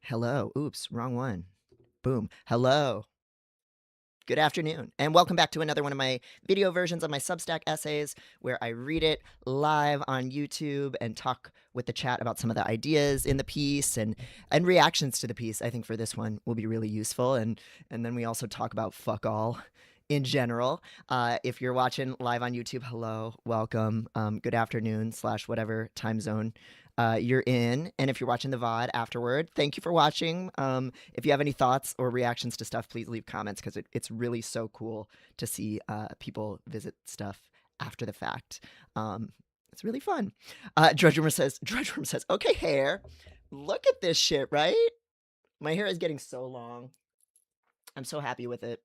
Hello. Oops, wrong one. Boom. Hello. Good afternoon, and welcome back to another one of my video versions of my Substack essays where I read it live on YouTube and talk with the chat about some of the ideas in the piece and reactions to the piece. I think for this one will be really useful, and then we also talk about fuck all in general. If you're watching live on YouTube, hello, welcome, good afternoon slash whatever time zone you're in. And if you're watching the VOD afterward, thank you for watching. If you have any thoughts or reactions to stuff, please leave comments because it's really so cool to see people visit stuff after the fact. It's really fun. Drudge Room says, okay, hair, look at this shit, right? My hair is getting so long. I'm so happy with it.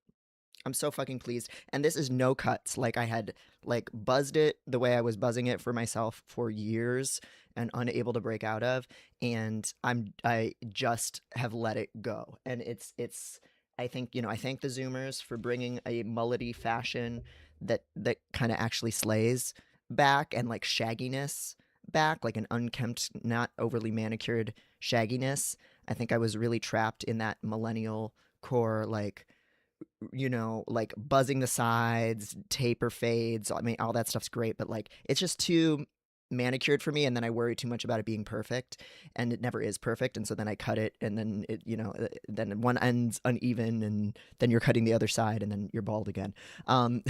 I'm so fucking pleased. And this is no cuts. Like I had like buzzed it the way I was buzzing it for myself for years and unable to break out of. And I just have let it go. And it's I think, I thank the Zoomers for bringing a mullety fashion that kind of actually slays back, and like shagginess back, like an unkempt, not overly manicured shagginess. I think I was really trapped in that millennial core, like like buzzing the sides, taper fades. I mean, all that stuff's great, but like it's just too manicured for me. And then I worry too much about it being perfect, and it never is perfect. And so then I cut it, and then then one end's uneven, and then you're cutting the other side, and then you're bald again. I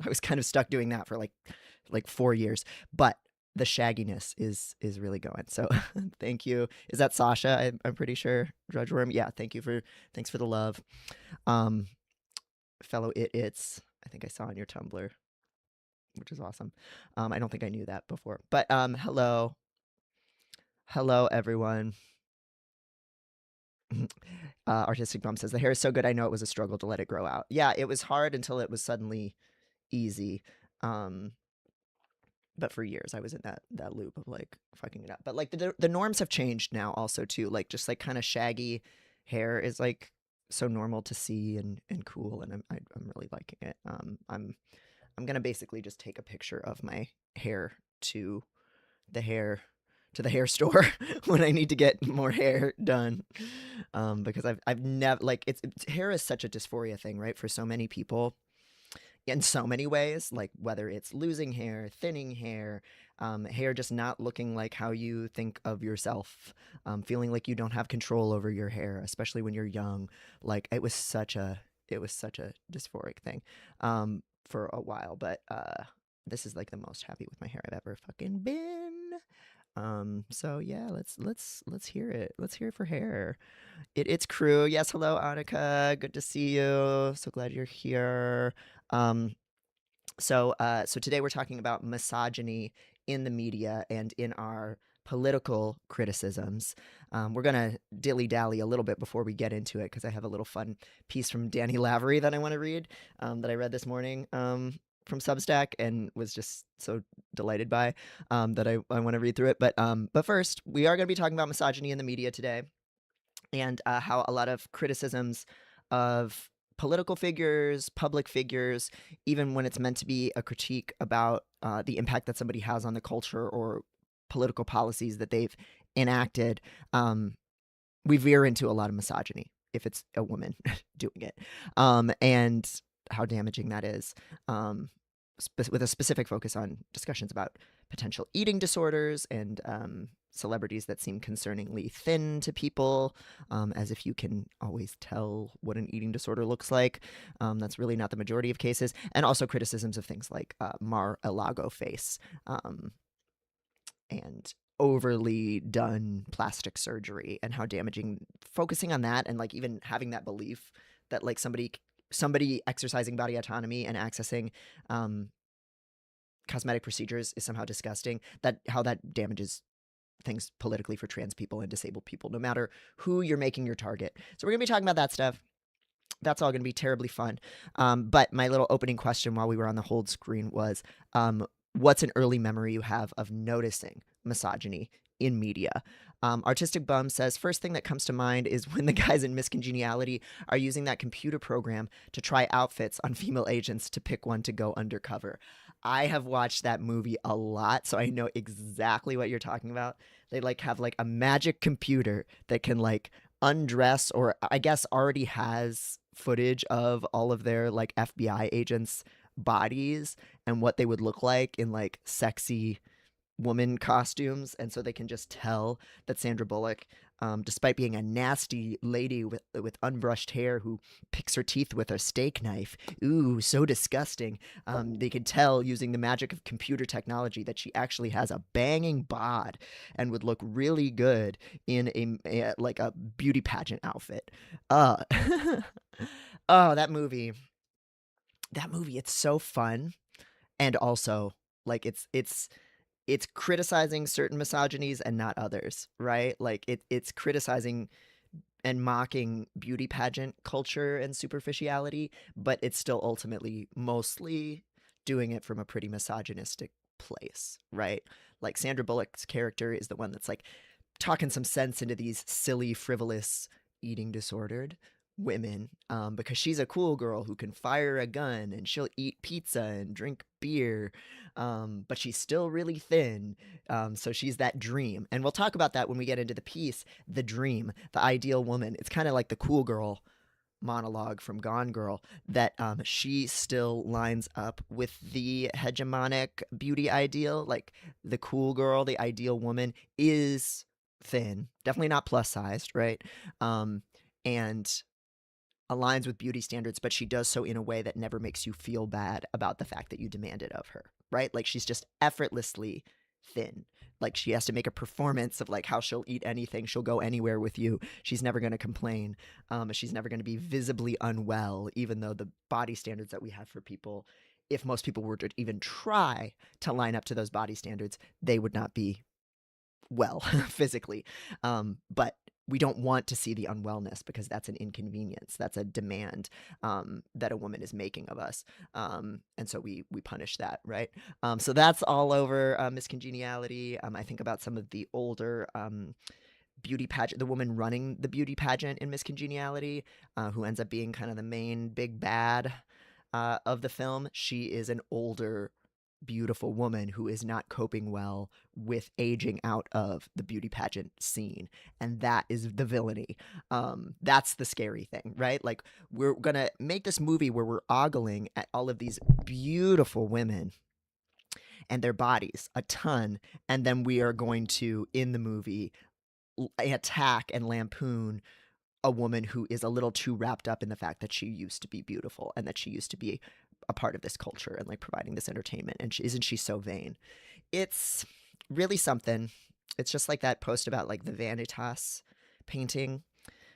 was kind of stuck doing that for like 4 years, but the shagginess is really going. So thank you. Is that Sasha? I'm pretty sure. Drudge Worm. Yeah. Thanks for the love. Fellow it's I think I saw on your Tumblr, which is awesome. I don't think I knew that before, but hello everyone. Artistic Bum says the hair is so good I know it was a struggle to let it grow out. Yeah, it was hard until it was suddenly easy. But for years I was in that loop of like fucking it up. But like the norms have changed now also too. Like just like kind of shaggy hair is like so normal to see and cool, and I'm really liking it. I'm gonna basically just take a picture of my hair to the hair store when I need to get more hair done, because I've never like it's hair is such a dysphoria thing, right? For so many people, in so many ways, like whether it's losing hair, thinning hair, hair just not looking like how you think of yourself, feeling like you don't have control over your hair, especially when you're young. Like it was such a dysphoric thing for a while, but this is like the most happy with my hair I've ever fucking been. So yeah, let's hear it. Let's hear it for hair. It's crew. Yes, hello, Annika. Good to see you. So glad you're here. So today we're talking about misogyny in the media and in our political criticisms. We're gonna dilly dally a little bit before we get into it because I have a little fun piece from Danny Lavery that I want to read, that I read this morning, from Substack, and was just so delighted by, that I want to read through it. But first, we are going to be talking about misogyny in the media today, and how a lot of criticisms of political figures, public figures, even when it's meant to be a critique about the impact that somebody has on the culture or political policies that they've enacted, we veer into a lot of misogyny if it's a woman doing it, and how damaging that is, with a specific focus on discussions about potential eating disorders and celebrities that seem concerningly thin to people, as if you can always tell what an eating disorder looks like. That's really not the majority of cases. And also criticisms of things like Mar-a-Lago face, and overly done plastic surgery, and how damaging focusing on that, and like even having that belief that like somebody exercising body autonomy and accessing cosmetic procedures is somehow disgusting, that how that damages things politically for trans people and disabled people, no matter who you're making your target. So we're gonna be talking about that stuff. That's all gonna be terribly fun. But my little opening question while we were on the hold screen was, what's an early memory you have of noticing misogyny in media? Artistic Bum says, first thing that comes to mind is when the guys in Miss Congeniality are using that computer program to try outfits on female agents to pick one to go undercover. I have watched that movie a lot, so I know exactly what you're talking about. They like have like a magic computer that can like undress, or I guess already has footage of all of their like FBI agents' bodies and what they would look like in like sexy woman costumes, and so they can just tell that Sandra Bullock, despite being a nasty lady with unbrushed hair who picks her teeth with a steak knife, ooh, so disgusting. They could tell using the magic of computer technology that she actually has a banging bod and would look really good in a like a beauty pageant outfit. Uh, oh, that movie. That movie, it's so fun, and also like it's criticizing certain misogynies and not others, right? Like it's criticizing and mocking beauty pageant culture and superficiality, but it's still ultimately mostly doing it from a pretty misogynistic place, right? Like Sandra Bullock's character is the one that's like talking some sense into these silly, frivolous, eating disordered women, because she's a cool girl who can fire a gun and she'll eat pizza and drink beer, but she's still really thin. So she's that dream. And we'll talk about that when we get into the piece, the dream, the ideal woman. It's kind of like the cool girl monologue from Gone Girl, that she still lines up with the hegemonic beauty ideal. Like the cool girl, the ideal woman is thin, definitely not plus sized, right? And aligns with beauty standards, but she does so in a way that never makes you feel bad about the fact that you demand it of her, right? Like she's just effortlessly thin. Like she has to make a performance of like how she'll eat anything, she'll go anywhere with you. She's never going to complain. She's never going to be visibly unwell, even though the body standards that we have for people, if most people were to even try to line up to those body standards, they would not be well physically. But we don't want to see the unwellness because that's an inconvenience. That's a demand that a woman is making of us. And so we punish that, right? So that's all over Miss Congeniality. I think about some of the older beauty pageant, the woman running the beauty pageant in Miss Congeniality, who ends up being kind of the main big bad of the film. She is an older beautiful woman who is not coping well with aging out of the beauty pageant scene, and that is the villainy. That's the scary thing, right? Like we're gonna make this movie where we're ogling at all of these beautiful women and their bodies a ton, and then we are going to, in the movie, attack and lampoon a woman who is a little too wrapped up in the fact that she used to be beautiful and that she used to be a part of this culture and like providing this entertainment. And isn't she so vain? It's really something. It's just like that post about like the Vanitas painting,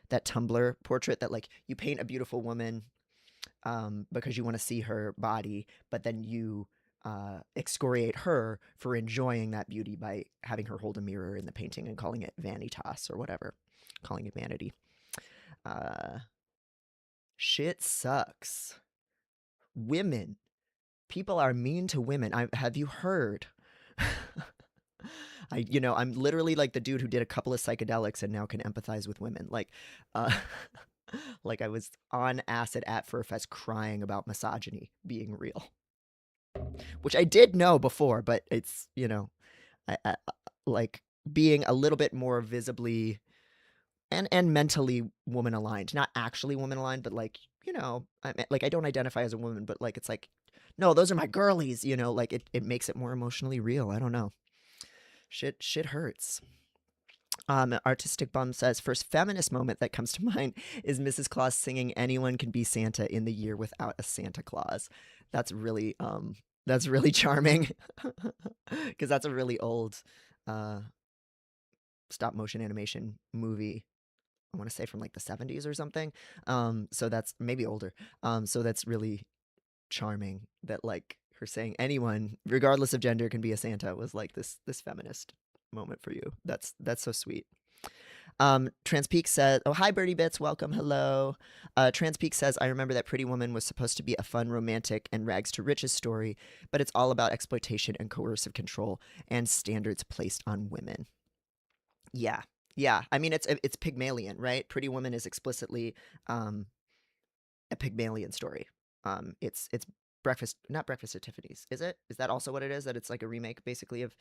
that Tumblr portrait that like you paint a beautiful woman because you want to see her body, but then you excoriate her for enjoying that beauty by having her hold a mirror in the painting and calling it vanitas or whatever, calling it vanity. Uh, Shit sucks. Women. People are mean to women. Have you heard? I'm literally like the dude who did a couple of psychedelics and now can empathize with women. Like, uh, like I was on acid at Furfest crying about misogyny being real, which I did know before, but it's, I like being a little bit more visibly and mentally woman aligned, not actually woman aligned, but like, like I don't identify as a woman, but like it's like, no, those are my girlies, like it makes it more emotionally real. I don't know. Shit hurts. Artistic Bum says, first feminist moment that comes to mind is Mrs. Claus singing "Anyone Can Be Santa" in the year without a Santa Claus. That's really charming because that's a really old uh, stop motion animation movie. I want to say from like the 70s or something. So that's maybe older. So that's really charming that like her saying anyone, regardless of gender, can be a Santa was like this feminist moment for you. That's so sweet. Transpeak says, oh, hi, Birdie Bits. Welcome. Hello. Transpeak says, I remember that Pretty Woman was supposed to be a fun, romantic, and rags to riches story, but it's all about exploitation and coercive control and standards placed on women. Yeah. Yeah. I mean, it's Pygmalion, right? Pretty Woman is explicitly a Pygmalion story. It's not Breakfast at Tiffany's, is it? Is that also what it is? That it's like a remake, basically, of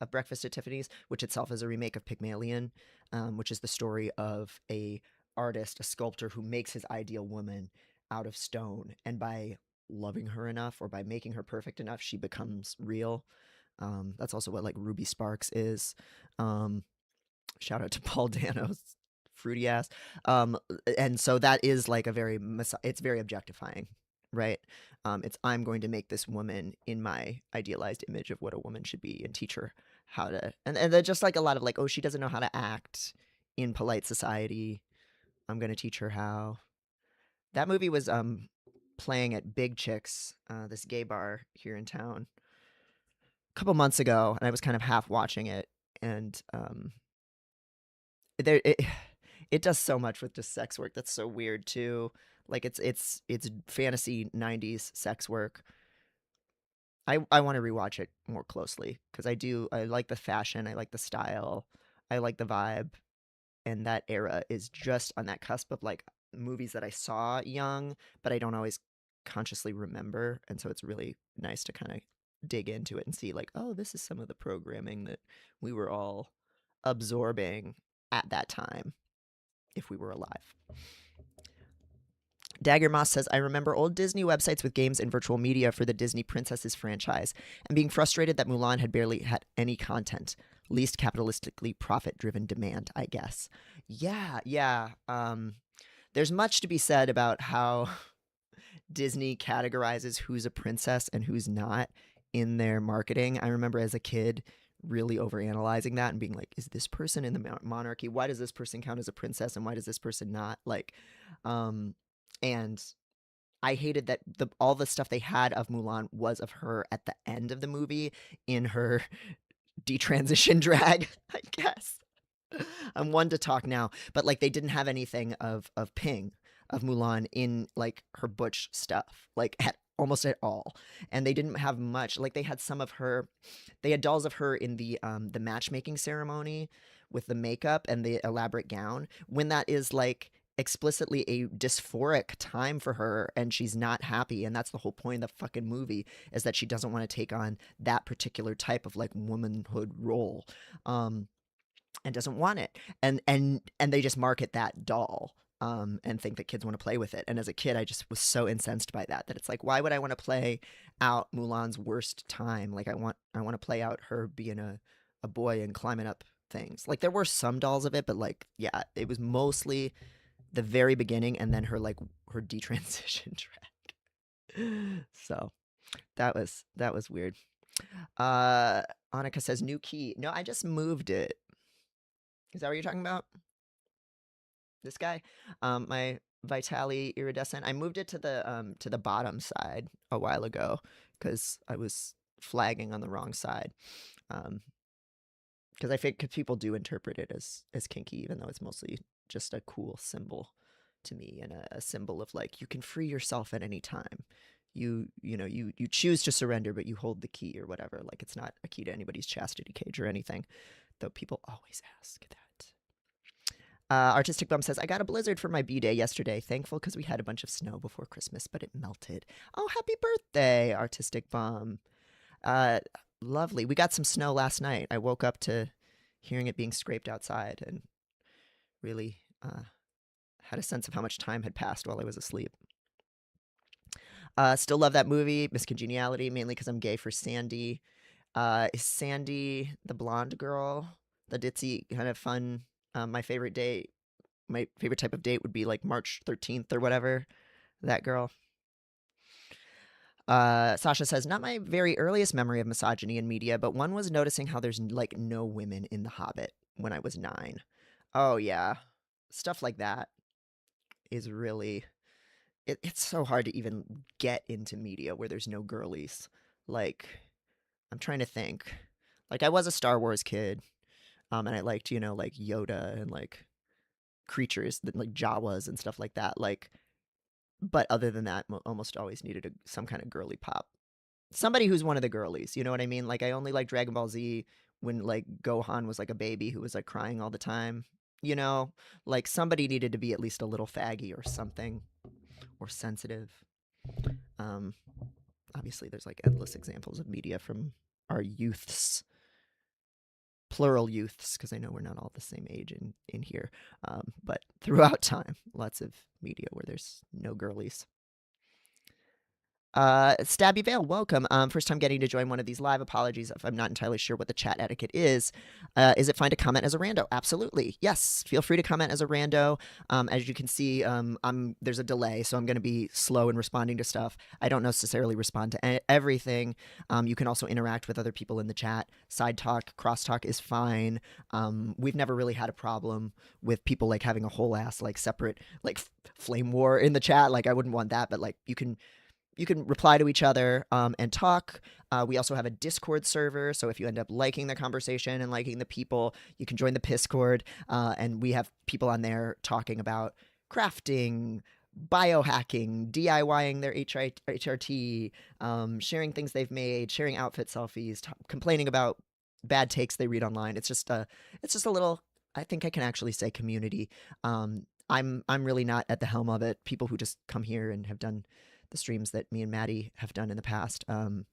of Breakfast at Tiffany's, which itself is a remake of Pygmalion, which is the story of a artist, a sculptor who makes his ideal woman out of stone, and by loving her enough or by making her perfect enough, she becomes real. That's also what like Ruby Sparks is. Um, Shout out to Paul Dano's fruity ass. Um, and so that is like a very it's very objectifying, right? It's I'm going to make this woman in my idealized image of what a woman should be and teach her how to and then just like a lot of like, oh, she doesn't know how to act in polite society. I'm gonna teach her how. That movie was playing at Big Chicks, this gay bar here in town, a couple months ago, and I was kind of half watching it, and there it does so much with just sex work that's so weird too. Like it's fantasy 90s sex work. I want to rewatch it more closely because I like the fashion, I like the style, I like the vibe, and that era is just on that cusp of like movies that I saw young, but I don't always consciously remember, and so it's really nice to kind of dig into it and see like, oh, this is some of the programming that we were all absorbing at that time if we were alive. Dagger Moss says, I remember old Disney websites with games and virtual media for the Disney Princesses franchise, and being frustrated that Mulan had barely had any content. Least capitalistically profit-driven demand, I guess. Yeah. There's much to be said about how Disney categorizes who's a princess and who's not in their marketing. I remember as a kid really overanalyzing that and being like, is this person in the monarchy? Why does this person count as a princess and why does this person not? Like, and I hated that all the stuff they had of Mulan was of her at the end of the movie in her detransition drag, I guess. I'm one to talk now, but like they didn't have anything of Ping, of Mulan in like her butch stuff, like at almost at all. And they didn't have much. Like they had some of her, they had dolls of her in the matchmaking ceremony with the makeup and the elaborate gown. When that is like explicitly a dysphoric time for her and she's not happy, and that's the whole point of the fucking movie, is that she doesn't want to take on that particular type of like womanhood role. And doesn't want it, and they just market that doll, and think that kids want to play with it. And as a kid, I just was so incensed by that it's like, why would I want to play out Mulan's worst time? Like I want to play out her being a boy and climbing up things. Like there were some dolls of it, but like yeah, it was mostly the very beginning and then her like her detransition track. So that was weird. Annika says new key. No, I just moved it. Is that what you're talking about? This guy? My Vitali iridescent. I moved it to the bottom side a while ago because I was flagging on the wrong side. Because I think people do interpret it as kinky, even though it's mostly just a cool symbol to me, and a symbol of like you can free yourself at any time. You choose to surrender, but you hold the key or whatever. Like it's not a key to anybody's chastity cage or anything, though people always ask that. Artistic Bum says, I got a blizzard for my B-Day yesterday. Thankful because we had a bunch of snow before Christmas, but it melted. Oh, happy birthday, Artistic Bum. Lovely. We got some snow last night. I woke up to hearing it being scraped outside and really had a sense of how much time had passed while I was asleep. Still love that movie, Miss Congeniality, mainly because I'm gay for Sandy. Is Sandy the blonde girl? The ditzy kind of fun. My favorite type of date would be like March 13th or whatever. That girl. Sasha says, not my very earliest memory of misogyny in media, but one was noticing how there's like no women in The Hobbit when I was 9. Oh yeah. Stuff like that is really, it's so hard to even get into media where there's no girlies. Like, I'm trying to think. Like, I was a Star Wars kid, and I liked, like Yoda and like creatures that like Jawas and stuff like that. Like, but other than that, almost always needed some kind of girly pop. Somebody who's one of the girlies, you know what I mean? Like, I only like Dragon Ball Z when like Gohan was like a baby who was like crying all the time. Like somebody needed to be at least a little faggy or something, or sensitive. Um, Obviously, there's like endless examples of media from our youths plural youths, because I know we're not all the same age in here, but throughout time, lots of media where there's no girlies. Stabby Vale, welcome. First time getting to join one of these live. Apologies if I'm not entirely sure what the chat etiquette is. Is it fine to comment as a rando? Absolutely. Yes, feel free to comment as a rando. As you can see, there's a delay, so I'm going to be slow in responding to stuff. I don't necessarily respond to everything. You can also interact with other people in the chat. Side talk, cross talk is fine. We've never really had a problem with people like having a whole ass like separate like flame war in the chat. Like I wouldn't want that, but like you can reply to each other and talk. We also have a Discord server, so if you end up liking the conversation and liking the people, you can join the Piscord, and we have people on there talking about crafting, biohacking, DIYing their HRT, sharing things they've made, sharing outfit selfies, complaining about bad takes they read online. It's just a little, I think I can actually say, community. I'm really not at the helm of it. People who just come here and have done the streams that me and Maddie have done in the past, and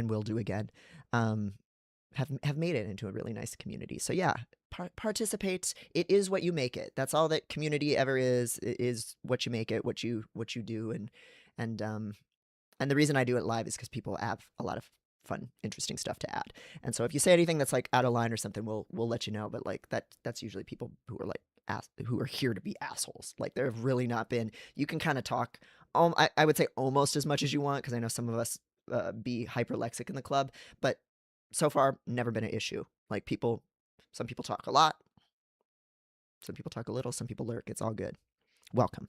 will do again, have made it into a really nice community. So yeah, participate. It is what you make it. That's all that community ever is. It is what you make it, what you do, and the reason I do it live is because people have a lot of fun, interesting stuff to add. And so if you say anything that's like out of line or something, we'll let you know. But like that's usually people who are like who are here to be assholes. Like there have really not been. You can kind of talk. I would say almost as much as you want, because I know some of us be hyperlexic in the club, but so far never been an issue. Like some people talk a lot, some people talk a little, some people lurk. It's all good. Welcome.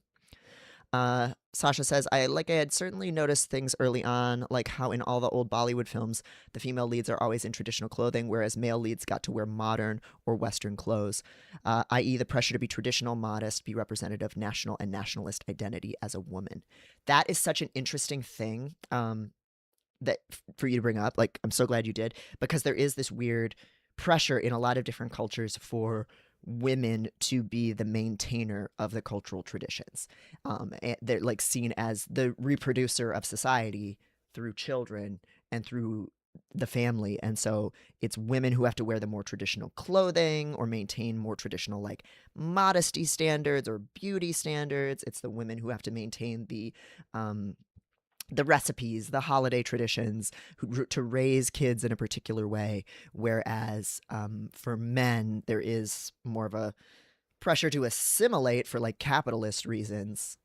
Sasha says, I had certainly noticed things early on, like how in all the old Bollywood films, the female leads are always in traditional clothing, whereas male leads got to wear modern or Western clothes, i.e. the pressure to be traditional, modest, be representative, national, and nationalist identity as a woman. That is such an interesting thing that for you to bring up. Like, I'm so glad you did, because there is this weird pressure in a lot of different cultures for women to be the maintainer of the cultural traditions. And they're like seen as the reproducer of society through children and through the family. And so it's women who have to wear the more traditional clothing or maintain more traditional like modesty standards or beauty standards. It's the women who have to maintain the recipes, the holiday traditions, to raise kids in a particular way. Whereas for men, there is more of a pressure to assimilate for like capitalist reasons,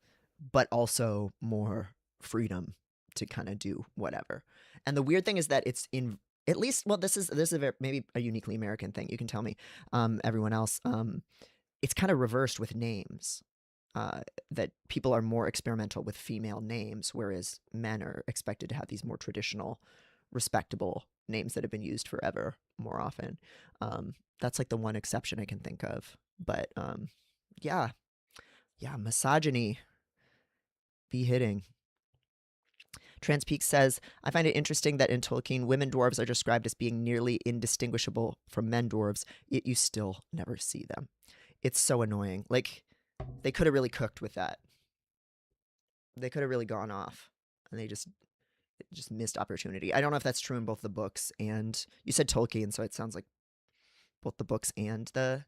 but also more freedom to kind of do whatever. And the weird thing is that it's in, at least, well, this is maybe a uniquely American thing. You can tell me, everyone else. It's kind of reversed with names. That people are more experimental with female names, whereas men are expected to have these more traditional, respectable names that have been used forever more often. That's like the one exception I can think of. But yeah, misogyny be hitting. Transpeak says, I find it interesting that in Tolkien, women dwarves are described as being nearly indistinguishable from men dwarves, yet you still never see them. It's so annoying. Like, they could have really cooked with that. They could have really gone off, and they just missed opportunity. I don't know if that's true in both the books and, you said Tolkien, so it sounds like both the books and the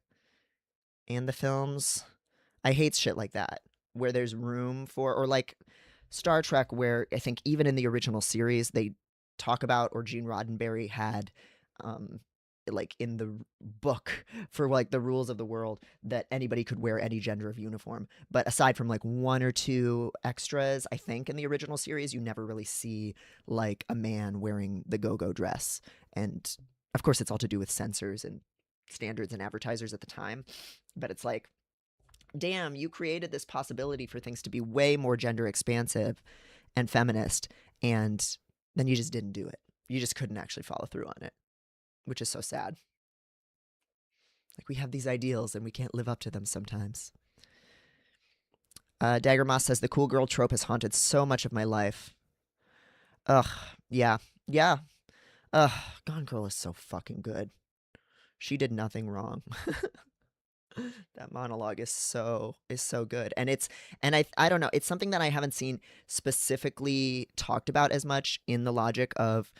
films. I hate shit like that, where there's room for, or like Star Trek, where I think even in the original series they talk about, or Gene Roddenberry had like in the book for like the rules of the world, that anybody could wear any gender of uniform. But aside from like one or two extras, I think in the original series, you never really see like a man wearing the go-go dress. And of course, it's all to do with censors and standards and advertisers at the time. But it's like, damn, you created this possibility for things to be way more gender expansive and feminist, and then you just didn't do it. You just couldn't actually follow through on it, which is so sad. Like, we have these ideals and we can't live up to them sometimes. Dagger Moss says, the cool girl trope has haunted so much of my life. Ugh, yeah. Ugh, Gone Girl is so fucking good. She did nothing wrong. That monologue is so good. And I don't know, it's something that I haven't seen specifically talked about as much in the logic of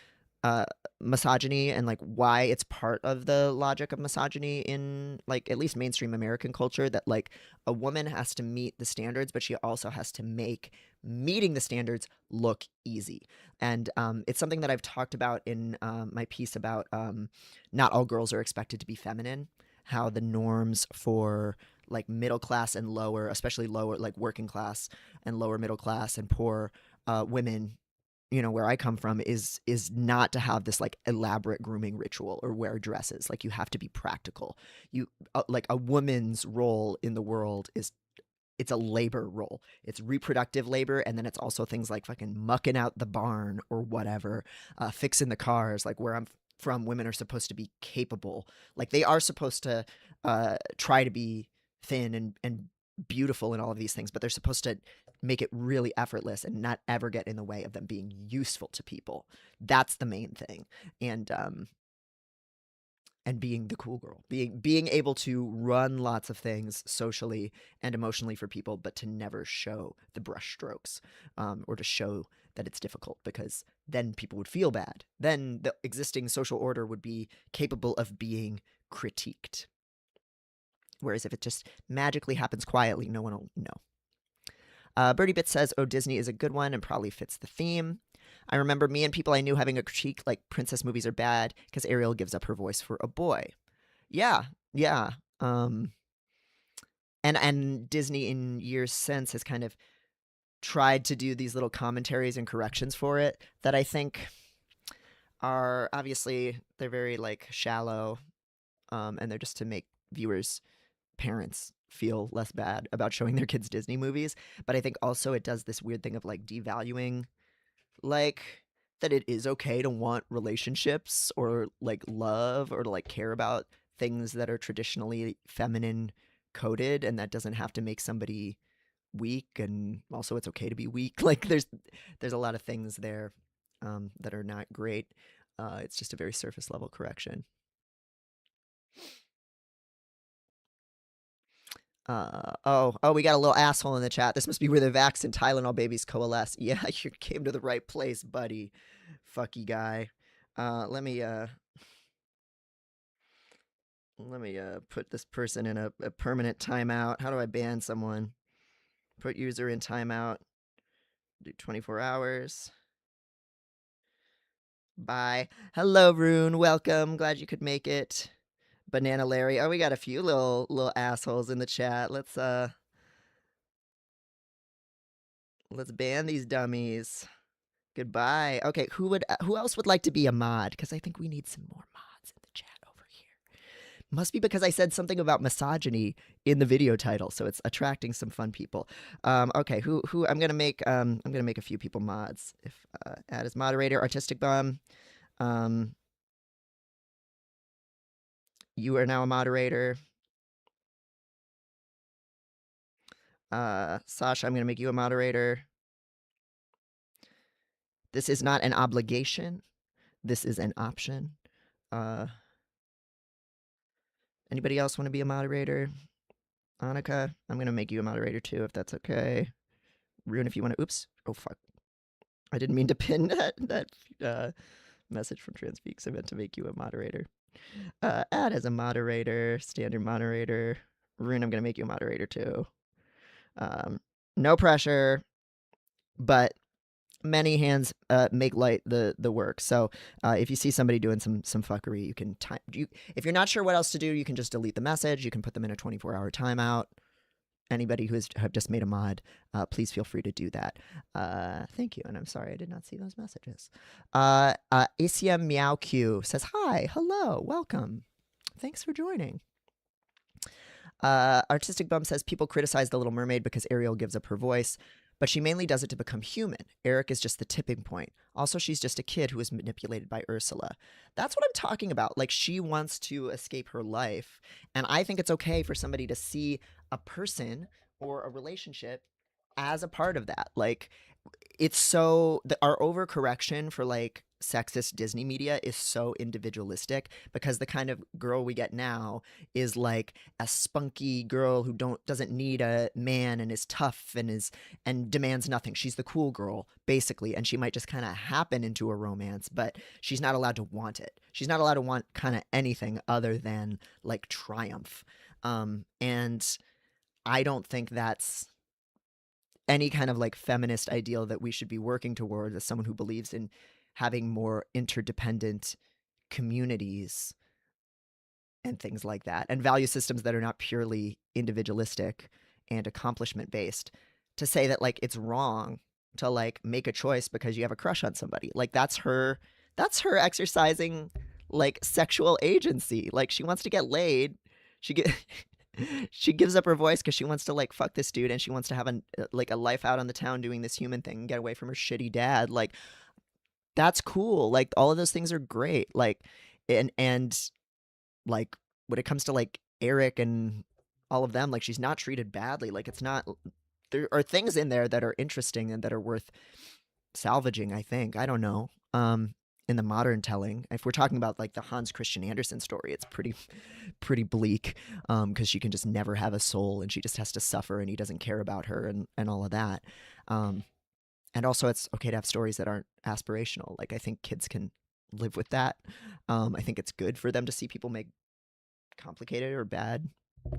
uh, misogyny and like why it's part of the logic of misogyny in like at least mainstream American culture, that like a woman has to meet the standards, but she also has to make meeting the standards look easy. And it's something that I've talked about in my piece about not all girls are expected to be feminine, how the norms for like middle class and lower, especially lower, like working class and lower middle class and poor women, you know, where I come from is not to have this like elaborate grooming ritual or wear dresses. Like you have to be practical. You like a woman's role in the world is it's a labor role. It's reproductive labor, and then it's also things like fucking mucking out the barn or whatever, fixing the cars. Like where I'm from, women are supposed to be capable. Like they are supposed to try to be thin and beautiful and all of these things, but they're supposed to make it really effortless and not ever get in the way of them being useful to people. That's the main thing. And being the cool girl, being able to run lots of things socially and emotionally for people, but to never show the brushstrokes, or to show that it's difficult, because then people would feel bad. Then the existing social order would be capable of being critiqued. Whereas if it just magically happens quietly, no one will know. Birdie Bit says, "Oh, Disney is a good one and probably fits the theme. I remember me and people I knew having a critique like princess movies are bad because Ariel gives up her voice for a boy." Yeah, yeah. And Disney in years since has kind of tried to do these little commentaries and corrections for it that I think are obviously they're very like shallow, and they're just to make viewers, parents feel less bad about showing their kids Disney movies. But I think also it does this weird thing of like devaluing like that it is okay to want relationships or like love or to like care about things that are traditionally feminine coded, and that doesn't have to make somebody weak, and also it's okay to be weak. Like there's a lot of things there that are not great. It's just a very surface level correction. Oh, we got a little asshole in the chat. This must be where the Vax and Tylenol babies coalesce. Yeah, you came to the right place, buddy. Fucky guy. Let me put this person in a permanent timeout. How do I ban someone? Put user in timeout. Do 24 hours. Bye. Hello, Rune. Welcome. Glad you could make it. Banana Larry. Oh, we got a few little assholes in the chat. Let's ban these dummies. Goodbye. Okay, who else would like to be a mod? Because I think we need some more mods in the chat over here. Must be because I said something about misogyny in the video title, so it's attracting some fun people. Okay, who I'm gonna make a few people mods. If add as moderator, Artistic Bum. You are now a moderator. Sasha, I'm gonna make you a moderator. This is not an obligation. This is an option. Anybody else want to be a moderator? Annika, I'm going to make you a moderator too, if that's okay. Rune, if you want to. Oops. Oh, fuck. I didn't mean to pin that message from Transpeaks. I meant to make you a moderator. Add as a moderator, standard moderator. Rune, I'm going to make you a moderator too. No pressure, but many hands make light the work. So if you see somebody doing some fuckery, you can if you're not sure what else to do, you can just delete the message. You can put them in a 24-hour timeout. Anybody who have just made a mod, please feel free to do that. Thank you, and I'm sorry I did not see those messages. Isia Meow Q says, "Hi, hello, welcome. Thanks for joining." Artistic Bum says, "People criticize The Little Mermaid because Ariel gives up her voice, but she mainly does it to become human. Eric is just the tipping point. Also, she's just a kid who is manipulated by Ursula." That's what I'm talking about. Like, she wants to escape her life, and I think it's okay for somebody to see a person or a relationship as a part of that. Like, it's so our overcorrection for like sexist Disney media is so individualistic, because the kind of girl we get now is like a spunky girl who doesn't need a man and is tough and demands nothing. She's the cool girl basically, and she might just kind of happen into a romance, but she's not allowed to want it. She's not allowed to want kind of anything other than like triumph. And I don't think that's any kind of like feminist ideal that we should be working toward as someone who believes in having more interdependent communities and things like that, and value systems that are not purely individualistic and accomplishment based, to say that like it's wrong to like make a choice because you have a crush on somebody. Like that's her exercising like sexual agency. Like she wants to get laid. She get she gives up her voice because she wants to like fuck this dude, and she wants to have a life out on the town doing this human thing and get away from her shitty dad. Like that's cool. Like all of those things are great. Like and like when it comes to like Eric and all of them, like she's not treated badly. Like it's not, there are things in there that are interesting and that are worth salvaging, I think. I don't know. In the modern telling, if we're talking about like the Hans Christian Andersen story, it's pretty bleak, because she can just never have a soul and she just has to suffer and he doesn't care about her and all of that. And also it's okay to have stories that aren't aspirational. Like I think kids can live with that. I think it's good for them to see people make complicated or bad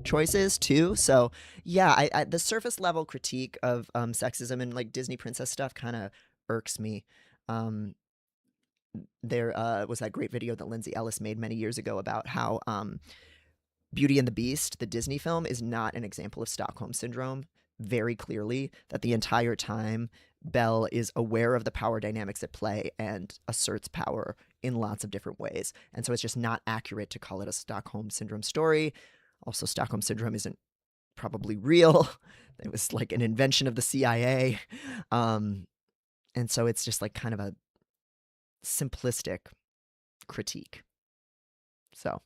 choices too. So yeah, I the surface level critique of sexism and like Disney princess stuff kind of irks me. There was that great video that Lindsay Ellis made many years ago about how Beauty and the Beast, the Disney film, is not an example of Stockholm Syndrome. Very clearly, that the entire time Belle is aware of the power dynamics at play and asserts power in lots of different ways. And so it's just not accurate to call it a Stockholm Syndrome story. Also, Stockholm Syndrome isn't probably real. It was like an invention of the CIA. And so it's just like kind of a simplistic critique. So,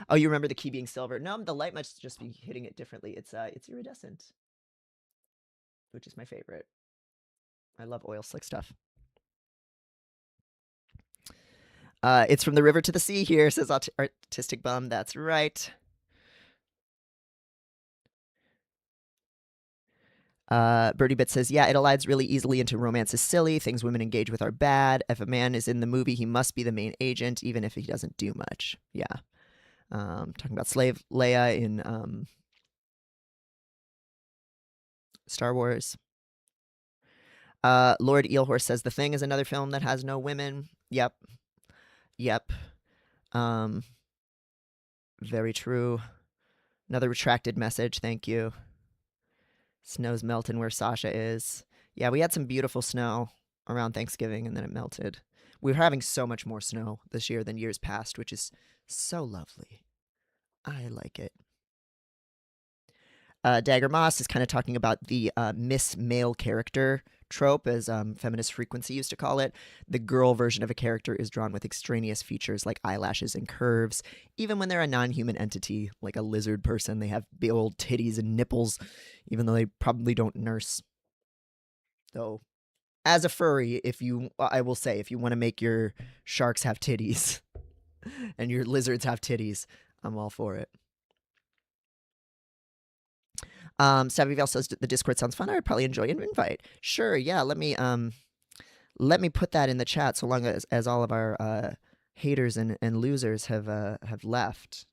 oh, you remember the key being silver? No, the light must just be hitting it differently. It's iridescent, which is my favorite. I love oil slick stuff. It's from the river to the sea here, says Artistic Bum. That's right. Birdie Bit says, yeah, it allies really easily into romance is silly. Things women engage with are bad. If a man is in the movie, he must be the main agent, even if he doesn't do much. Yeah. Talking about Slave Leia in Star Wars. Lord Eelhorse says, The Thing is another film that has no women. Yep. Very true. Another retracted message. Thank you. Snow's melting where Sasha is. Yeah, we had some beautiful snow around Thanksgiving, and then it melted. We're having so much more snow this year than years past, which is so lovely. I like it. Dagger Moss is kind of talking about the Miss Male character trope, as Feminist Frequency used to call it. The girl version of a character is drawn with extraneous features like eyelashes and curves. Even when they're a non-human entity, like a lizard person, they have big old titties and nipples, even though they probably don't nurse. Though, as a furry, I will say, if you want to make your sharks have titties and your lizards have titties, I'm all for it. Savvyvale says the Discord sounds fun. I would probably enjoy an invite. Sure, yeah. Let me put that in the chat. So long as all of our haters and losers have left.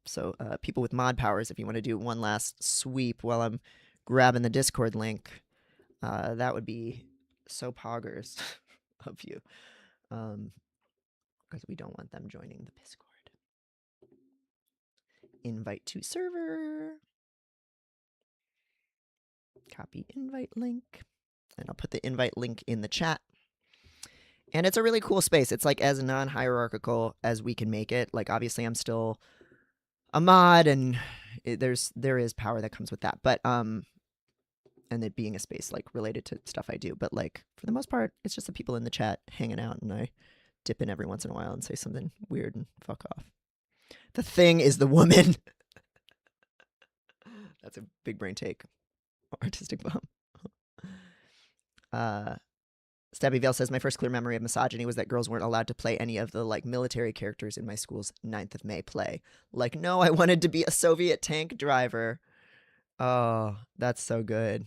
So people with mod powers, if you want to do one last sweep while I'm grabbing the Discord link, that would be so poggers of you, because we don't want them joining the Discord. Invite to server. Copy invite link. And I'll put the invite link in the chat. And it's a really cool space. It's like as non-hierarchical as we can make it. Like obviously I'm still a mod, and there is power that comes with that. But and it being a space like related to stuff I do. But like for the most part, it's just the people in the chat hanging out, and I dip in every once in a while and say something weird and fuck off. The Thing is the woman. That's a big brain take. Artistic Bum. Stabby Vale says, my first clear memory of misogyny was that girls weren't allowed to play any of the like military characters in my school's 9th of May play. Like, no, I wanted to be a Soviet tank driver. Oh, that's so good.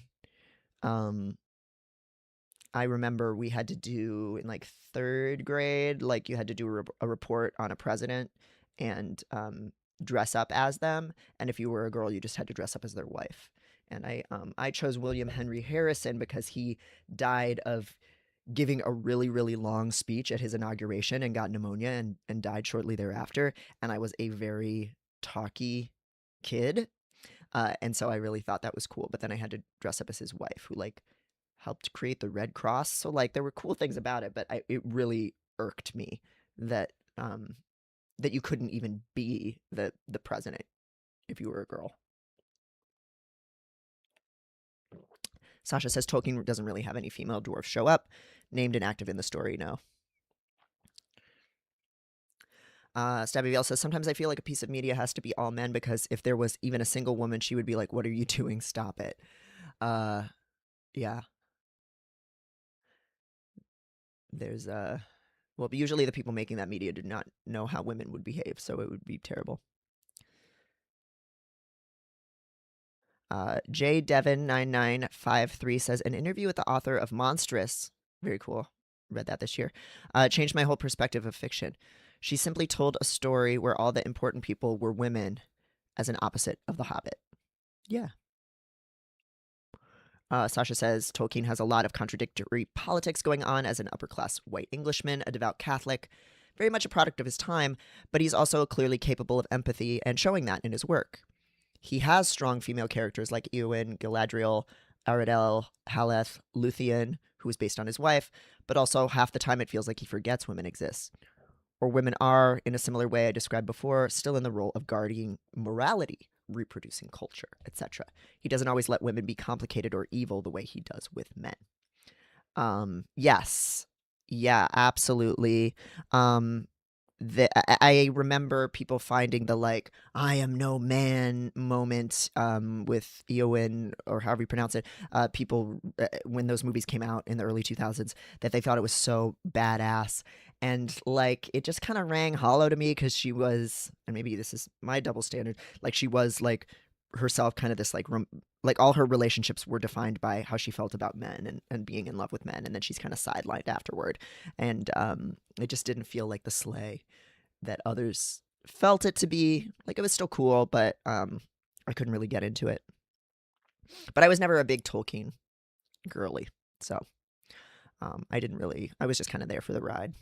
Um, I remember we had to do in like 3rd grade, like you had to do a report on a president and dress up as them. And if you were a girl, you just had to dress up as their wife. And I chose William Henry Harrison because he died of giving a really, really long speech at his inauguration and got pneumonia and died shortly thereafter. And I was a very talky kid. And so I really thought that was cool. But then I had to dress up as his wife, who like helped create the Red Cross. So like there were cool things about it, but it really irked me that that you couldn't even be the president if you were a girl. Sasha says Tolkien doesn't really have any female dwarfs show up. Named and active in the story, no. Stabby Vale says, sometimes I feel like a piece of media has to be all men because if there was even a single woman, she would be like, what are you doing? Stop it. Yeah. There's, well, usually the people making that media do not know how women would behave, so it would be terrible. J Devon 9953 says, an interview with the author of Monstrous, very cool, read that this year, changed my whole perspective of fiction. She simply told a story where all the important people were women as an opposite of The Hobbit. Yeah. Sasha says Tolkien has a lot of contradictory politics going on as an upper-class white Englishman, a devout Catholic, very much a product of his time, but he's also clearly capable of empathy and showing that in his work. He has strong female characters like Eowyn, Galadriel, Aradel, Haleth, Luthien, who is based on his wife, but also half the time it feels like he forgets women exist. Or women are, in a similar way I described before, still in the role of guarding morality, reproducing culture, etc. He doesn't always let women be complicated or evil the way he does with men. Yes. Yeah, absolutely. I remember people finding the like I am no man moment with Eowyn or however you pronounce it. People when those movies came out in the early 2000s that they thought it was so badass, and like it just kind of rang hollow to me because she was, and maybe this is my double standard, like she was like herself kind of this like all her relationships were defined by how she felt about men and being in love with men, and then she's kind of sidelined afterward, and it just didn't feel like the sleigh that others felt it to be. Like it was still cool, but I couldn't really get into it. But I was never a big Tolkien girly, so I was just kind of there for the ride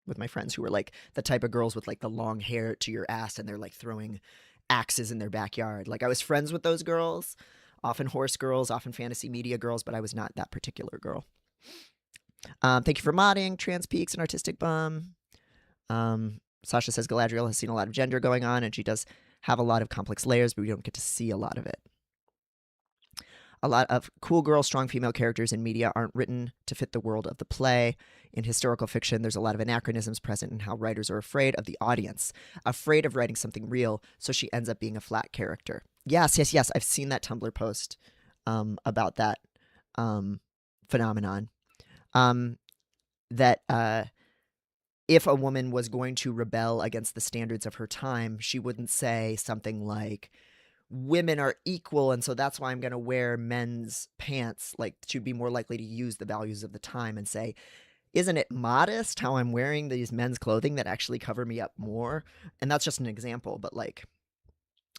with my friends who were like the type of girls with like the long hair to your ass and they're like throwing axes in their backyard. Like I was friends with those girls, often horse girls, often fantasy media girls, but I was not that particular girl. Thank you for modding, Trans Peaks and Artistic Bum. Sasha says Galadriel has seen a lot of gender going on, and she does have a lot of complex layers, but we don't get to see a lot of it. A lot of cool girl, strong female characters in media aren't written to fit the world of the play. In historical fiction, there's a lot of anachronisms present in how writers are afraid of the audience, afraid of writing something real, so she ends up being a flat character. Yes. I've seen that Tumblr post about that phenomenon. That if a woman was going to rebel against the standards of her time, she wouldn't say something like, women are equal, and so that's why I'm going to wear men's pants. Like, she'd be more likely to use the values of the time and say, isn't it modest how I'm wearing these men's clothing that actually cover me up more? And that's just an example, but like,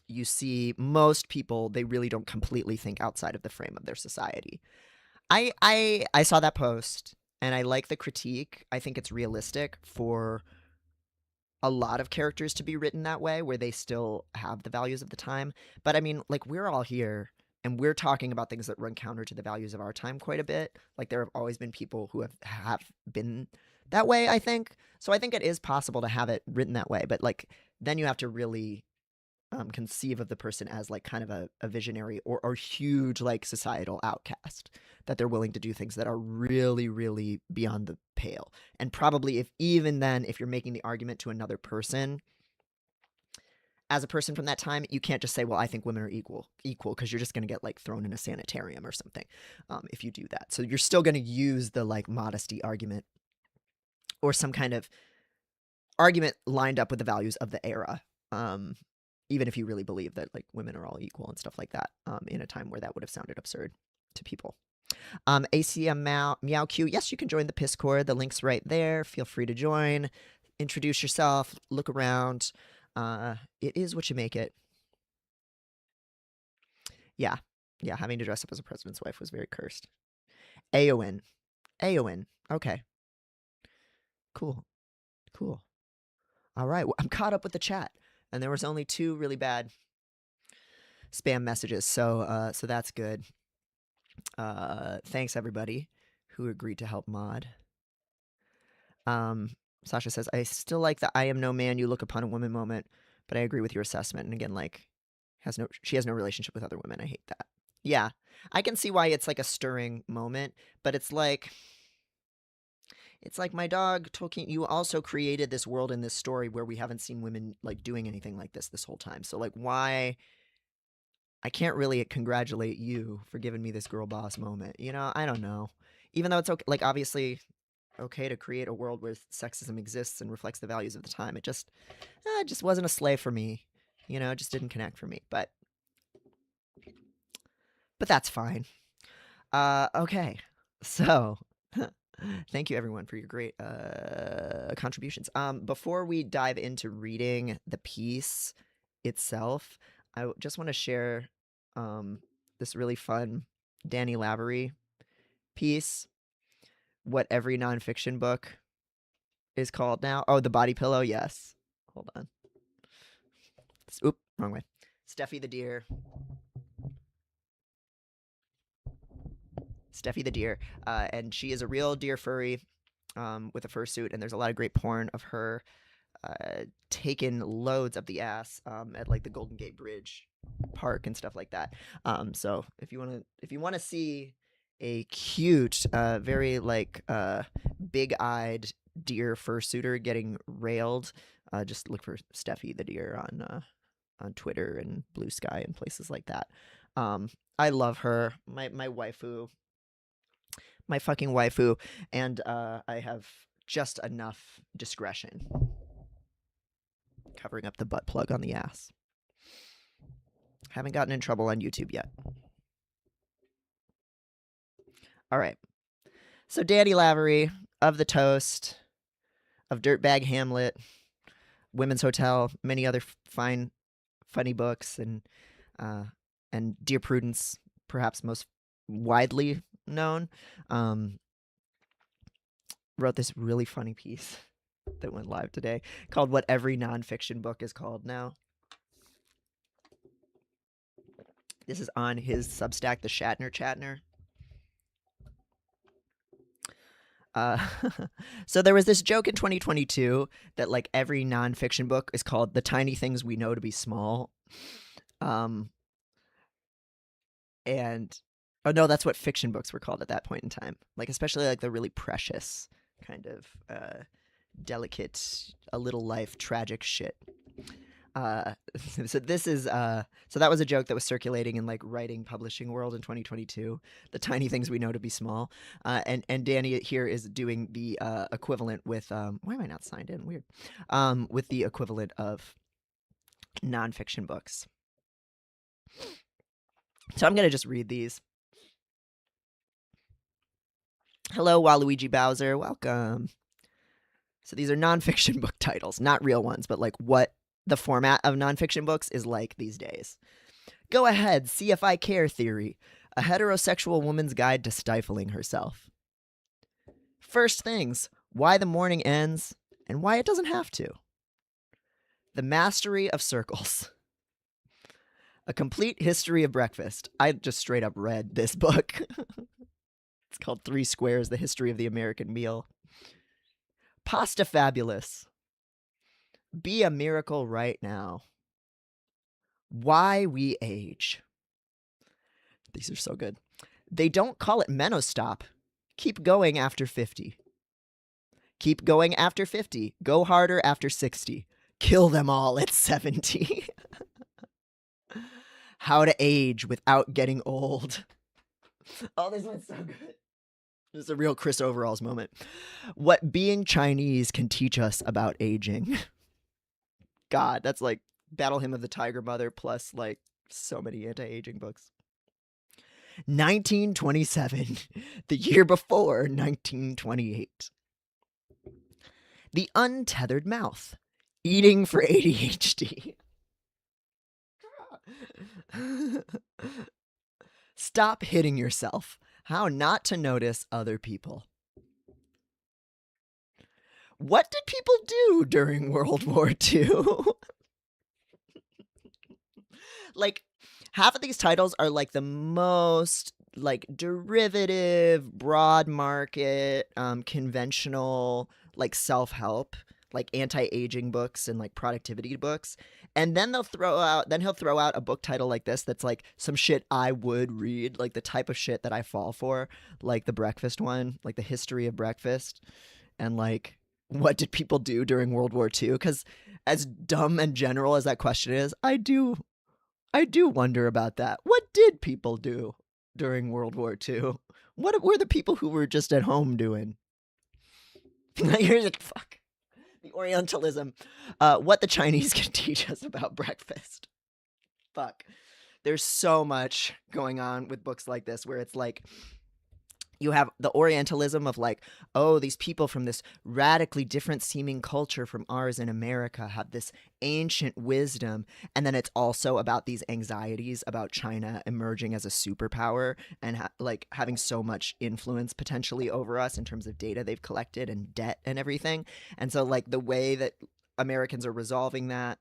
you see most people, they really don't completely think outside of the frame of their society. I saw that post and I like the critique. I think it's realistic for a lot of characters to be written that way, where they still have the values of the time. But I mean, like, we're all here and we're talking about things that run counter to the values of our time quite a bit. Like, there have always been people who have been that way, I think. So I think it is possible to have it written that way. But like, then you have to really conceive of the person as like kind of a visionary or huge like societal outcast, that they're willing to do things that are really, really beyond the pale. And probably if even then, if you're making the argument to another person as a person from that time, you can't just say, well, I think women are equal, because you're just going to get like thrown in a sanitarium or something if you do that. So you're still going to use the like modesty argument or some kind of argument lined up with the values of the era, even if you really believe that like women are all equal and stuff like that, in a time where that would have sounded absurd to people. ACM Meow Q, yes, you can join the Piscord. The link's right there. Feel free to join. Introduce yourself. Look around. It is what you make it. Yeah, having to dress up as a president's wife was very cursed. Aowen. Okay. Cool. All right, well, I'm caught up with the chat, and there was only 2 really bad spam messages, so that's good. Thanks everybody who agreed to help mod. Sasha says, I still like the I am no man, you look upon a woman moment, but I agree with your assessment. And again, like, she has no relationship with other women. I hate that. Yeah, I can see why it's like a stirring moment, but it's like my dog Tolkien. You also created this world in this story where we haven't seen women like doing anything like this whole time. So like, why? I can't really congratulate you for giving me this girl boss moment. You know, I don't know. Even though it's okay, like obviously okay to create a world where sexism exists and reflects the values of the time. It just wasn't a sleigh for me. You know, it just didn't connect for me. But that's fine. Okay. So thank you everyone for your great contributions. Before we dive into reading the piece itself, I just want to share this really fun Danny Lavery piece. What every nonfiction book is called now. Oh, The Body Pillow. Yes. Hold on. Oop, wrong way. Steffi the Deer. And she is a real deer furry with a fursuit, and there's a lot of great porn of her taking loads up the ass at like the Golden Gate Bridge Park and stuff like that. So if you want to see a cute, very like big-eyed deer fursuiter getting railed, just look for Steffi the Deer on Twitter and Blue Sky and places like that. I love her, my waifu, my fucking waifu, and I have just enough discretion covering up the butt plug on the ass. Haven't gotten in trouble on YouTube yet. All right. So Danny Lavery of The Toast, of Dirtbag Hamlet, Women's Hotel, many other fine, funny books, and Dear Prudence, perhaps most widely known, wrote this really funny piece that went live today called What Every Nonfiction Book is Called Now. This is on his Substack, the Shatner Chatner. So there was this joke in 2022 that like every nonfiction book is called The Tiny Things We Know to Be Small. And oh no, that's what fiction books were called at that point in time. Like especially like the really precious kind of delicate, a little life tragic shit. So this is so that was a joke that was circulating in like writing publishing world in 2022. The tiny things we know to be small. And Danny here is doing the equivalent with why am I not signed in? Weird. With the equivalent of nonfiction books. So I'm gonna just read these. Hello, Waluigi Bowser, welcome. So these are nonfiction book titles, not real ones, but like what the format of nonfiction books is like these days. Go ahead, see if I care theory. A heterosexual woman's guide to stifling herself. First things, why the morning ends and why it doesn't have to. The mastery of circles. A complete history of breakfast. I just straight up read this book. It's called 3 Squares, The History of the American Meal. Pasta Fabulous. Be a miracle right now. Why we age. These are so good. They don't call it menostop. Keep going after 50. Keep going after 50. Go harder after 60. Kill them all at 70. How to age without getting old. Oh, this one's so good. This is a real Chris Overalls moment. What being Chinese can teach us about aging. God, that's like Battle Hymn of the Tiger Mother plus like so many anti-aging books. 1927, the year before 1928. The Untethered Mouth, Eating for ADHD. Stop hitting yourself. How not to notice other people. What did people do during World War II? Like, half of these titles are like the most like derivative, broad market, conventional, like self-help, like anti-aging books and like productivity books. And then he'll throw out a book title like this that's like some shit I would read, like the type of shit that I fall for, like the breakfast one, like the history of breakfast, and like what did people do during World War II? Because as dumb and general as that question is, I do wonder about that. What did people do during World War II? What were the people who were just at home doing? You're like, fuck. The Orientalism. What the Chinese can teach us about breakfast. Fuck. There's so much going on with books like this where it's like, you have the Orientalism of like, oh, these people from this radically different seeming culture from ours in America have this ancient wisdom. And then it's also about these anxieties about China emerging as a superpower and like having so much influence potentially over us in terms of data they've collected and debt and everything. And so like the way that Americans are resolving that,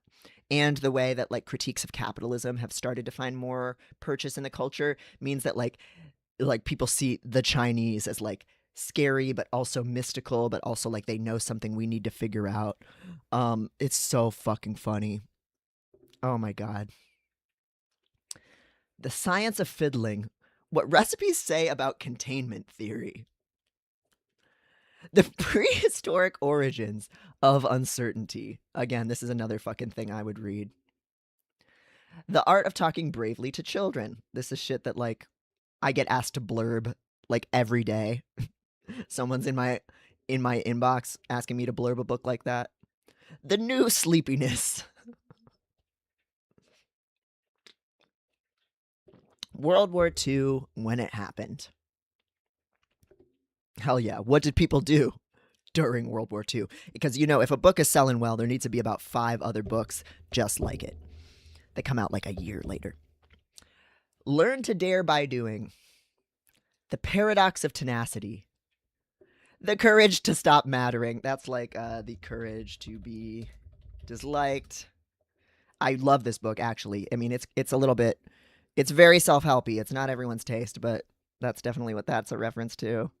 and the way that like critiques of capitalism have started to find more purchase in the culture means that like people see the Chinese as like scary but also mystical, but also like they know something we need to figure out. It's so fucking funny. Oh my god. The Science of Fiddling. What recipes say about containment theory. The prehistoric origins of uncertainty. Again, this is another fucking thing I would read. The art of talking bravely to children. This is shit that like I get asked to blurb like every day. Someone's in my inbox asking me to blurb a book like that. The New Sleepiness. World War II, when it happened. Hell yeah. What did people do during World War II? Because, you know, if a book is selling well, there needs to be about 5 other books just like it. They come out like a year later. Learn to Dare by Doing. The Paradox of Tenacity. The Courage to Stop Mattering. That's like the courage to be disliked. I love this book, actually. I mean, it's a little bit, it's very self-helpy. It's not everyone's taste, but that's definitely what that's a reference to.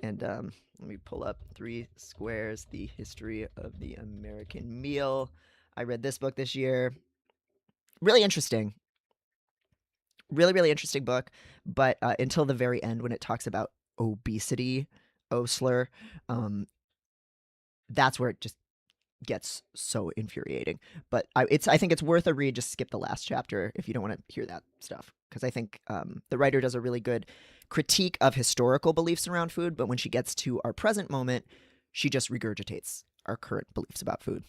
And let me pull up 3 Squares, The History of the American Meal. I read this book this year. Really interesting. Really, really interesting book. But until the very end, when it talks about obesity, Osler, that's where it just gets so infuriating. But I think it's worth a read. Just skip the last chapter if you don't want to hear that stuff, because I think the writer does a really good critique of historical beliefs around food, but when she gets to our present moment, she just regurgitates our current beliefs about food.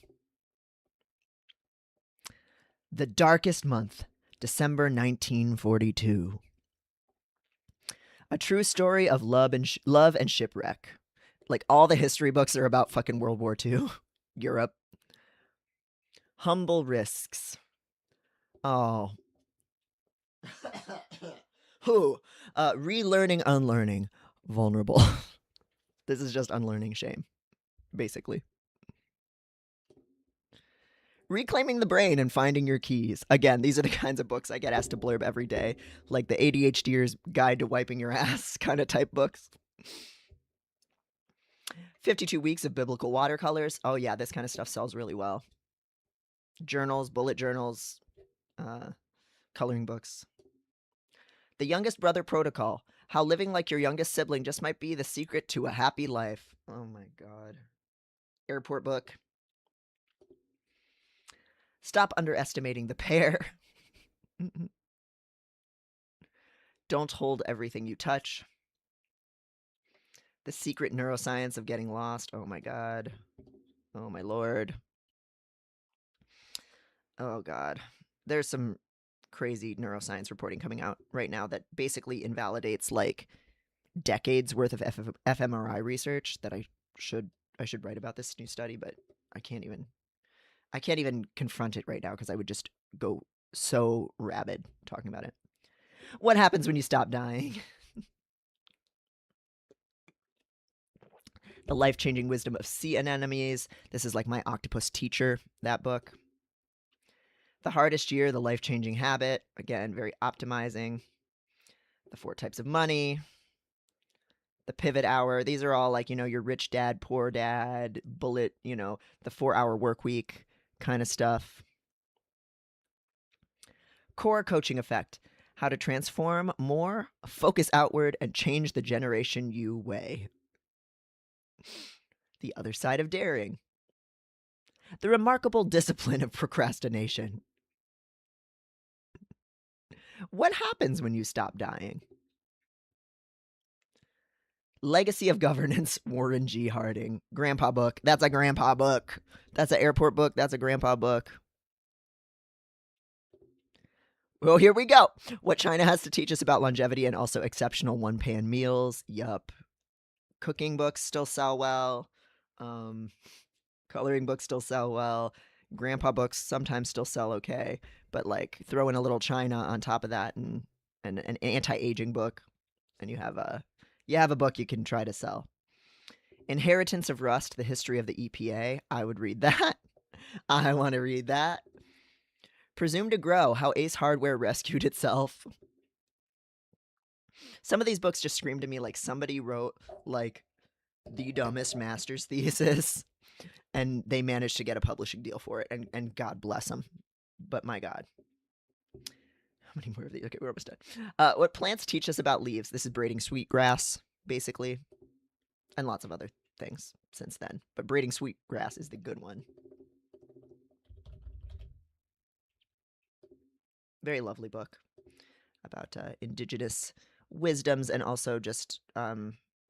The Darkest Month, December 1942. A true story of love and shipwreck. Like all the history books are about fucking World War II. Europe. Humble Risks. Oh. Who? Relearning, unlearning. Vulnerable. This is just unlearning shame, basically. Reclaiming the Brain and Finding Your Keys. Again, these are the kinds of books I get asked to blurb every day, like the ADHDer's Guide to Wiping Your Ass kind of type books. 52 Weeks of Biblical Watercolors. Oh yeah, this kind of stuff sells really well. Journals, bullet journals, coloring books. The Youngest Brother Protocol. How living like your youngest sibling just might be the secret to a happy life. Oh my god. Airport book. Stop underestimating the pair. Don't hold everything you touch. The secret neuroscience of getting lost. Oh my God. Oh my Lord. Oh God. There's some crazy neuroscience reporting coming out right now that basically invalidates like decades worth of fMRI research that I should write about this new study, but I can't even confront it right now because I would just go so rabid talking about it. What happens when you stop dying? The Life-Changing Wisdom of Sea Anemones. This is like my octopus teacher, that book. The Hardest Year, The Life-Changing Habit. Again, very optimizing. The 4 Types of Money. The Pivot Hour. These are all like, your Rich Dad, Poor Dad, Bullet, the 4-Hour Work Week kind of stuff. Core Coaching Effect. How to transform more, focus outward, and change the generation you weigh. The Other Side of Daring. The Remarkable Discipline of Procrastination. What happens when you stop dying? Legacy of Governance, Warren G. Harding. Grandpa book. That's a grandpa book. That's an airport book. That's a grandpa book. Well, here we go. What China has to teach us about longevity and also exceptional one-pan meals. Yup. Cooking books still sell well. Coloring books still sell well. Grandpa books sometimes still sell okay. But like throw in a little China on top of that and an anti-aging book, and you have a book you can try to sell. Inheritance of Rust, The History of the EPA. I would read that. I want to read that. Presumed to Grow, How Ace Hardware Rescued Itself. Some of these books just scream to me like somebody wrote like the dumbest master's thesis and they managed to get a publishing deal for it, and God bless them. But my God. How many more of these? Okay, we're almost done. What plants teach us about leaves. This is braiding sweetgrass, basically, and lots of other things since then. But braiding sweetgrass is the good one. Very lovely book about indigenous wisdoms and also just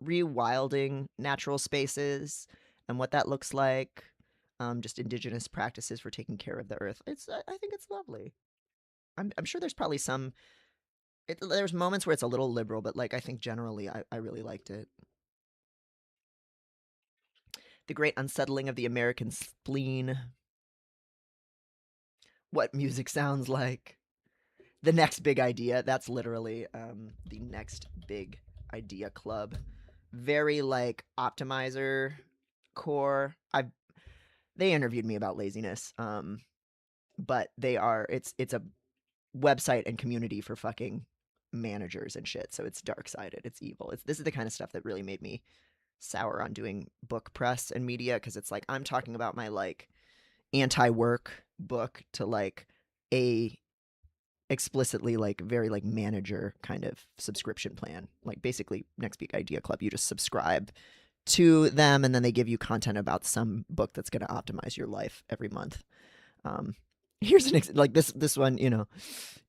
rewilding natural spaces and what that looks like. Just indigenous practices for taking care of the earth. I think it's lovely. I'm sure there's probably some. There's moments where it's a little liberal, but like I think generally I really liked it. The Great Unsettling of the American Spleen. What music sounds like. The Next Big Idea. That's literally the Next Big Idea Club. Very like optimizer core. They interviewed me about laziness. But it's a website and community for fucking managers and shit. So it's dark-sided. It's evil. This is the kind of stuff that really made me sour on doing book press and media, because it's like I'm talking about my like anti-work book to like a explicitly like very like manager kind of subscription plan. Like basically Next Big Idea Club, you just subscribe to them and then they give you content about some book that's going to optimize your life every month. Here's an like this one,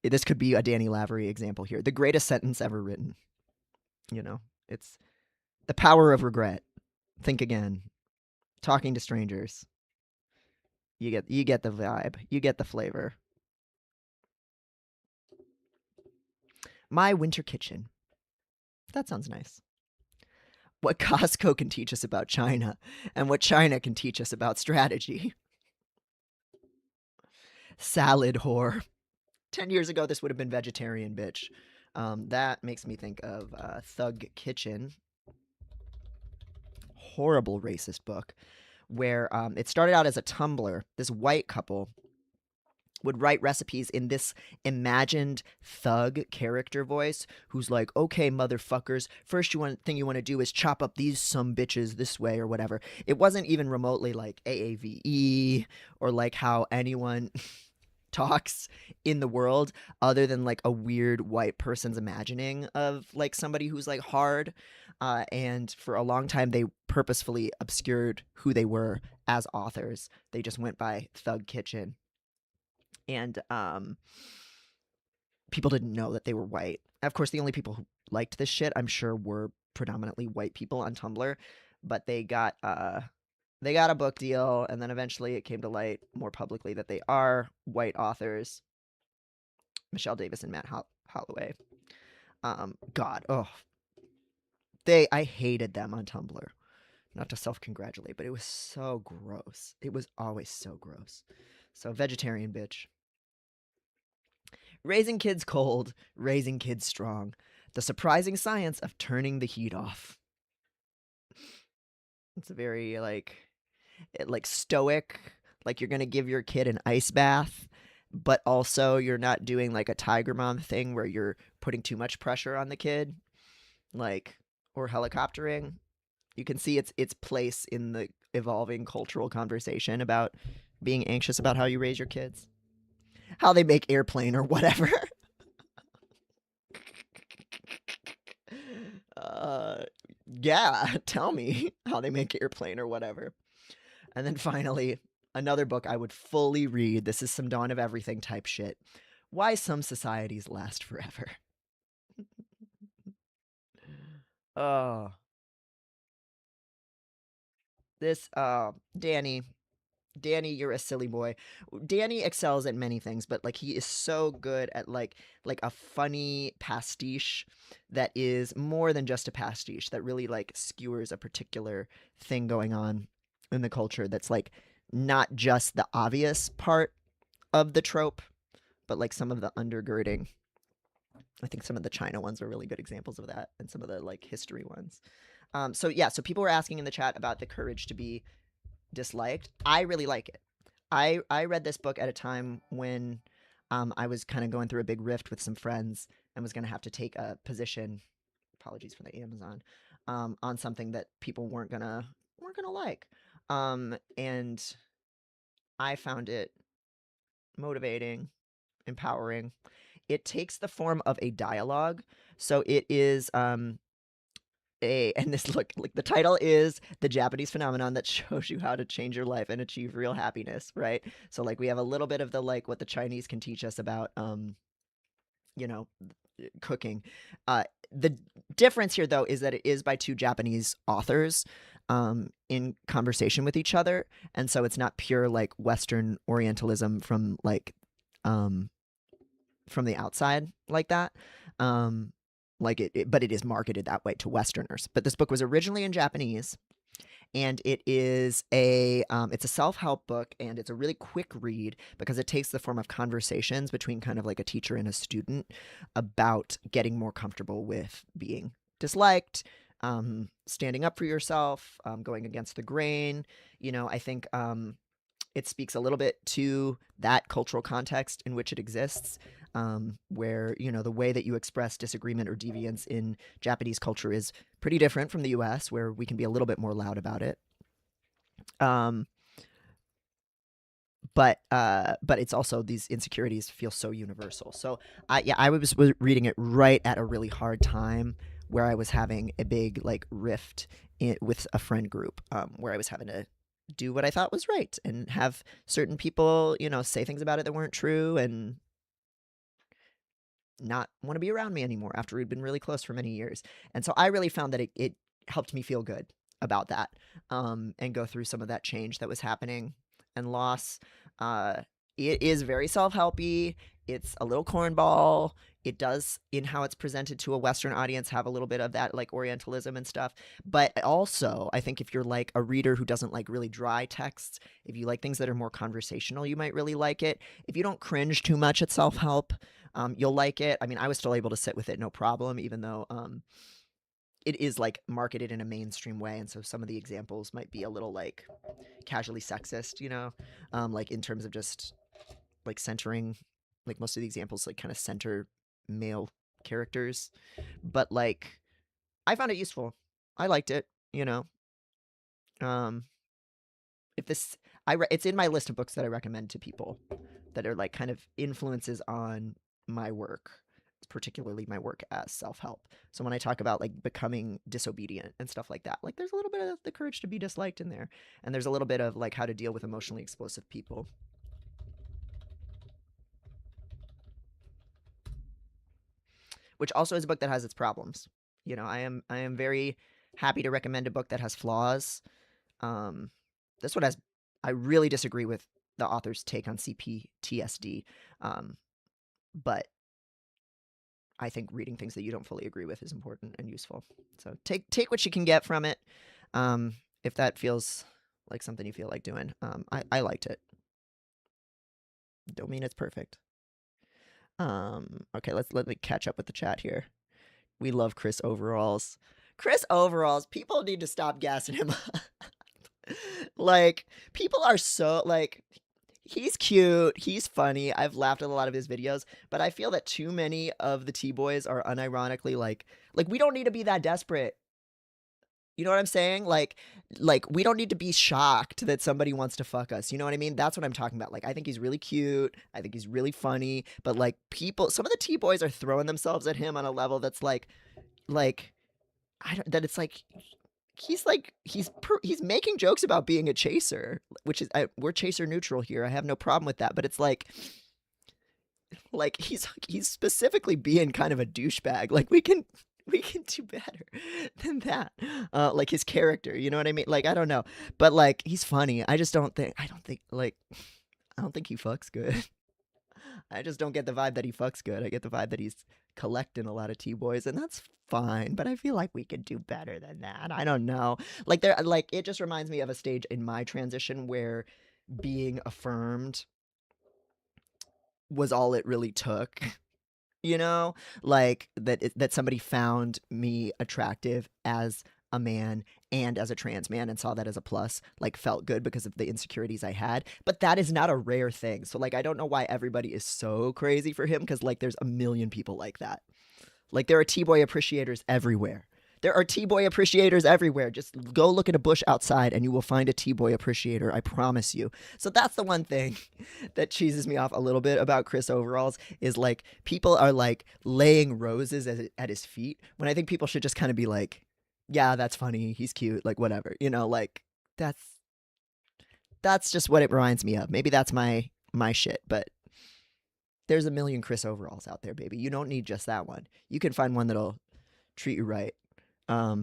this could be a Danny Lavery example here. The Greatest Sentence Ever Written. It's The Power of Regret. Think Again. Talking to Strangers. You get the vibe. You get the flavor. My Winter Kitchen. That sounds nice. What Costco can teach us about China and what China can teach us about strategy. Salad Whore. 10 years ago, this would have been vegetarian, bitch. That makes me think of Thug Kitchen. Horrible racist book where it started out as a Tumblr. This white couple would write recipes in this imagined thug character voice who's like, okay, motherfuckers, first thing you want to do is chop up these some bitches this way or whatever. It wasn't even remotely like AAVE or like how anyone talks in the world other than like a weird white person's imagining of like somebody who's like hard. And for a long time, they purposefully obscured who they were as authors. They just went by Thug Kitchen. and people didn't know that they were white. Of course, the only people who liked this shit, I'm sure, were predominantly white people on Tumblr, but they got a book deal, and then eventually it came to light more publicly that they are white authors, Michelle Davis and Matt Holloway. God, oh, I hated them on Tumblr. Not to self-congratulate, but it was so gross. It was always so gross. So vegetarian bitch. Raising kids cold, raising kids strong. The surprising science of turning the heat off. It's a very like stoic, like you're gonna give your kid an ice bath, but also you're not doing like a tiger mom thing where you're putting too much pressure on the kid, like, or helicoptering. You can see its place in the evolving cultural conversation about being anxious about how you raise your kids, how they make airplane or whatever. Yeah, tell me how they make airplane or whatever. And then finally, another book I would fully read. This is some Dawn of Everything type shit. Why Some Societies Last Forever. Oh, this Danny, you're a silly boy. Danny excels at many things, but like he is so good at like a funny pastiche that is more than just a pastiche, that really like skewers a particular thing going on in the culture that's like not just the obvious part of the trope, but like some of the undergirding. I think some of the China ones are really good examples of that, and some of the like history ones. So yeah, so people were asking in the chat about the courage to be disliked. I really like it. I read this book at a time when I was kind of going through a big rift with some friends and was going to have to take a position. Apologies for the Amazon, on something that people weren't gonna like, and I found it motivating, empowering. It takes the form of a dialogue, so it is and this look, like the title is The Japanese Phenomenon That Shows You How to Change Your Life and Achieve Real Happiness, right? So like we have a little bit of the like what the Chinese can teach us about you know, cooking. The difference here though is that it is by two Japanese authors in conversation with each other, and so it's not pure like Western Orientalism from like from the outside like that. Like but it is marketed that way to Westerners. But this book was originally in Japanese, and it is it's a self-help book, and it's a really quick read because it takes the form of conversations between kind of like a teacher and a student about getting more comfortable with being disliked, standing up for yourself, going against the grain. I think it speaks a little bit to that cultural context in which it exists, where the way that you express disagreement or deviance in Japanese culture is pretty different from the U.S., where we can be a little bit more loud about it. But it's also, these insecurities feel so universal. So I was reading it right at a really hard time where I was having a big like rift with a friend group, where I was having to do what I thought was right and have certain people, say things about it that weren't true and not want to be around me anymore after we'd been really close for many years. And so I really found that it helped me feel good about that, and go through some of that change that was happening and loss. It is very self-helpy. It's a little cornball. It does, in how it's presented to a Western audience, have a little bit of that like Orientalism and stuff. But also, I think if you're like a reader who doesn't like really dry texts, if you like things that are more conversational, you might really like it. If you don't cringe too much at self-help, you'll like it. I mean, I was still able to sit with it no problem, even though it is like marketed in a mainstream way, and so some of the examples might be a little like casually sexist, like in terms of just like centering, like most of the examples like kind of center male characters. But like I found it useful. I liked it, um if this it's in my list of books that I recommend to people that are like kind of influences on my work, particularly my work as self-help. So when I talk about like becoming disobedient and stuff like that, like there's a little bit of the courage to be disliked in there, and there's a little bit of like how to deal with emotionally explosive people. which also is a book that has its problems. You know, I am very happy to recommend a book that has flaws. This one has, I really disagree with the author's take on CPTSD, but I think reading things that you don't fully agree with is important and useful. So take what you can get from it. If that feels like something you feel like doing. I liked it. Don't mean it's perfect. Okay, let me catch up with the chat here. We love Chris Overalls. Chris Overalls, people need to stop gassing him up. Like, people are so, like, he's cute, he's funny, I've laughed at a lot of his videos, but I feel that too many of the T-boys are unironically like, we don't need to be that desperate. You know what I'm saying? Like we don't need to be shocked that somebody wants to fuck us. You know what I mean? That's what I'm talking about. Like, I think he's really cute. I think he's really funny. But like, some of the T-boys are throwing themselves at him on a level that's like, that it's like, he's making jokes about being a chaser, which is, we're chaser neutral here. I have no problem with that. But it's like he's specifically being kind of a douchebag. Like, we can do better than that. Like, his character, you know what I mean? Like, I don't know, but like, he's funny. I don't think he fucks good. I just don't get the vibe that he fucks good. I get the vibe that he's collecting a lot of T-boys, and that's fine, but I feel like we could do better than that. I don't know. Like, it just reminds me of a stage in my transition where being affirmed was all it really took. You know, like that somebody found me attractive as a man and as a trans man and saw that as a plus, like, felt good because of the insecurities I had. But that is not a rare thing. So like, I don't know why everybody is so crazy for him, because like, there's a million people like that. Like, there are T-boy appreciators everywhere. There are T-boy appreciators everywhere. Just go look at a bush outside and you will find a T-boy appreciator. I promise you. So that's the one thing that cheeses me off a little bit about Chris Overalls, is like, people are like laying roses at his feet, when I think people should just kind of be like, yeah, that's funny. He's cute. Like, whatever, you know, like, that's just what it reminds me of. Maybe that's my shit, but there's a million Chris Overalls out there, baby. You don't need just that one. You can find one that'll treat you right. Or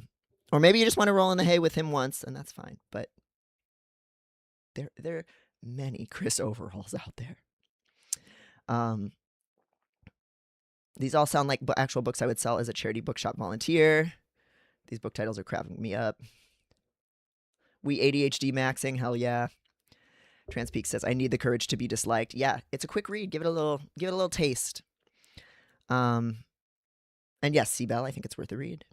maybe you just want to roll in the hay with him once, and that's fine. But there are many Chris Overalls out there. These all sound like actual books I would sell as a charity bookshop volunteer. These book titles are cracking me up. We ADHD maxing, hell yeah. Transpeak says, I need the courage to be disliked. Yeah, it's a quick read. Give it a little taste. And yes, Seabell, I think it's worth a read.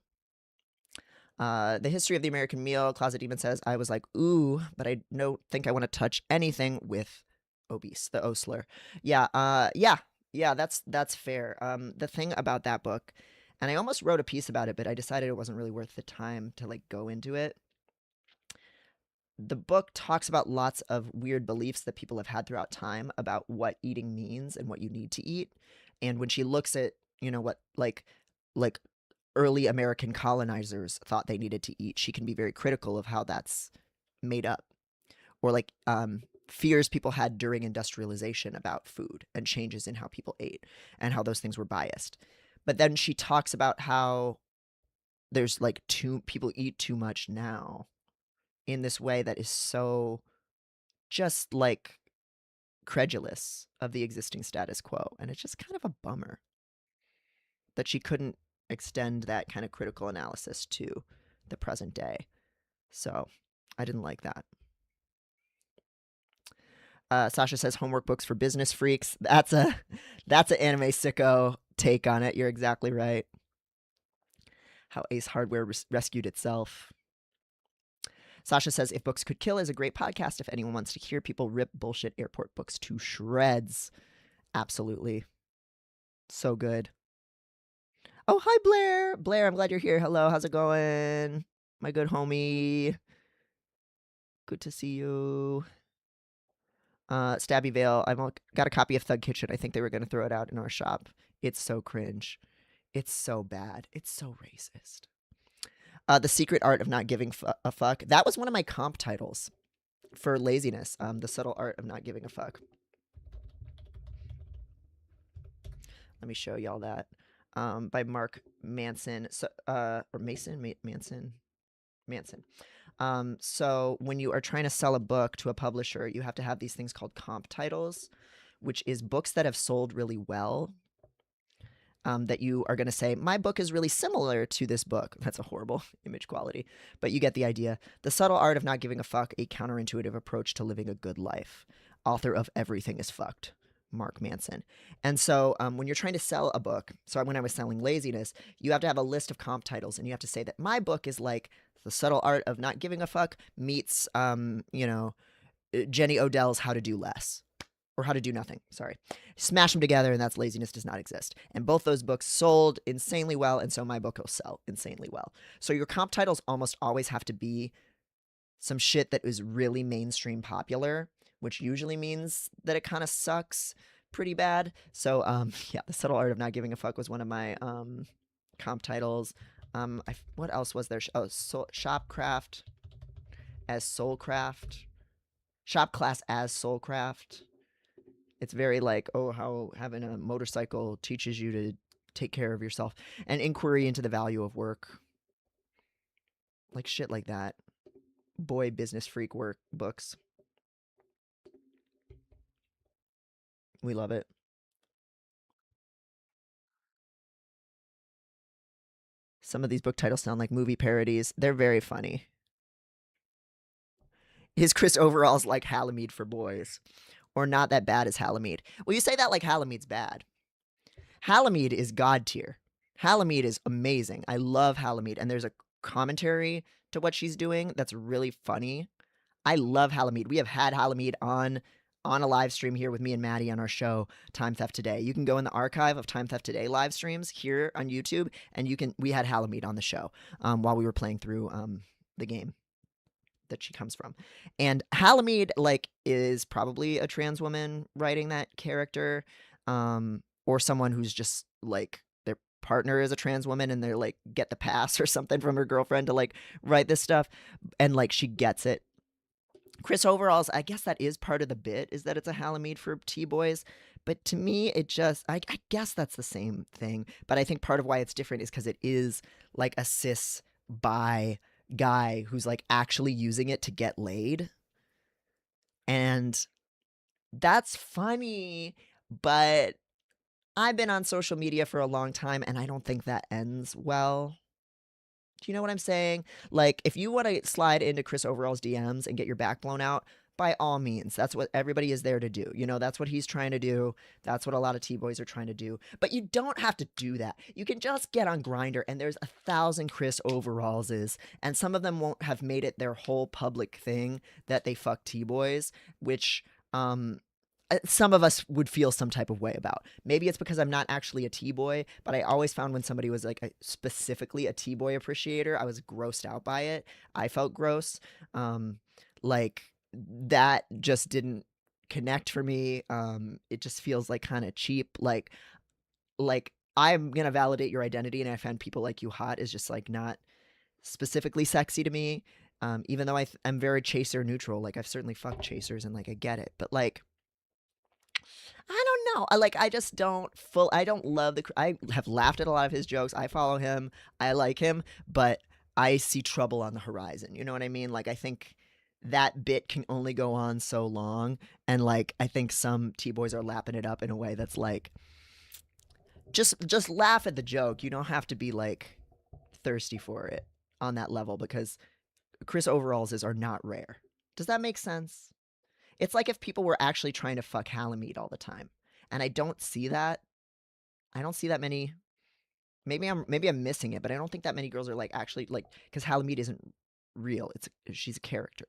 The History of the American Meal, Closet Demon says, I was like, ooh, but I don't think I want to touch anything with obese, the Osler. Yeah, that's fair. The thing about that book, and I almost wrote a piece about it, but I decided it wasn't really worth the time to like go into it. The book talks about lots of weird beliefs that people have had throughout time about what eating means and what you need to eat. And when she looks at, you know, what like early American colonizers thought they needed to eat, she can be very critical of how that's made up. Or like fears people had during industrialization about food and changes in how people ate and how those things were biased. But then she talks about how there's like people eat too much now in this way that is so just like credulous of the existing status quo. And it's just kind of a bummer that she couldn't extend that kind of critical analysis to the present day. So I didn't like that. Sasha says homework books for business freaks. That's an anime sicko take on it. You're exactly right. How Ace Hardware rescued itself. Sasha says, If Books Could Kill is a great podcast if anyone wants to hear people rip bullshit airport books to shreds. Absolutely. So good. Oh, hi, Blair. Blair, I'm glad you're here. Hello, how's it going? My good homie. Good to see you. Stabby Vale, I've got a copy of Thug Kitchen. I think they were going to throw it out in our shop. It's so cringe. It's so bad. It's so racist. The Secret Art of Not Giving a Fuck. That was one of my comp titles for laziness. The Subtle Art of Not Giving a Fuck. Let me show y'all that. by Mark Manson. So, or Manson. So when you are trying to sell a book to a publisher, you have to have these things called comp titles, which is books that have sold really well. That you are going to say, my book is really similar to this book. That's a horrible image quality, but you get the idea. The Subtle Art of Not Giving a Fuck, a counterintuitive approach to living a good life. Author of Everything is Fucked, Mark Manson. And so when you're trying to sell a book, so when I was selling Laziness, you have to have a list of comp titles, and you have to say that my book is like The Subtle Art of Not Giving a Fuck meets, Jenny Odell's How to Do Less. Or How to Do Nothing, sorry. Smash them together, and that's Laziness Does Not Exist. And both those books sold insanely well, and so my book will sell insanely well. So your comp titles almost always have to be some shit that is really mainstream popular, which usually means that it kind of sucks pretty bad. So, yeah, The Subtle Art of Not Giving a Fuck was one of my comp titles. What else was there? Shopcraft as Soulcraft. Shop Class as Soulcraft. It's very like, oh, how having a motorcycle teaches you to take care of yourself. An inquiry into the value of work. Like shit like that. Boy business freak work books. We love it. Some of these book titles sound like movie parodies. They're very funny. Is Chris Overall's like Halamede for boys? Or Not That Bad as Halamede? Well, you say that like Halamede's bad. Halamede is god tier. Halamede is amazing. I love Halamede, and there's a commentary to what she's doing that's really funny. I love Halamede. We have had Halamede on a live stream here with me and Maddie on our show Time Theft Today. You can go in the archive of Time Theft Today live streams here on YouTube, and we had Halamede on the show while we were playing through the game that she comes from. And Halamede like is probably a trans woman writing that character, or someone who's just like their partner is a trans woman and they're like get the pass or something from her girlfriend to like write this stuff, and like she gets it. Chris Overalls, I guess that is part of the bit, is that it's a Halamede for T-boys. But to me, it just, I guess that's the same thing. But I think part of why it's different is because it is like a cis bi guy who's like actually using it to get laid. And that's funny, but I've been on social media for a long time and I don't think that ends well. Do you know what I'm saying? Like, if you want to slide into Chris Overall's DMs and get your back blown out, by all means, that's what everybody is there to do. You know, that's what he's trying to do. That's what a lot of T-boys are trying to do. But you don't have to do that. You can just get on Grindr, and there's 1,000 Chris Overallses, and some of them won't have made it their whole public thing that they fuck T-boys, which some of us would feel some type of way about. Maybe it's because I'm not actually a T-boy, but I always found when somebody was like specifically a T-boy appreciator, I was grossed out by it. I felt gross. Like that just didn't connect for me. It just feels like kind of cheap. Like I'm gonna validate your identity, and I find people like you hot is just like not specifically sexy to me. Even though I'm very chaser neutral. Like I've certainly fucked chasers and like I get it, but like I don't know. I just don't I don't love I have laughed at a lot of his jokes. I follow him. I like him, but I see trouble on the horizon. You know what I mean? Like I think that bit can only go on so long, and like I think some T-boys are lapping it up in a way that's like just laugh at the joke. You don't have to be like thirsty for it on that level, because Chris Overalls are not rare. Does that make sense? It's like if people were actually trying to fuck Halamede all the time. And I don't see that. I don't see that many. Maybe I'm missing it, but I don't think that many girls are like actually like, because Halamede isn't real. She's a character.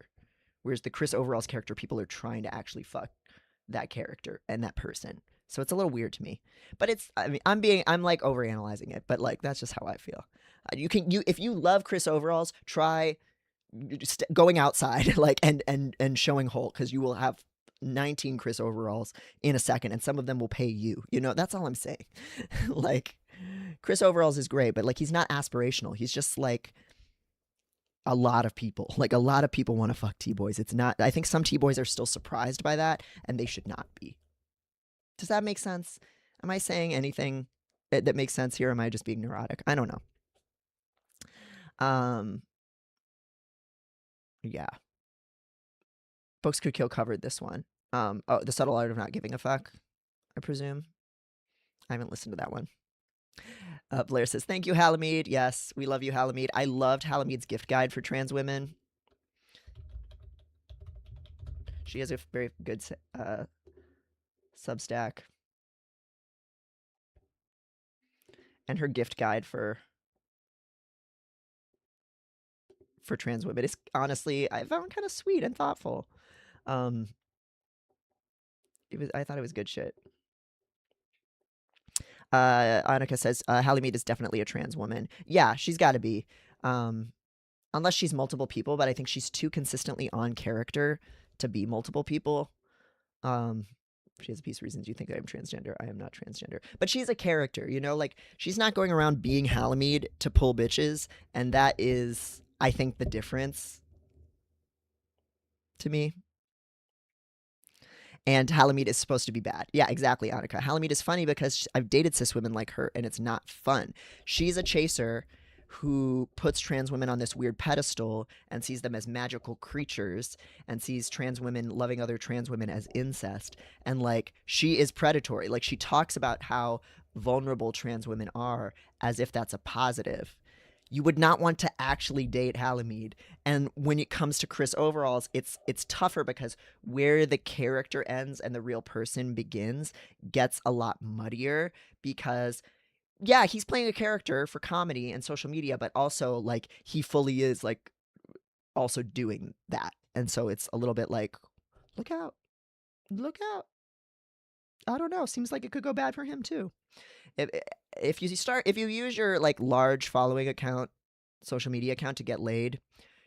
Whereas the Chris Overalls character, people are trying to actually fuck that character and that person. So it's a little weird to me. But I'm like overanalyzing it, but like that's just how I feel. If you love Chris Overalls, try going outside like and showing Holt, because you will have 19 Chris Overalls in a second, and some of them will pay you. You know, that's all I'm saying. Like Chris Overalls is great, but like he's not aspirational. He's just like a lot of people. Like a lot of people want to fuck T-boys. It's not. I think some T-boys are still surprised by that, and they should not be. Does that make sense? Am I saying anything that makes sense here? Or am I just being neurotic? I don't know. Yeah. Books Could Kill covered this one. Oh, The Subtle Art of Not Giving a Fuck, I presume. I haven't listened to that one. Blair says, thank you, Halamede. Yes, we love you, Halamede. I loved Halamede's gift guide for trans women. She has a very good Substack. And her gift guide for trans women is honestly, I found kind of sweet and thoughtful. I thought it was good shit. Annika says, Halamede is definitely a trans woman. Yeah, she's got to be. Unless she's multiple people, but I think she's too consistently on character to be multiple people. She has a piece of reasons you think I am transgender. I am not transgender. But she's a character, you know? Like, she's not going around being Halamede to pull bitches, and that is, I think, the difference to me. And Halamede is supposed to be bad. Yeah, exactly, Annika. Halamede is funny because I've dated cis women like her, and it's not fun. She's a chaser who puts trans women on this weird pedestal and sees them as magical creatures and sees trans women loving other trans women as incest. And, like, she is predatory. Like, she talks about how vulnerable trans women are as if that's a positive. You would not want to actually date Halamede. And when it comes to Chris Overalls, it's tougher because where the character ends and the real person begins gets a lot muddier because, yeah, he's playing a character for comedy and social media, but also, like, he fully is, like, also doing that. And so it's a little bit like, look out. Look out. I don't know. Seems like it could go bad for him too. If you use your, like, large following account, social media account to get laid,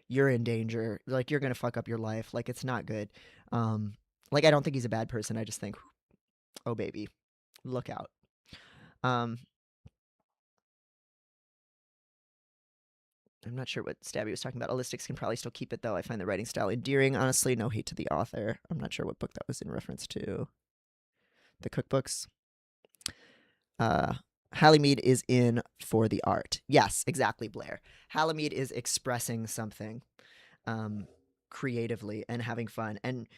you're in danger. Like, you're gonna fuck up your life. Like, it's not good. Like, I don't think he's a bad person. I just think, oh baby, look out. I'm not sure what Stabby was talking about. Holistics can probably still keep it though. I find the writing style endearing. Honestly, no hate to the author. I'm not sure what book that was in reference to. The cookbooks. Halamede is in for the art. Yes, exactly, Blair. Halamede is expressing something creatively and having fun and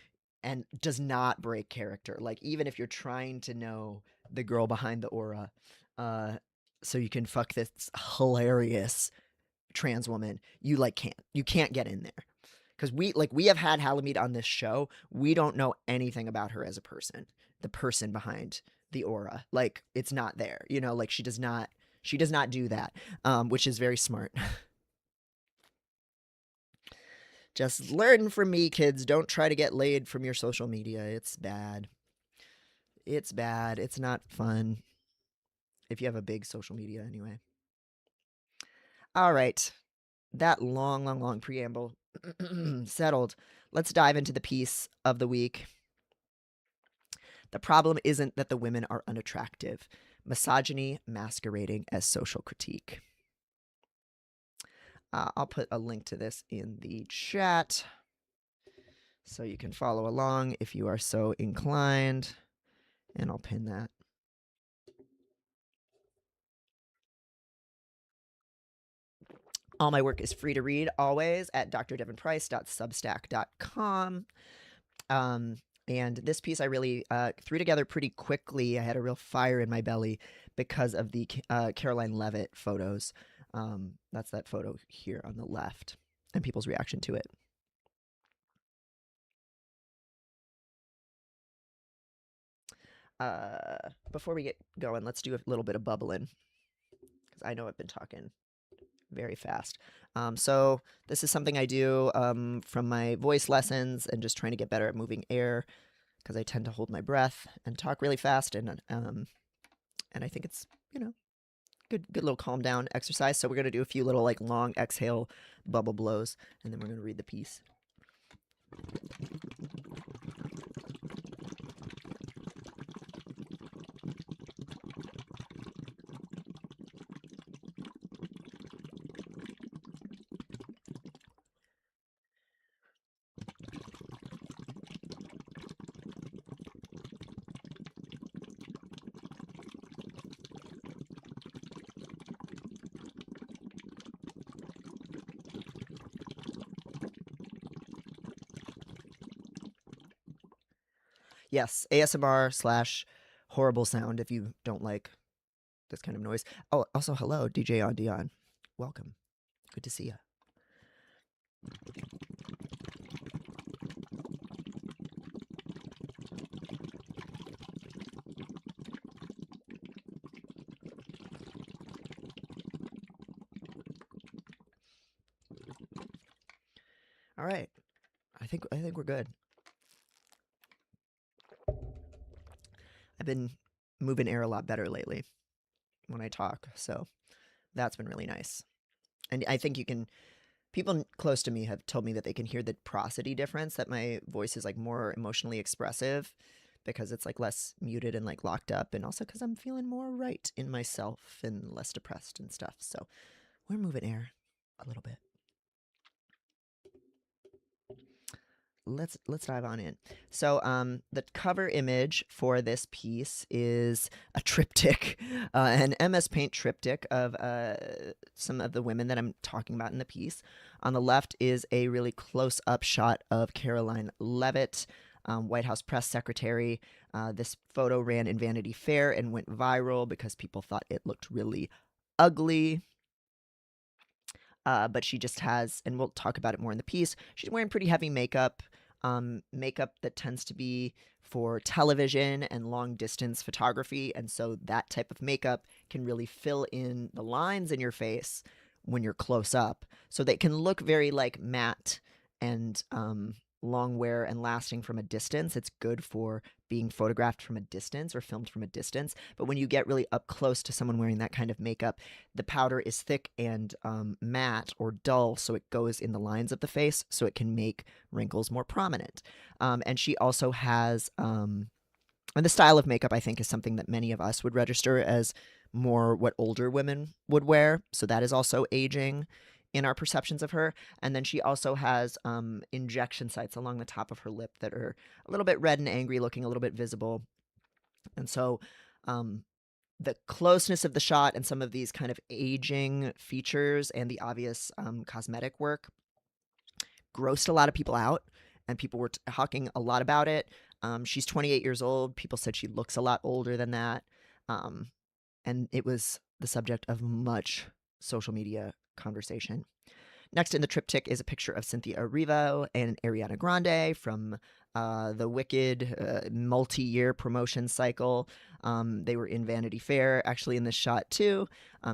does not break character. Like, even if you're trying to know the girl behind the aura, so you can fuck this hilarious trans woman, you can't get in there. Because we have had Halamede on this show. We don't know anything about her as a person. The person behind the aura, like, it's not there. You know, like, she does not do that, which is very smart. Just learn from me, kids. Don't try to get laid from your social media. It's bad. It's bad. It's not fun. If you have a big social media, anyway. All right. That long preamble settled. Let's dive into the piece of the week. The problem isn't that the women are unattractive. Misogyny masquerading as social critique. I'll put a link to this in the chat so you can follow along if you are so inclined. And I'll pin that. All my work is free to read always at drdevonprice.substack.com. And this piece I really threw together pretty quickly. I had a real fire in my belly because of the Karoline Leavitt photos. That's that photo here on the left and people's reaction to it. Before we get going, let's do a little bit of bubbling because I know I've been talking very fast. So this is something I do from my voice lessons and just trying to get better at moving air because I tend to hold my breath and talk really fast, and I think it's, you know, good little calm down exercise. So we're gonna do a few little, like, long exhale bubble blows, and then we're gonna read the piece. Yes, ASMR slash horrible sound if you don't like this kind of noise. Oh, also, hello, DJ on Dion. Welcome. Good to see you. All right. I think we're good. I've been moving air a lot better lately when I talk, so that's been really nice. And I think you can people close to me have told me that they can hear the prosody difference, that my voice is like more emotionally expressive because it's like less muted and like locked up, and also because I'm feeling more right in myself and less depressed and stuff. So we're moving air a little bit. Let's dive on in. So the cover image for this piece is a triptych, an MS Paint triptych of some of the women that I'm talking about in the piece. On the left is a really close-up shot of Karoline Leavitt, White House press secretary. This photo ran in Vanity Fair and went viral because people thought it looked really ugly. But she just has, and we'll talk about it more in the piece, she's wearing pretty heavy makeup, makeup that tends to be for television and long distance photography. And so that type of makeup can really fill in the lines in your face when you're close up. So they can look very like matte and long wear and lasting from a distance. It's good for being photographed from a distance or filmed from a distance. But when you get really up close to someone wearing that kind of makeup, the powder is thick and matte or dull, so it goes in the lines of the face, so it can make wrinkles more prominent. And she also has, and the style of makeup, I think, is something that many of us would register as more what older women would wear. So that is also aging in our perceptions of her. And then she also has injection sites along the top of her lip that are a little bit red and angry looking, a little bit visible. And so the closeness of the shot and some of these kind of aging features and the obvious cosmetic work grossed a lot of people out, and people were talking a lot about it. She's 28 years old. People said she looks a lot older than that. And it was the subject of much social media conversation. Next in the triptych is a picture of Cynthia Erivo and Ariana Grande from the Wicked multi-year promotion cycle. They were in Vanity Fair, actually, in this shot too.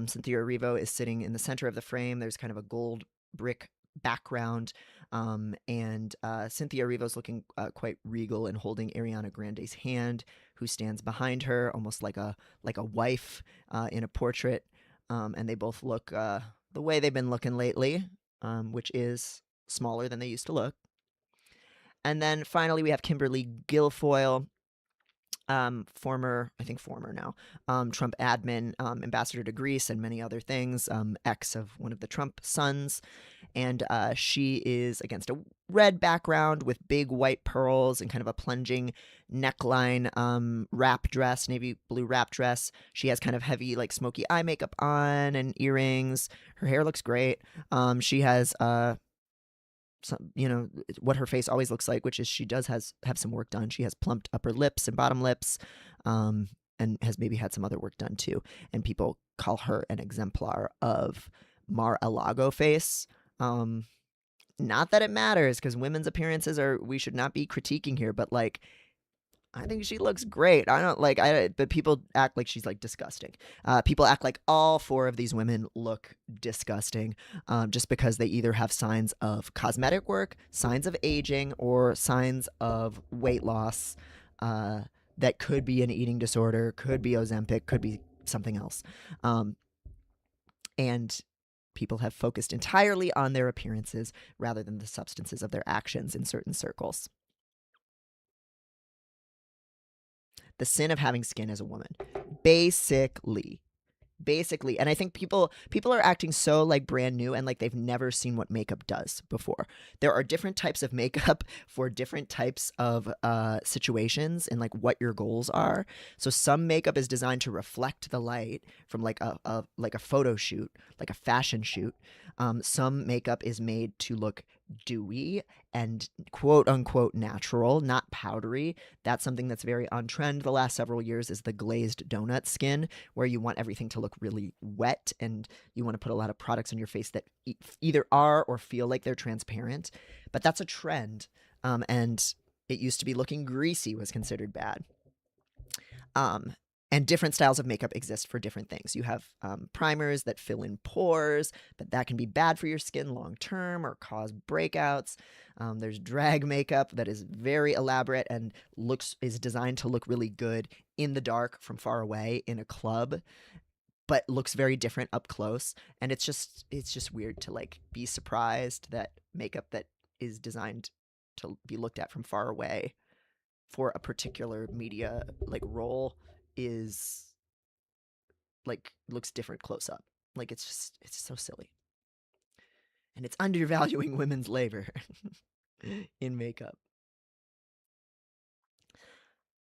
Cynthia Erivo is sitting in the center of the frame. There's kind of a gold brick background, and Cynthia Erivo's looking quite regal and holding Ariana Grande's hand, who stands behind her, almost like a wife in a portrait. And they both look the way they've been looking lately, which is smaller than they used to look. And then finally, we have Kimberly Guilfoyle, former now, Trump admin, ambassador to Greece, and many other things, ex of one of the Trump sons. And she is against a red background with big white pearls and kind of a plunging neckline wrap dress, navy blue wrap dress. She has kind of heavy, like, smoky eye makeup on and earrings. Her hair looks great. She has some, what her face always looks like, which is she does have some work done. She has plumped upper lips and bottom lips, and has maybe had some other work done too. And people call her an exemplar of Mar-a-Lago face. Not that it matters, because women's appearances we should not be critiquing here, but like, I think she looks great. But people act like she's like disgusting. People act like all four of these women look disgusting, just because they either have signs of cosmetic work, signs of aging, or signs of weight loss. That could be an eating disorder, could be Ozempic, could be something else. And people have focused entirely on their appearances rather than the substances of their actions in certain circles. The sin of having skin as a woman. Basically. And I think people are acting so like brand new and like they've never seen what makeup does before. There are different types of makeup for different types of situations and like what your goals are. So some makeup is designed to reflect the light from like a photo shoot, like a fashion shoot. Some makeup is made to look dewy and quote unquote natural, not powdery. That's something that's very on trend the last several years, is the glazed donut skin, where you want everything to look really wet and you want to put a lot of products on your face that either are or feel like they're transparent. But that's a trend. And it used to be looking greasy was considered bad. Um, and different styles of makeup exist for different things. You have primers that fill in pores, but that can be bad for your skin long term or cause breakouts. There's drag makeup that is very elaborate and is designed to look really good in the dark from far away in a club, but looks very different up close. And it's just weird to like be surprised that makeup that is designed to be looked at from far away for a particular media like role is like looks different close up. Like it's so silly. And it's undervaluing women's labor in makeup.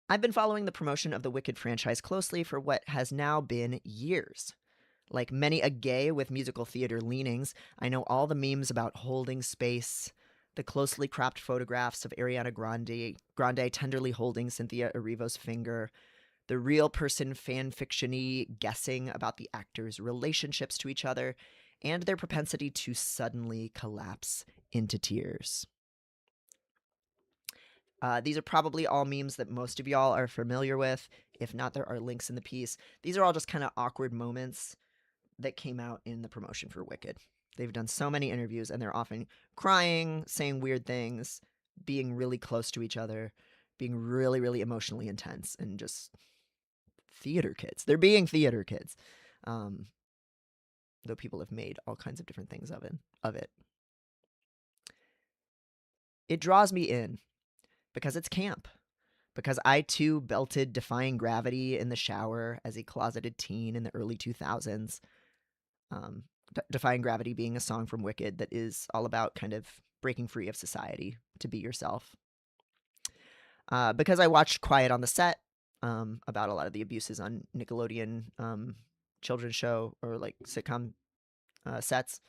I've been following the promotion of the Wicked franchise closely for what has now been years. Like many a gay with musical theater leanings, I know all the memes about holding space, the closely cropped photographs of Ariana Grande tenderly holding Cynthia Erivo's finger, the real person fan fiction-y guessing about the actors' relationships to each other, and their propensity to suddenly collapse into tears. These are probably all memes that most of y'all are familiar with. If not, there are links in the piece. These are all just kind of awkward moments that came out in the promotion for Wicked. They've done so many interviews, and they're often crying, saying weird things, being really close to each other, being really, really emotionally intense, and just theater kids. They're being theater kids. Though people have made all kinds of different things of it. It draws me in because it's camp. Because I too belted Defying Gravity in the shower as a closeted teen in the early 2000s. Defying Gravity being a song from Wicked that is all about kind of breaking free of society to be yourself. Because I watched Quiet on the Set, about a lot of the abuses on Nickelodeon children's show or like sitcom sets,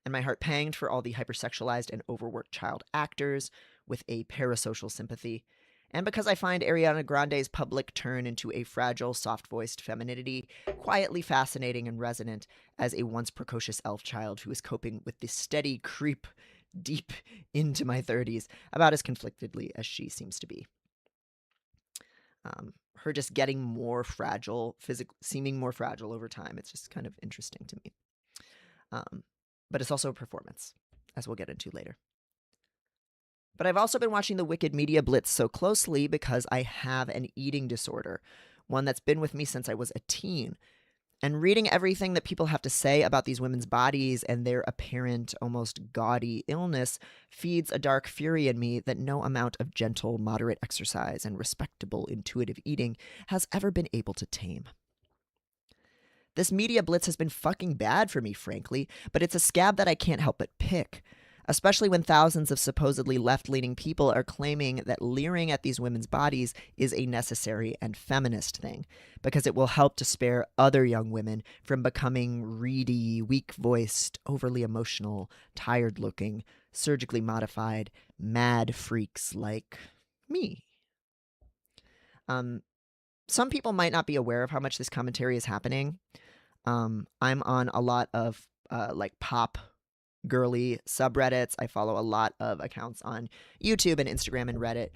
and my heart panged for all the hypersexualized and overworked child actors with a parasocial sympathy. And because I find Ariana Grande's public turn into a fragile, soft-voiced femininity quietly fascinating and resonant as a once precocious elf child who is coping with the steady creep deep into my 30s about as conflictedly as she seems to be. Her just getting more fragile, seeming more fragile over time. It's just kind of interesting to me. But it's also a performance, as we'll get into later. But I've also been watching the Wicked media blitz so closely because I have an eating disorder, one that's been with me since I was a teen. And reading everything that people have to say about these women's bodies and their apparent, almost gaudy illness feeds a dark fury in me that no amount of gentle, moderate exercise and respectable, intuitive eating has ever been able to tame. This media blitz has been fucking bad for me, frankly, but it's a scab that I can't help but pick. Especially when thousands of supposedly left-leaning people are claiming that leering at these women's bodies is a necessary and feminist thing, because it will help to spare other young women from becoming reedy, weak-voiced, overly emotional, tired-looking, surgically modified, mad freaks like me. Some people might not be aware of how much this commentary is happening. I'm on a lot of like pop girly subreddits. I follow a lot of accounts on YouTube and Instagram and Reddit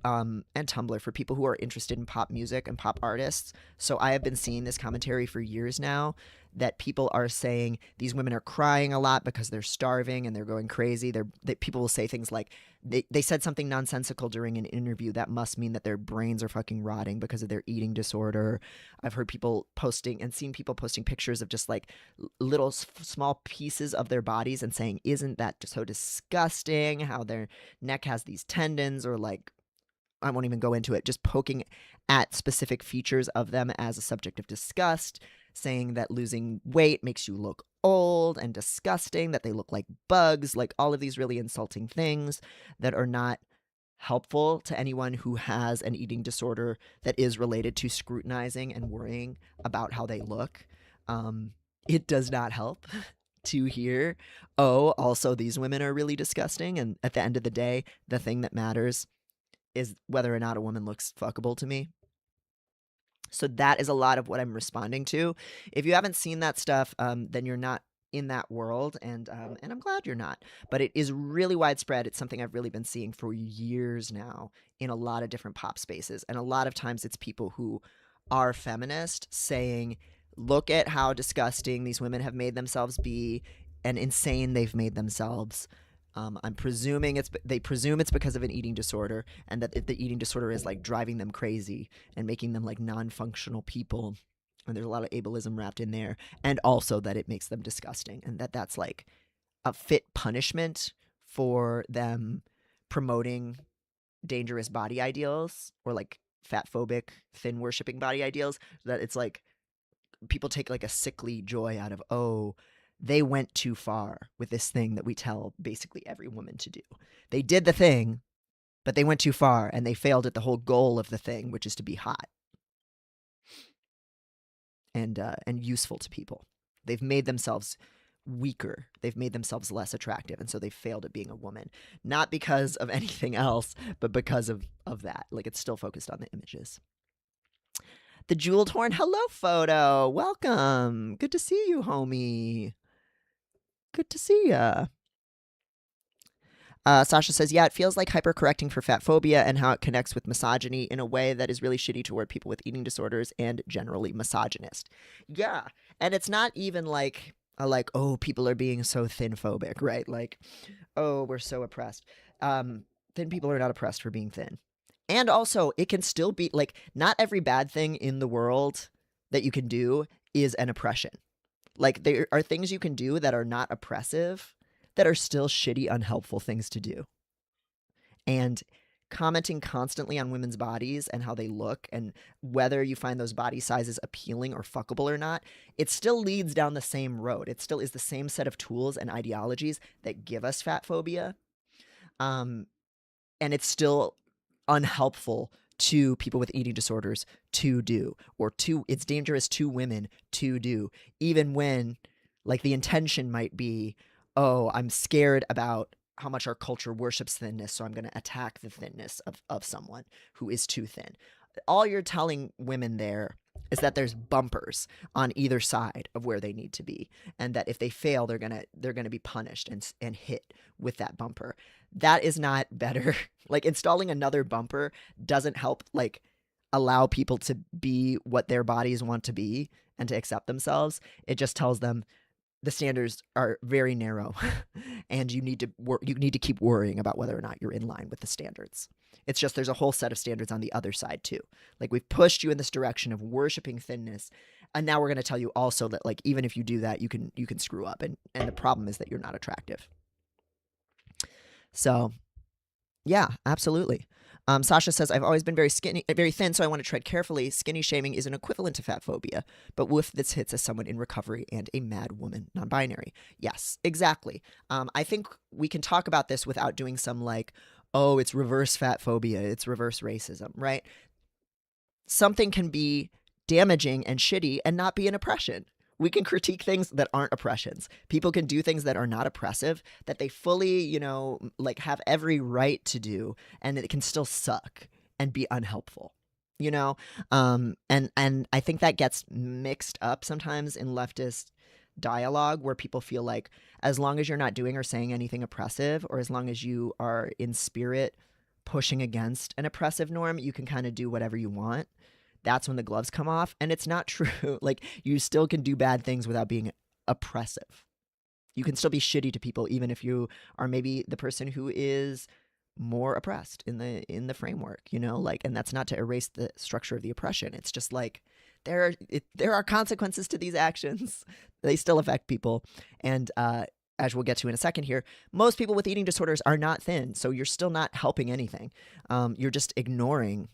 and Tumblr for people who are interested in pop music and pop artists. So I have been seeing this commentary for years now that people are saying these women are crying a lot because they're starving and they're going crazy. People will say things like, they said something nonsensical during an interview. That must mean that their brains are fucking rotting because of their eating disorder. I've heard people posting and seen people posting pictures of just like little small pieces of their bodies and saying, isn't that so disgusting? How their neck has these tendons, or like, I won't even go into it, just poking at specific features of them as a subject of disgust, saying that losing weight makes you look old and disgusting, that they look like bugs, like all of these really insulting things that are not helpful to anyone who has an eating disorder that is related to scrutinizing and worrying about how they look. It does not help to hear, oh, also these women are really disgusting. And at the end of the day, the thing that matters is whether or not a woman looks fuckable to me. So that is a lot of what I'm responding to. If you haven't seen that stuff, then you're not in that world, and I'm glad you're not. But it is really widespread. It's something I've really been seeing for years now in a lot of different pop spaces, and a lot of times it's people who are feminist saying, "Look at how disgusting these women have made themselves be, and insane they've made themselves." I'm presuming they presume it's because of an eating disorder, and that the eating disorder is like driving them crazy and making them like non-functional people. And there's a lot of ableism wrapped in there, and also that it makes them disgusting, and that's like a fit punishment for them promoting dangerous body ideals or like fat phobic, thin worshipping body ideals. That it's like people take like a sickly joy out of, oh, they went too far with this thing that we tell basically every woman to do. They did the thing, but they went too far and they failed at the whole goal of the thing, which is to be hot and useful to people. They've made themselves weaker. They've made themselves less attractive, and so they failed at being a woman. Not because of anything else, but because of that. Like, it's still focused on the images. The jeweled horn, hello, photo. Welcome. Good to see you, homie. Good to see ya. Sasha says, yeah, it feels like hypercorrecting for fat phobia and how it connects with misogyny in a way that is really shitty toward people with eating disorders and generally misogynist. Yeah, and it's not even like, oh, people are being so thin phobic, right? Like, oh, we're so oppressed. Thin people are not oppressed for being thin. And also, it can still be, like, not every bad thing in the world that you can do is an oppression. Like, there are things you can do that are not oppressive that are still shitty, unhelpful things to do. And commenting constantly on women's bodies and how they look and whether you find those body sizes appealing or fuckable or not, it still leads down the same road. It still is the same set of tools and ideologies that give us fat phobia. And it's still unhelpful to people with eating disorders to do, or it's dangerous to women to do, even when like the intention might be, oh, I'm scared about how much our culture worships thinness, so I'm going to attack the thinness of someone who is too thin. All you're telling women there is that there's bumpers on either side of where they need to be, and that if they fail, they're gonna be punished and hit with that bumper. That is not better. Like, installing another bumper doesn't help like allow people to be what their bodies want to be and to accept themselves. It just tells them the standards are very narrow and you need to keep worrying about whether or not you're in line with the standards. It's just there's a whole set of standards on the other side too. Like, we've pushed you in this direction of worshiping thinness, and now we're going to tell you also that like even if you do that, you can screw up, and the problem is that you're not attractive. So yeah, absolutely. Sasha says, I've always been very thin, so I want to tread carefully. Skinny shaming is an equivalent to fat phobia, but with this hits as someone in recovery and a mad woman, non-binary. Yes, exactly. I think we can talk about this without doing some like, oh, it's reverse fat phobia, it's reverse racism, right? Something can be damaging and shitty and not be an oppression. We can critique things that aren't oppressions. People can do things that are not oppressive, that they fully, like have every right to do, and it can still suck and be unhelpful, and I think that gets mixed up sometimes in leftist dialogue, where people feel like as long as you're not doing or saying anything oppressive, or as long as you are in spirit pushing against an oppressive norm, you can kind of do whatever you want. That's when the gloves come off. And it's not true. Like, you still can do bad things without being oppressive. You can still be shitty to people, even if you are maybe the person who is more oppressed in the framework, and that's not to erase the structure of the oppression. It's just like there are consequences to these actions. They still affect people. And as we'll get to in a second here, most people with eating disorders are not thin. So you're still not helping anything. You're just ignoring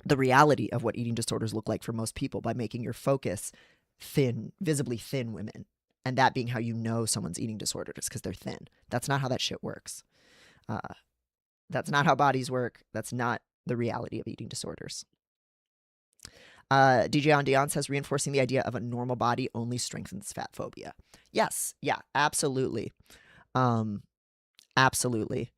the reality of what eating disorders look like for most people by making your focus thin, visibly thin women. And that being how you know someone's eating disorder, just because they're thin. That's not how that shit works. That's not how bodies work. That's not the reality of eating disorders. DJ on Dion says reinforcing the idea of a normal body only strengthens fat phobia. Yes, yeah, absolutely. Absolutely.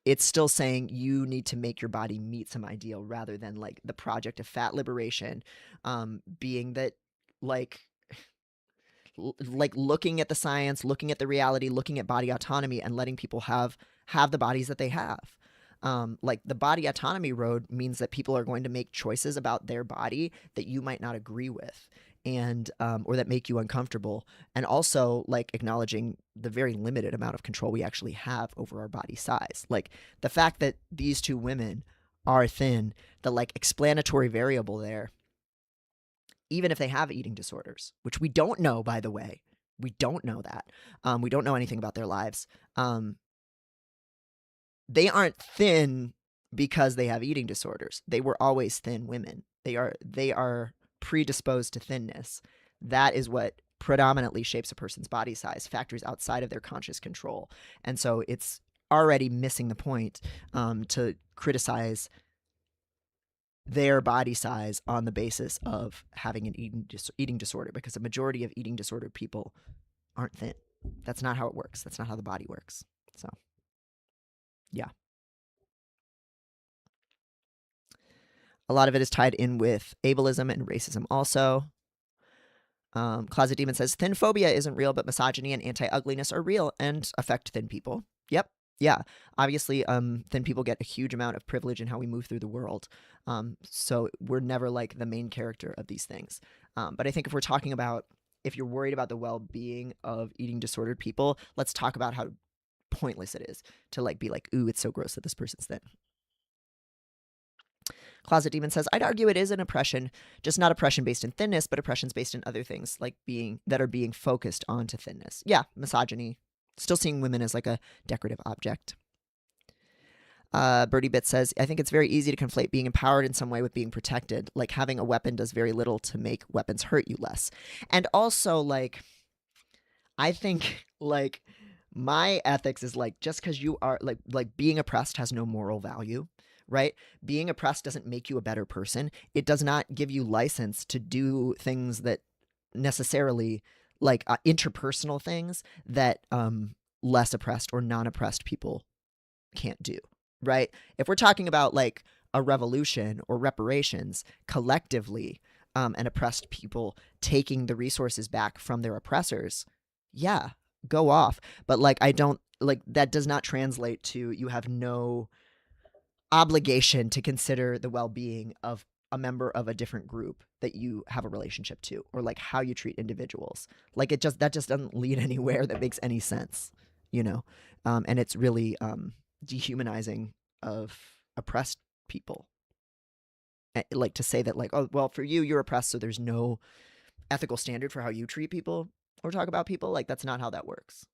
It's still saying you need to make your body meet some ideal rather than like the project of fat liberation, being that like like looking at the science, looking at the reality, looking at body autonomy, and letting people have the bodies that they have. Like the body autonomy road means that people are going to make choices about their body that you might not agree with, and or that make you uncomfortable, and also like acknowledging the very limited amount of control we actually have over our body size. Like the fact that these two women are thin, the like explanatory variable there, even if they have eating disorders, which we don't know, by the way. We don't know that. We don't know anything about their lives. They aren't thin because they have eating disorders. They were always thin women. They are predisposed to thinness. That is what predominantly shapes a person's body size, factors outside of their conscious control. And so it's already missing the point to criticize their body size on the basis of having an eating disorder, because a majority of eating disordered people aren't thin. That's not how it works. That's not how the body works. So, yeah. A lot of it is tied in with ableism and racism also. Closet Demon says, thin phobia isn't real, but misogyny and anti-ugliness are real and affect thin people. Yep. Yeah. Obviously, thin people get a huge amount of privilege in how we move through the world. So we're never like the main character of these things. But I think if we're talking about, if you're worried about the well-being of eating disordered people, let's talk about how pointless it is to like be like, ooh, it's so gross that this person's thin. Closet Demon says, I'd argue it is an oppression, just not oppression based in thinness, but oppressions based in other things, like that are being focused onto thinness. Yeah, misogyny. Still seeing women as like a decorative object. Birdie Bit says, I think it's very easy to conflate being empowered in some way with being protected. Like having a weapon does very little to make weapons hurt you less. And also, like, I think, like, my ethics is like, just because you are like being oppressed has no moral value, right? Being oppressed doesn't make you a better person. It does not give you license to do things that necessarily like interpersonal things that less oppressed or non-oppressed people can't do, right? If we're talking about like a revolution or reparations collectively, and oppressed people taking the resources back from their oppressors, yeah, go off. But like, I don't like that does not translate to you have no obligation to consider the well-being of a member of a different group that you have a relationship to, or like how you treat individuals. Like that just doesn't lead anywhere that makes any sense, you know? And it's really dehumanizing of oppressed people. Like to say that like, oh, well, for you, you're oppressed, so there's no ethical standard for how you treat people or talk about people. Like that's not how that works.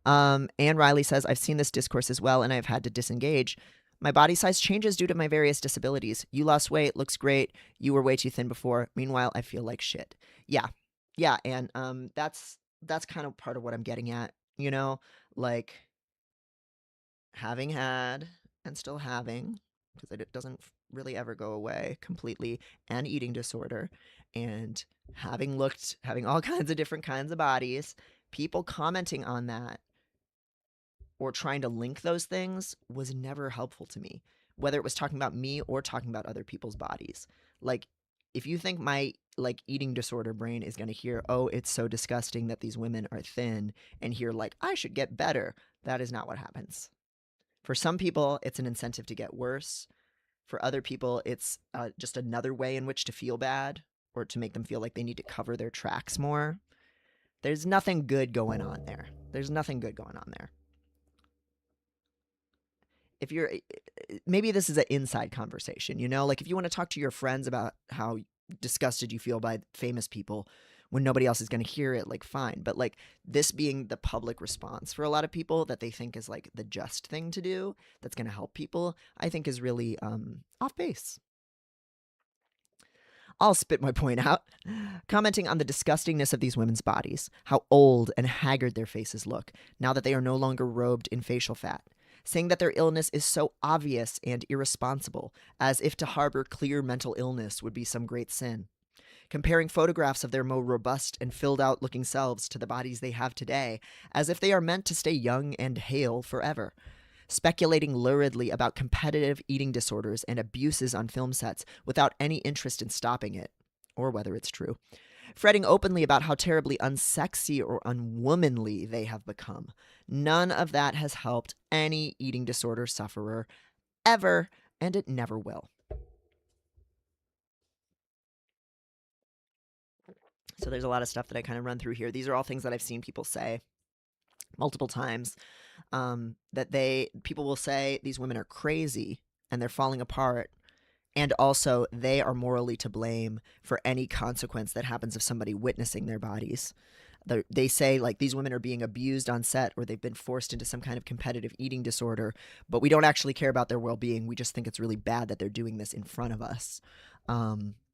Anne Riley says, I've seen this discourse as well, and I've had to disengage. My body size changes due to my various disabilities. You lost weight, looks great. You were way too thin before. Meanwhile, I feel like shit. Yeah. Yeah, and that's kind of part of what I'm getting at, you know? Like having had and still having, because it doesn't really ever go away completely, an eating disorder, and having all kinds of different kinds of bodies, people commenting on that or trying to link those things was never helpful to me, whether it was talking about me or talking about other people's bodies. Like, if you think my like eating disorder brain is going to hear, oh, it's so disgusting that these women are thin, and hear like, I should get better, that is not what happens. For some people, it's an incentive to get worse. For other people, it's just another way in which to feel bad, or to make them feel like they need to cover their tracks more. There's nothing good going on there. There's nothing good going on there. If you're, maybe this is an inside conversation, you know, like if you want to talk to your friends about how disgusted you feel by famous people when nobody else is going to hear it, like fine. But like this being the public response for a lot of people that they think is like the just thing to do, that's going to help people, I think is really off base. I'll spit my point out, commenting on the disgustingness of these women's bodies, how old and haggard their faces look now that they are no longer robed in facial fat. saying that their illness is so obvious and irresponsible, as if to harbor clear mental illness would be some great sin. Comparing photographs of their more robust and filled out looking selves to the bodies they have today, as if they are meant to stay young and hale forever. Speculating luridly about competitive eating disorders and abuses on film sets without any interest in stopping it, or whether it's true. Fretting openly about how terribly unsexy or unwomanly they have become. None of that has helped any eating disorder sufferer ever, and it never will. So there's a lot of stuff that I kind of run through here. These are all things that I've seen people say multiple times. That people will say these women are crazy and they're falling apart, and also they are morally to blame for any consequence that happens of somebody witnessing their bodies. They say like these women are being abused on set, or they've been forced into some kind of competitive eating disorder, but we don't actually care about their well-being. We just think it's really bad that they're doing this in front of us.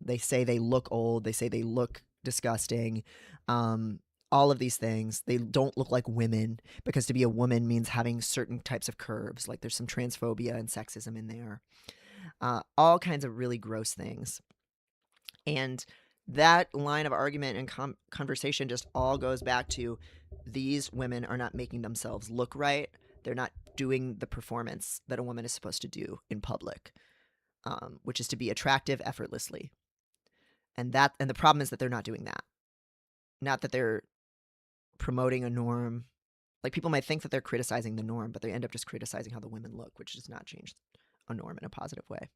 They say they look old. They say they look disgusting. All of these things. They don't look like women, because to be a woman means having certain types of curves. Like there's some transphobia and sexism in there. All kinds of really gross things. And that line of argument and conversation just all goes back to these women are not making themselves look right. They're not doing the performance that a woman is supposed to do in public, which is to be attractive effortlessly. And the problem is that they're not doing that. Not that they're promoting a norm. Like people might think that they're criticizing the norm, but they end up just criticizing how the women look, which does not change a norm in a positive way.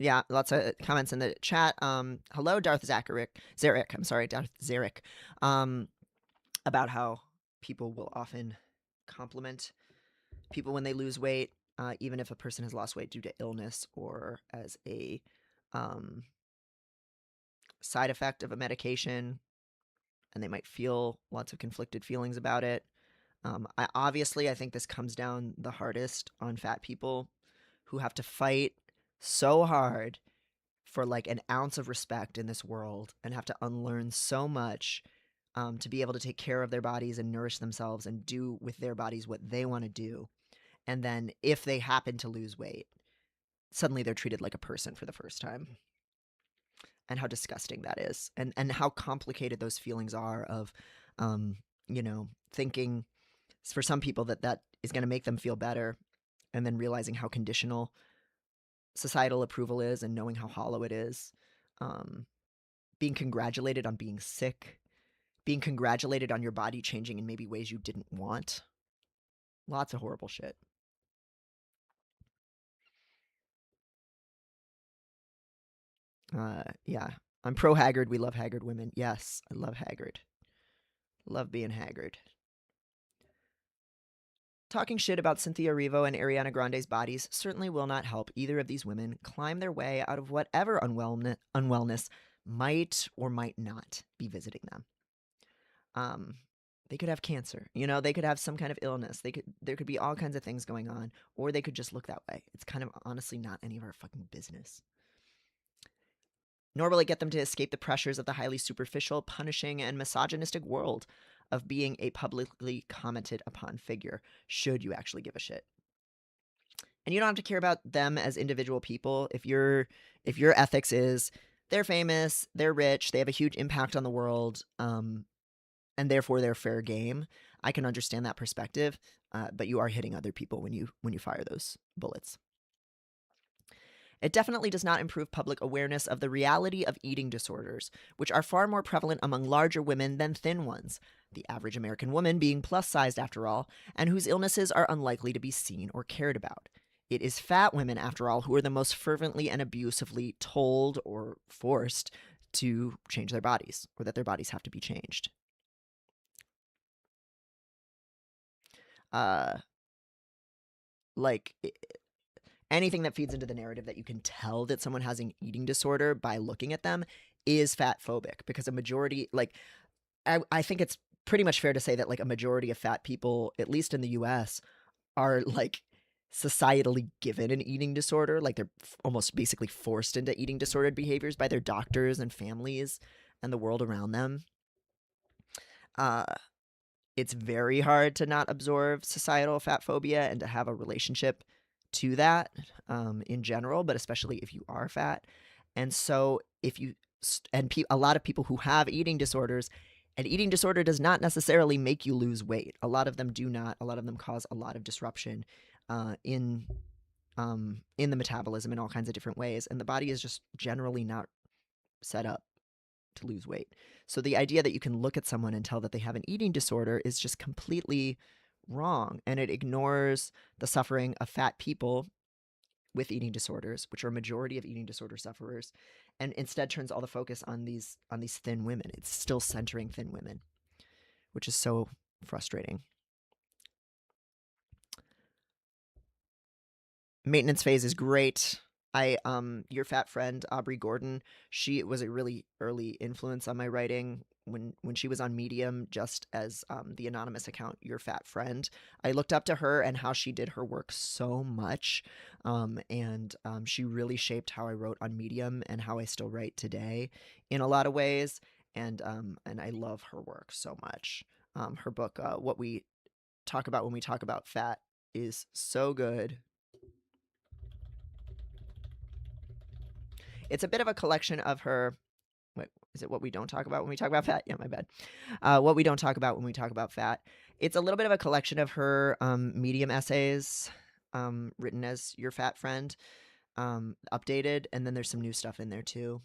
Yeah, lots of comments in the chat. Hello, Darth Zarek. I'm sorry, Darth Zarek. About how people will often compliment people when they lose weight, even if a person has lost weight due to illness or as a side effect of a medication, and they might feel lots of conflicted feelings about it. I think this comes down the hardest on fat people who have to fight so hard for like an ounce of respect in this world, and have to unlearn so much to be able to take care of their bodies and nourish themselves and do with their bodies what they want to do. And then if they happen to lose weight, suddenly they're treated like a person for the first time. And how disgusting that is, and how complicated those feelings are of, thinking for some people that is going to make them feel better, and then realizing how conditional societal approval is, and knowing how hollow it is. Being congratulated on being sick, being congratulated on your body changing in maybe ways you didn't want. Lots of horrible shit. Yeah. I'm pro haggard. We love haggard women. Yes, I love haggard. Love being haggard. Talking shit about Cynthia Erivo and Ariana Grande's bodies certainly will not help either of these women climb their way out of whatever unwellness might or might not be visiting them. They could have cancer, they could have some kind of illness. There could be all kinds of things going on, or they could just look that way. It's kind of honestly not any of our fucking business. Nor will it get them to escape the pressures of the highly superficial, punishing, and misogynistic world of being a publicly commented upon figure, should you actually give a shit. And you don't have to care about them as individual people. If your ethics is they're famous, they're rich, they have a huge impact on the world, and therefore they're fair game, I can understand that perspective. But you are hitting other people when you fire those bullets. It definitely does not improve public awareness of the reality of eating disorders, which are far more prevalent among larger women than thin ones, the average American woman being plus-sized after all, and whose illnesses are unlikely to be seen or cared about. It is fat women, after all, who are the most fervently and abusively told or forced to change their bodies, or that their bodies have to be changed. Anything that feeds into the narrative that you can tell that someone has an eating disorder by looking at them is fat phobic, because a majority, I think it's pretty much fair to say that like a majority of fat people, at least in the US, are like societally given an eating disorder. Like they're almost basically forced into eating disordered behaviors by their doctors and families. and the world around them, it's very hard to not absorb societal fat phobia and to have a relationship to that in general, but especially if you are fat. And so if you a lot of people who have eating disorders, an eating disorder does not necessarily make you lose weight. A lot of them do not. A lot of them cause a lot of disruption in the metabolism in all kinds of different ways, and the body is just generally not set up to lose weight. So the idea that you can look at someone and tell that they have an eating disorder is just completely wrong, and it ignores the suffering of fat people with eating disorders, which are a majority of eating disorder sufferers, and instead turns all the focus on these thin women. It's still centering thin women, which is so frustrating. Maintenance phase is great. Your fat friend Aubrey Gordon, she was a really early influence on my writing when she was on Medium, just as the anonymous account Your Fat Friend. I looked up to her and how she did her work so much, and she really shaped how I wrote on Medium and how I still write today in a lot of ways. And I love her work so much. Her book, What We Talk About When We Talk About Fat, is so good. It's a bit of a collection of her. Wait, is it What We Don't Talk About When We Talk About Fat? Yeah, my bad. What We Don't Talk About When We Talk About Fat. It's a little bit of a collection of her Medium essays written as Your Fat Friend, updated, and then there's some new stuff in there too.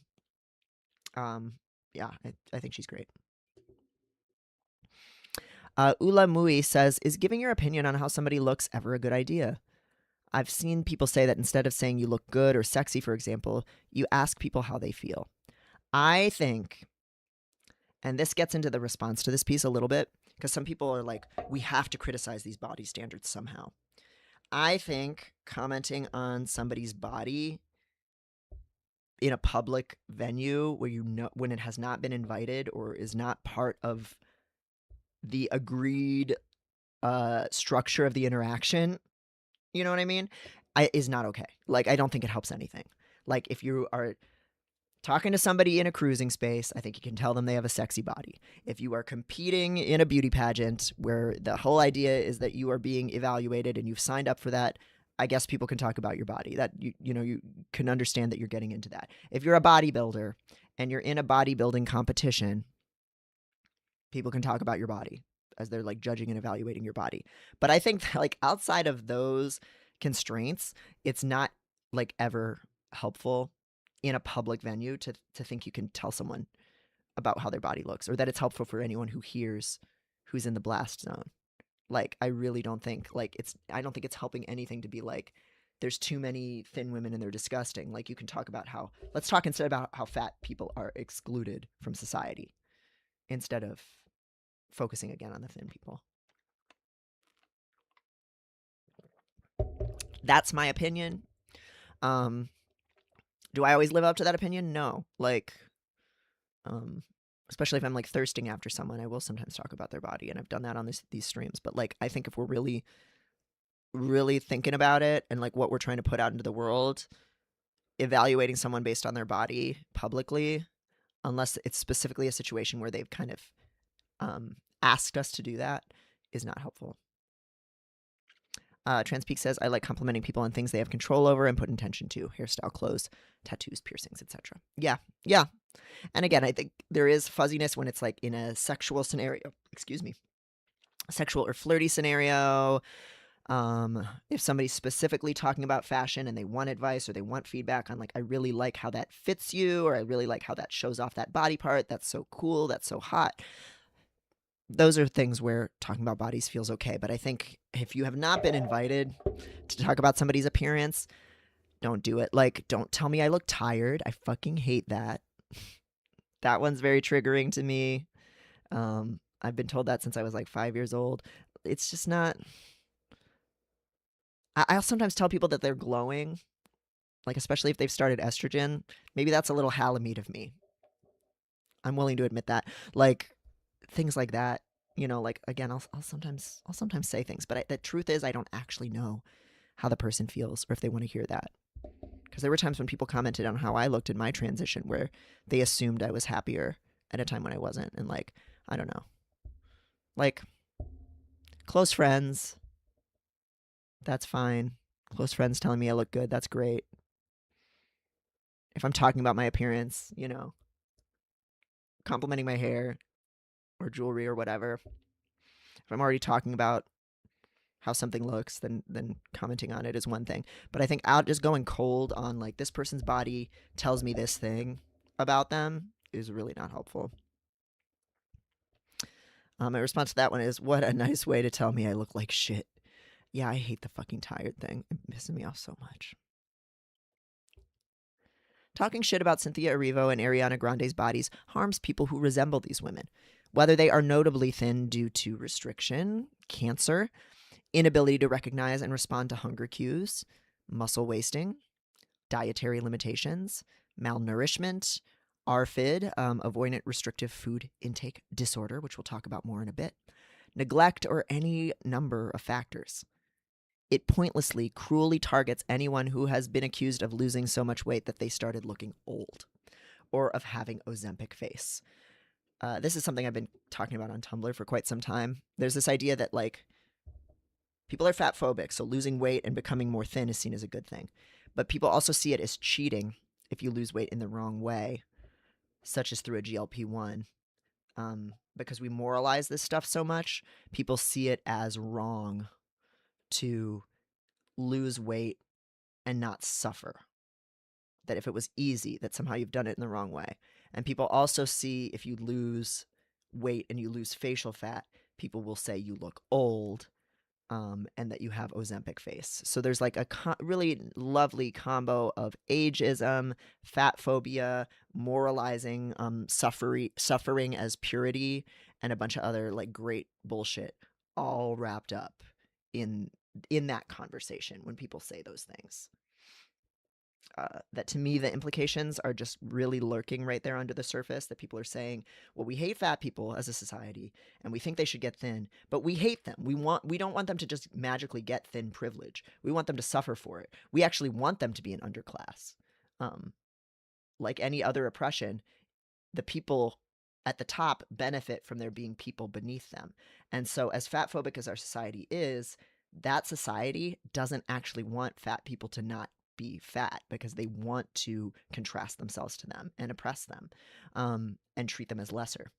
Yeah, I think she's great. Ula Mui says, is giving your opinion on how somebody looks ever a good idea? I've seen people say that instead of saying you look good or sexy, for example, you ask people how they feel. I think, and this gets into the response to this piece a little bit, because some people are like, we have to criticize these body standards somehow. I think commenting on somebody's body in a public venue where you know when it has not been invited or is not part of the agreed structure of the interaction, you know what I mean, is not okay. Like, I don't think it helps anything. Like, if you are talking to somebody in a cruising space, I think you can tell them they have a sexy body. If you are competing in a beauty pageant where the whole idea is that you are being evaluated and you've signed up for that, I guess people can talk about your body. That you can understand that you're getting into that. If you're a bodybuilder and you're in a bodybuilding competition, people can talk about your body as they're like judging and evaluating your body. But I think that, like, outside of those constraints, it's not like ever helpful in a public venue to think you can tell someone about how their body looks, or that it's helpful for anyone who hears who's in the blast zone. Like, I really don't think I don't think it's helping anything to be like, there's too many thin women and they're disgusting. Like, you can talk about let's talk instead about how fat people are excluded from society instead of focusing again on the thin people. That's my opinion. Do I always live up to that opinion? No. Like, especially if I'm like thirsting after someone, I will sometimes talk about their body, and I've done that on these streams. But like, I think if we're really, really thinking about it and like what we're trying to put out into the world, evaluating someone based on their body publicly, unless it's specifically a situation where they've kind of asked us to do that, is not helpful. Transpeak says, I like complimenting people on things they have control over and put intention to: hairstyle, clothes, tattoos, piercings, etc. Yeah. And again, I think there is fuzziness when it's like in a sexual scenario, sexual or flirty scenario. If somebody's specifically talking about fashion and they want advice or they want feedback on, like, I really like how that fits you, or I really like how that shows off that body part, that's so cool, that's so hot. Those are things where talking about bodies feels okay. But I think if you have not been invited to talk about somebody's appearance, don't do it. Like, don't tell me I look tired. I fucking hate that. That one's very triggering to me. I've been told that since I was like 5 years old. It's just not. I'll sometimes tell people that they're glowing, like, especially if they've started estrogen. Maybe that's a little Halamede of me. I'm willing to admit that. Like, things like that, like, again, I'll sometimes say things, but the truth is I don't actually know how the person feels or if they want to hear that. Because there were times when people commented on how I looked in my transition where they assumed I was happier at a time when I wasn't. And like, I don't know. Like, close friends, that's fine. Close friends telling me I look good, that's great. If I'm talking about my appearance, you know, complimenting my hair or jewelry or whatever. If I'm already talking about how something looks, then commenting on it is one thing. But I think out just going cold on like this person's body tells me this thing about them is really not helpful. My response to that one is, what a nice way to tell me I look like shit. Yeah, I hate the fucking tired thing. It pisses me off so much. Talking shit about Cynthia Erivo and Ariana Grande's bodies harms people who resemble these women, whether they are notably thin due to restriction, cancer, inability to recognize and respond to hunger cues, muscle wasting, dietary limitations, malnourishment, ARFID, avoidant restrictive food intake disorder, which we'll talk about more in a bit, neglect, or any number of factors. It pointlessly, cruelly targets anyone who has been accused of losing so much weight that they started looking old, or of having Ozempic face. This is something I've been talking about on Tumblr for quite some time. There's this idea that, like, people are fat phobic, so losing weight and becoming more thin is seen as a good thing. But people also see it as cheating if you lose weight in the wrong way, such as through a GLP-1. Because we moralize this stuff so much, people see it as wrong to lose weight and not suffer. That if it was easy, that somehow you've done it in the wrong way. And people also see if you lose weight and you lose facial fat, people will say you look old, and that you have Ozempic face. So there's like a really lovely combo of ageism, fat phobia, moralizing, suffering as purity, and a bunch of other like great bullshit, all wrapped up in that conversation when people say those things. That to me, the implications are just really lurking right there under the surface, that people are saying, well, we hate fat people as a society and we think they should get thin, but we hate them. We don't want them to just magically get thin privilege. We want them to suffer for it. We actually want them to be an underclass. Like any other oppression, the people at the top benefit from there being people beneath them. And so as fat phobic as our society is, that society doesn't actually want fat people to not be fat, because they want to contrast themselves to them and oppress them, and treat them as lesser.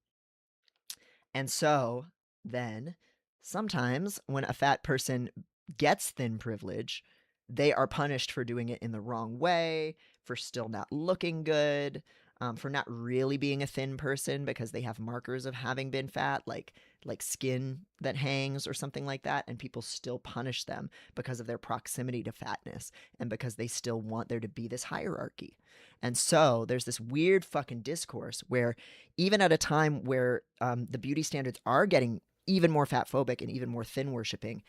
And so then sometimes when a fat person gets thin privilege, they are punished for doing it in the wrong way, for still not looking good, for not really being a thin person because they have markers of having been fat, like skin that hangs or something like that, and people still punish them because of their proximity to fatness and because they still want there to be this hierarchy. And so there's this weird fucking discourse where even at a time where the beauty standards are getting even more fat phobic and even more thin worshipping,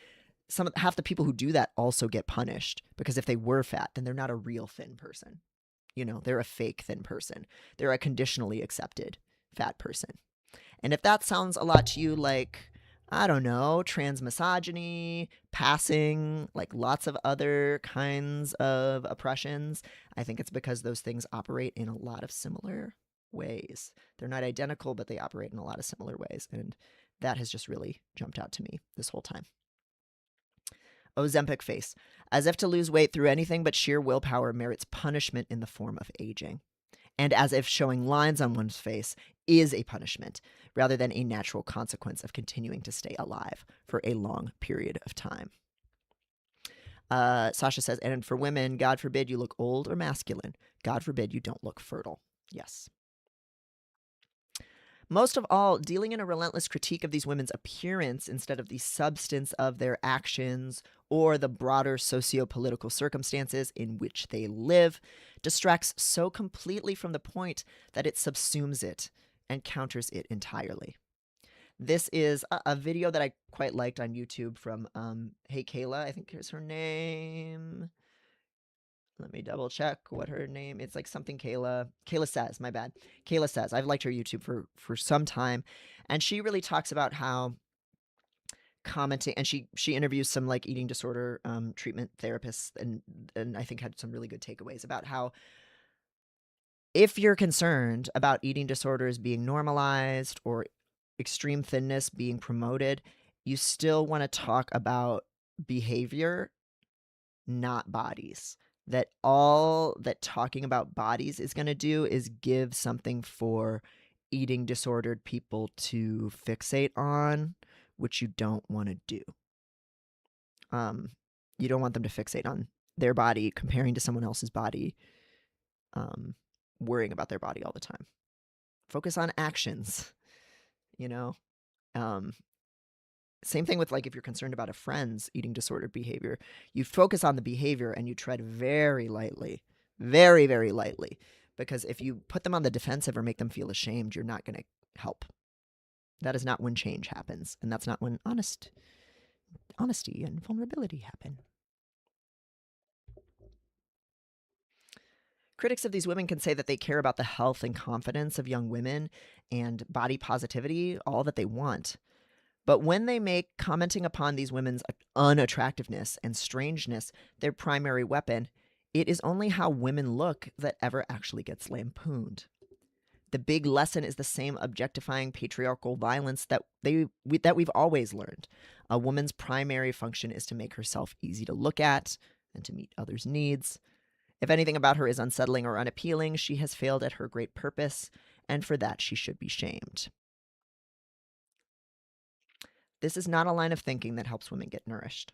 half the people who do that also get punished, because if they were fat, then they're not a real thin person. You know, they're a fake thin person. They're a conditionally accepted fat person. And if that sounds a lot to you like, I don't know, trans misogyny, passing, like lots of other kinds of oppressions, I think it's because those things operate in a lot of similar ways. They're not identical, but they operate in a lot of similar ways. And that has just really jumped out to me this whole time. Ozempic face. As if to lose weight through anything but sheer willpower merits punishment in the form of aging. And as if showing lines on one's face is a punishment, rather than a natural consequence of continuing to stay alive for a long period of time. Sasha says, and for women, God forbid you look old or masculine. God forbid you don't look fertile. Yes. Most of all, dealing in a relentless critique of these women's appearance instead of the substance of their actions or the broader socio-political circumstances in which they live distracts so completely from the point that it subsumes it and counters it entirely. This is a video that I quite liked on YouTube from Hey Kayla, I think is her name. Let me double check what her name. It's like something Kayla. Kayla Says, my bad. Kayla Says. I've liked her YouTube for some time, and she really talks about how commenting, and she interviews some like eating disorder treatment therapists, and I think had some really good takeaways about how If you're concerned about eating disorders being normalized or extreme thinness being promoted, you still want to talk about behavior, not bodies. That all that talking about bodies is going to do is give something for eating disordered people to fixate on, which you don't want to do. You don't want them to fixate on their body, comparing to someone else's body, worrying about their body all the time. Focus on actions, you know? Same thing with, like, if you're concerned about a friend's eating disordered behavior, you focus on the behavior and you tread very lightly, very, very lightly, because if you put them on the defensive or make them feel ashamed, you're not going to help. That is not when change happens, and that's not when honesty and vulnerability happen. Critics of these women can say that they care about the health and confidence of young women and body positivity, all that they want. But when they make commenting upon these women's unattractiveness and strangeness their primary weapon, it is only how women look that ever actually gets lampooned. The big lesson is the same objectifying patriarchal violence that we've always learned. A woman's primary function is to make herself easy to look at and to meet others' needs. If anything about her is unsettling or unappealing, she has failed at her great purpose, and for that she should be shamed. This is not a line of thinking that helps women get nourished.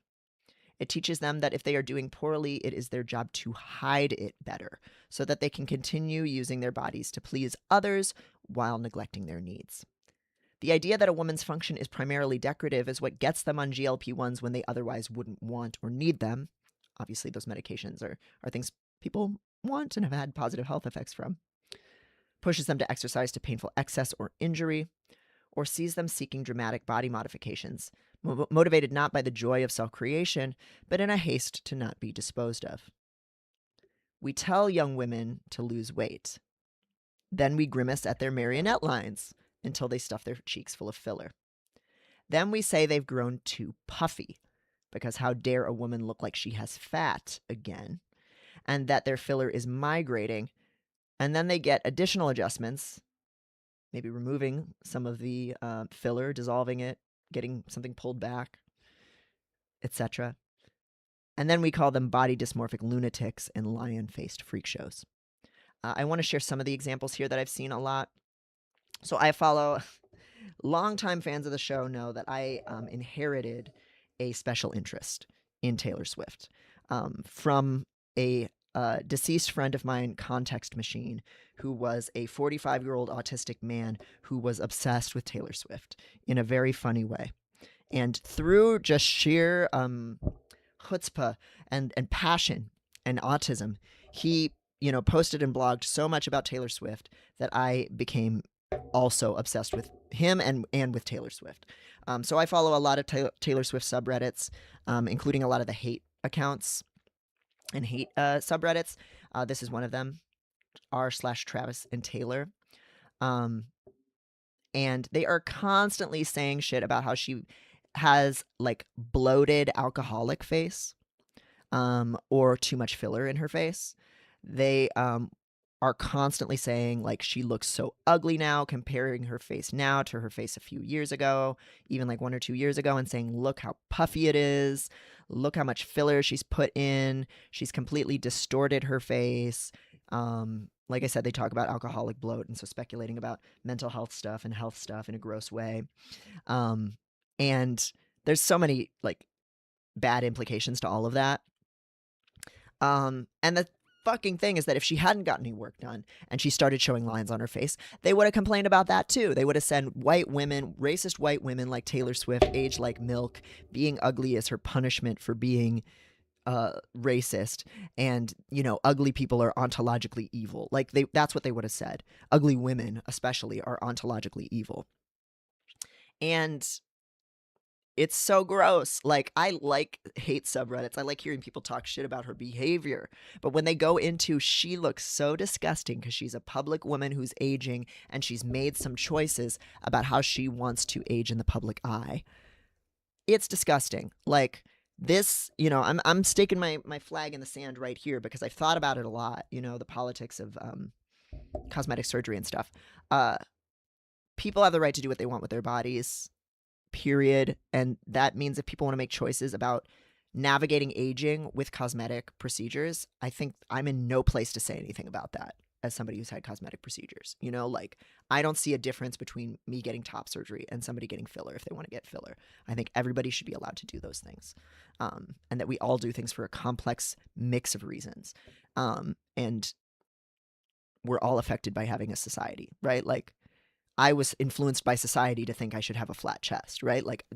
It teaches them that if they are doing poorly, it is their job to hide it better so that they can continue using their bodies to please others while neglecting their needs. The idea that a woman's function is primarily decorative is what gets them on GLP-1s when they otherwise wouldn't want or need them. Obviously, those medications are things people want and have had positive health effects from. Pushes them to exercise to painful excess or injury, or sees them seeking dramatic body modifications, motivated not by the joy of self-creation, but in a haste to not be disposed of. We tell young women to lose weight. Then we grimace at their marionette lines until they stuff their cheeks full of filler. Then we say they've grown too puffy, because how dare a woman look like she has fat again, and that their filler is migrating, and then they get additional adjustments, maybe removing some of the filler, dissolving it, getting something pulled back, etc. And then we call them body dysmorphic lunatics and lion-faced freak shows. I want to share some of the examples here that I've seen a lot. So I follow longtime fans of the show know that I inherited a special interest in Taylor Swift from a deceased friend of mine, Context Machine, who was a 45-year-old autistic man who was obsessed with Taylor Swift in a very funny way. And through just sheer chutzpah and passion and autism, he posted and blogged so much about Taylor Swift that I became also obsessed with him and with Taylor Swift. So I follow a lot of Taylor Swift subreddits, including a lot of the hate accounts and hate subreddits. This is one of them, r/Travis and Taylor. And they are constantly saying shit about how she has like bloated alcoholic face, or too much filler in her face. They are constantly saying like she looks so ugly now, comparing her face now to her face a few years ago, even like 1 or 2 years ago, and saying, look how puffy it is. Look how much filler she's put in. She's completely distorted her face. Like I said, they talk about alcoholic bloat, and so speculating about mental health stuff and health stuff in a gross way. And there's so many like bad implications to all of that. And the fucking thing is that if she hadn't gotten any work done and she started showing lines on her face, they would have complained about that too. They would have said white women, racist white women like Taylor Swift, age like milk, being ugly is her punishment for being racist, and ugly people are ontologically evil. Like that's what they would have said. Ugly women especially are ontologically evil. And it's so gross. Like, I like hate subreddits. I like hearing people talk shit about her behavior. But when they go into, she looks so disgusting because she's a public woman who's aging and she's made some choices about how she wants to age in the public eye. It's disgusting. Like, this, I'm staking my flag in the sand right here because I've thought about it a lot. The politics of cosmetic surgery and stuff. People have the right to do what they want with their bodies, period. And that means if people want to make choices about navigating aging with cosmetic procedures, I think I'm in no place to say anything about that as somebody who's had cosmetic procedures. You know, like, I don't see a difference between me getting top surgery and somebody getting filler if they want to get filler. I think everybody should be allowed to do those things, and that we all do things for a complex mix of reasons. And we're all affected by having a society, right? Like, I was influenced by society to think I should have a flat chest, right? Like,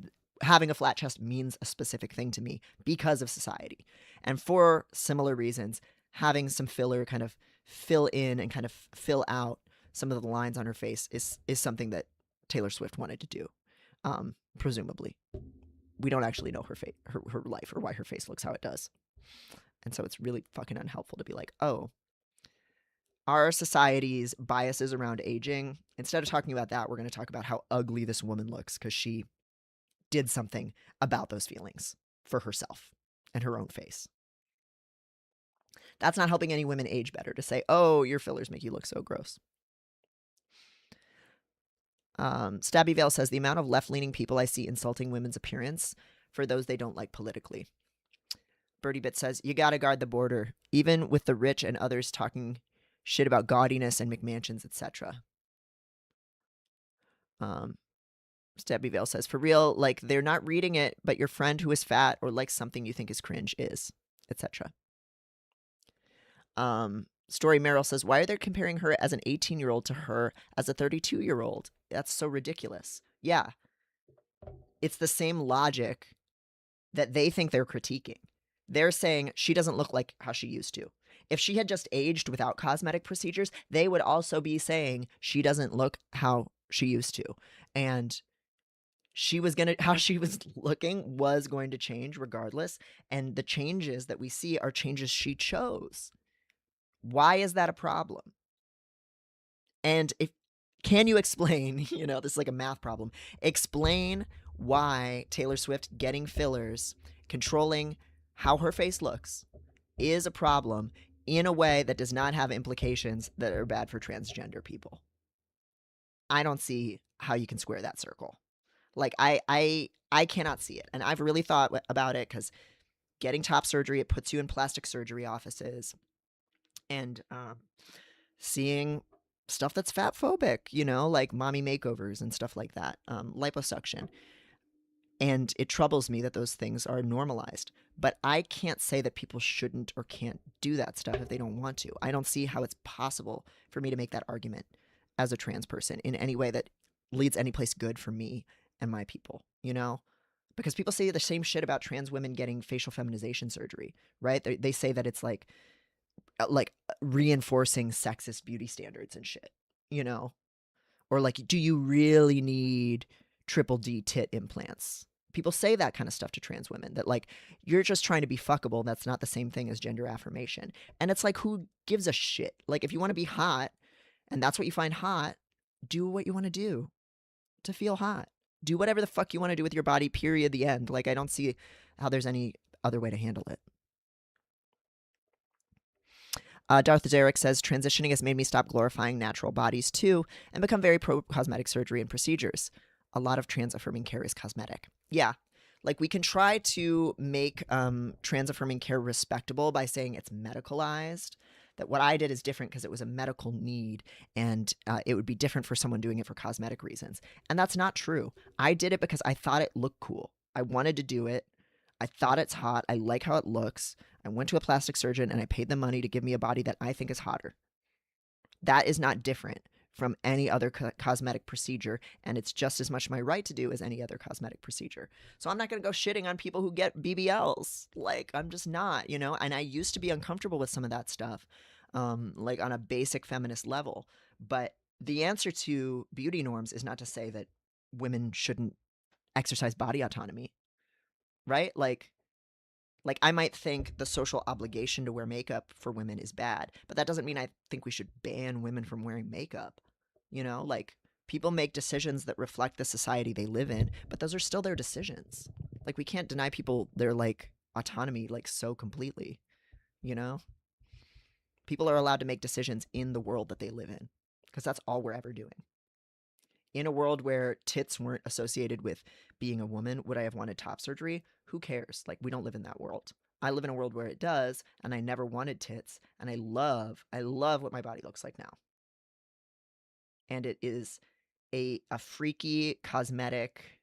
having a flat chest means a specific thing to me because of society. And for similar reasons, having some filler kind of fill in and kind of fill out some of the lines on her face is something that Taylor Swift wanted to do, presumably. We don't actually know her life or why her face looks how it does. And so it's really fucking unhelpful to be like, oh, our society's biases around aging, instead of talking about that, we're going to talk about how ugly this woman looks because she did something about those feelings for herself and her own face. That's not helping any women age better to say, oh, your fillers make you look so gross. Stabby Vale says, the amount of left-leaning people I see insulting women's appearance for those they don't like politically. Birdie Bit says, you gotta guard the border, even with the rich and others talking shit about gaudiness and McMansions, etc. Stabby Vale says, for real, like, they're not reading it, but your friend who is fat or likes something you think is cringe is, etc. Story Merrill says, why are they comparing her as an 18-year-old to her as a 32-year-old? That's so ridiculous. Yeah. It's the same logic that they think they're critiquing. They're saying she doesn't look like how she used to. If she had just aged without cosmetic procedures, they would also be saying she doesn't look how she used to. And how she was looking was going to change regardless. And the changes that we see are changes she chose. Why is that a problem? And can you explain, this is like a math problem, explain why Taylor Swift getting fillers, controlling how her face looks, is a problem in a way that does not have implications that are bad for transgender people. I don't see how you can square that circle. Like, I cannot see it. And I've really thought about it because getting top surgery, it puts you in plastic surgery offices, and seeing stuff that's fat phobic, like mommy makeovers and stuff like that, liposuction. And it troubles me that those things are normalized. But I can't say that people shouldn't or can't do that stuff if they don't want to. I don't see how it's possible for me to make that argument as a trans person in any way that leads any place good for me and my people, Because people say the same shit about trans women getting facial feminization surgery, right? They say that it's like reinforcing sexist beauty standards and shit, Or like, do you really need triple D tit implants? People say that kind of stuff to trans women, that like, you're just trying to be fuckable. That's not the same thing as gender affirmation. And it's like, who gives a shit? Like, if you want to be hot and that's what you find hot, do what you want to do to feel hot. Do whatever the fuck you want to do with your body, period, the end. Like, I don't see how there's any other way to handle it. Darth Zarek says, transitioning has made me stop glorifying natural bodies too and become very pro cosmetic surgery and procedures. A lot of trans affirming care is cosmetic. Yeah. Like, we can try to make trans affirming care respectable by saying it's medicalized. That what I did is different because it was a medical need, and it would be different for someone doing it for cosmetic reasons. And that's not true. I did it because I thought it looked cool. I wanted to do it. I thought it's hot. I like how it looks. I went to a plastic surgeon and I paid them money to give me a body that I think is hotter. That is not different from any other cosmetic procedure, and it's just as much my right to do as any other cosmetic procedure. So I'm not going to go shitting on people who get BBLs. Like, I'm just not, and I used to be uncomfortable with some of that stuff, like on a basic feminist level. But the answer to beauty norms is not to say that women shouldn't exercise body autonomy, right? Like I might think the social obligation to wear makeup for women is bad, but that doesn't mean I think we should ban women from wearing makeup. Like, people make decisions that reflect the society they live in, but those are still their decisions. Like, we can't deny people their like autonomy like so completely, People are allowed to make decisions in the world that they live in, because that's all we're ever doing. In a world where tits weren't associated with being a woman, would I have wanted top surgery? Who cares? Like, we don't live in that world. I live in a world where it does, and I never wanted tits, and I love what my body looks like now. And it is a freaky, cosmetic,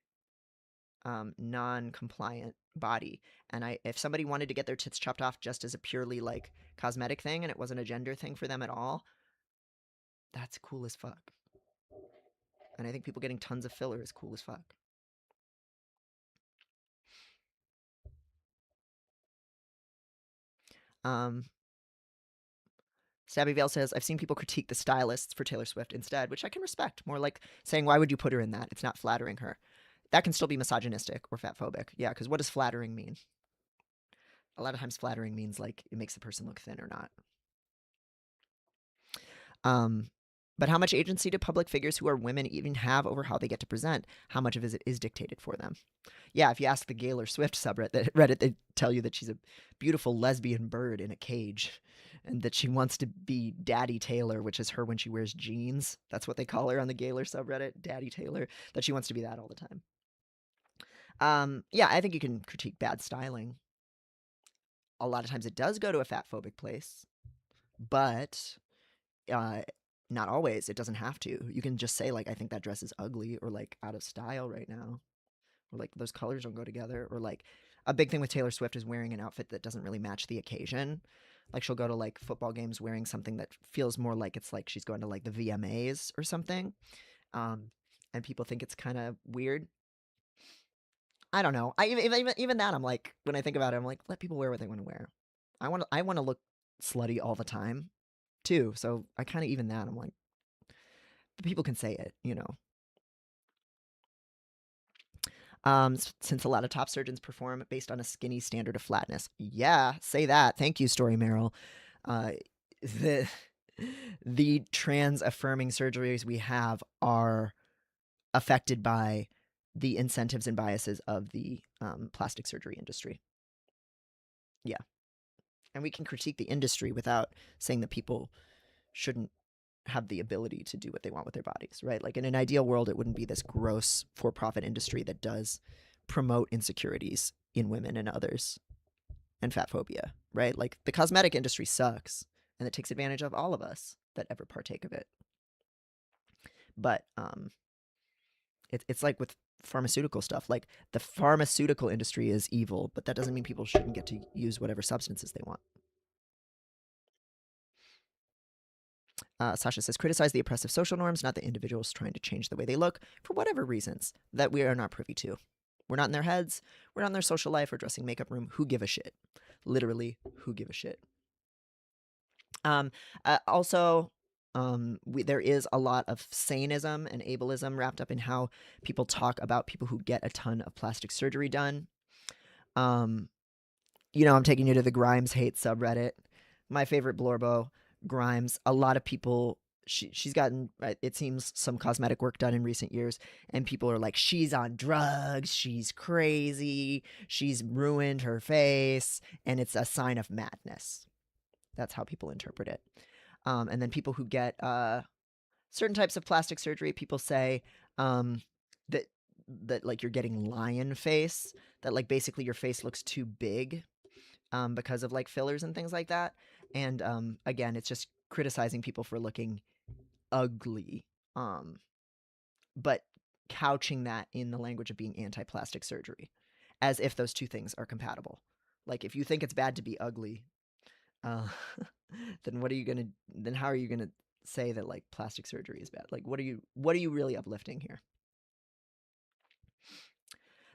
non-compliant body. And if somebody wanted to get their tits chopped off just as a purely like cosmetic thing, and it wasn't a gender thing for them at all, that's cool as fuck. And I think people getting tons of filler is cool as fuck. Stabby Vale says, I've seen people critique the stylists for Taylor Swift instead, which I can respect. More like saying, why would you put her in that? It's not flattering her. That can still be misogynistic or fatphobic. Yeah, because what does flattering mean? A lot of times flattering means like it makes the person look thin or not. But how much agency do public figures who are women even have over how they get to present? How much of it is dictated for them? Yeah, if you ask the Gaylor Swift subreddit, they tell you that she's a beautiful lesbian bird in a cage, and that she wants to be Daddy Taylor, which is her when she wears jeans. That's what they call her on the Gaylor subreddit, Daddy Taylor, that she wants to be that all the time. Yeah, I think you can critique bad styling. A lot of times it does go to a fatphobic place, but not always. It doesn't have to. You can just say, like, I think that dress is ugly, or like out of style right now, or like those colors don't go together, or like a big thing with Taylor Swift is wearing an outfit that doesn't really match the occasion. Like, she'll go to like football games wearing something that feels more like it's like she's going to like the VMAs or something. And people think it's kind of weird. I don't know. Even that, I'm like, when I think about it, I'm like, let people wear what they want to wear. I want to look slutty all the time too. So I kind of, even that, I'm like, people can say it, you know. Since a lot of top surgeons perform based on a skinny standard of flatness. Yeah, say that. Thank you, Story Merrill. The the trans affirming surgeries we have are affected by the incentives and biases of the plastic surgery industry. Yeah. And we can critique the industry without saying that people shouldn't have the ability to do what they want with their bodies, right? Like, in an ideal world, it wouldn't be this gross for-profit industry that does promote insecurities in women and others and fat phobia, right? Like, the cosmetic industry sucks, and it takes advantage of all of us that ever partake of it. But it's like with pharmaceutical stuff. Like, the pharmaceutical industry is evil, but that doesn't mean people shouldn't get to use whatever substances they want. Sasha says, criticize the oppressive social norms, not the individuals trying to change the way they look for whatever reasons that we are not privy to. We're not in their heads. We're not in their social life or dressing makeup room. Who give a shit? Literally, who give a shit? Also, there is a lot of saneism and ableism wrapped up in how people talk about people who get a ton of plastic surgery done. I'm taking you to the Grimes hate subreddit. My favorite Blorbo, Grimes. A lot of people, she's gotten, it seems, some cosmetic work done in recent years, and people are like, she's on drugs, she's crazy, she's ruined her face, and it's a sign of madness. That's how people interpret it. And then people who get certain types of plastic surgery, people say that like you're getting lion face, that like basically your face looks too big because of like fillers and things like that. And again, it's just criticizing people for looking ugly, but couching that in the language of being anti-plastic surgery, as if those two things are compatible. Like, if you think it's bad to be ugly, then how are you gonna say that like plastic surgery is bad? Like, what are you really uplifting here?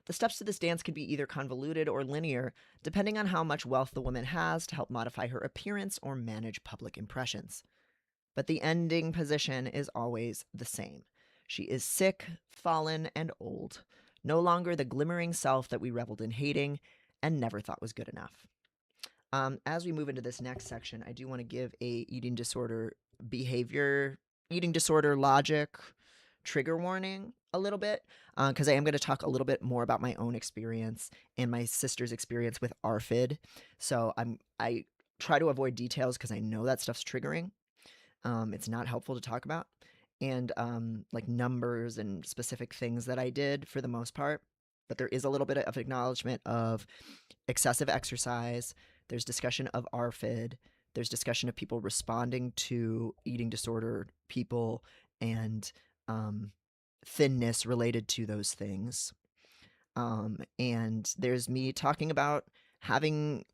The steps to this dance can be either convoluted or linear, depending on how much wealth the woman has to help modify her appearance or manage public impressions. But the ending position is always the same. She is sick, fallen, and old, no longer the glimmering self that we reveled in hating and never thought was good enough. As we move into this next section, I do want to give a eating disorder logic trigger warning a little bit, because I am going to talk a little bit more about my own experience and my sister's experience with ARFID. So I try to avoid details because I know that stuff's triggering. It's not helpful to talk about. And like numbers and specific things that I did for the most part. But there is a little bit of acknowledgement of excessive exercise. There's discussion of ARFID. There's discussion of people responding to eating disorder people and thinness related to those things. And there's me talking about having,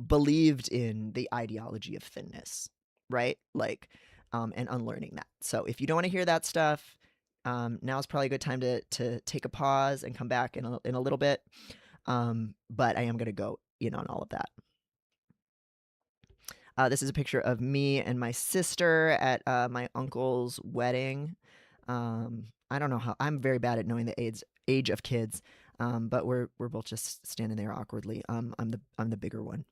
believed in the ideology of thinness, right? Like, and unlearning that. So if you don't want to hear that stuff, now's probably a good time to take a pause and come back in a little bit. But I am going to go in on all of that. This is a picture of me and my sister at my uncle's wedding. I don't know how. I'm very bad at knowing the age of kids, but we're both just standing there awkwardly. I'm the bigger one,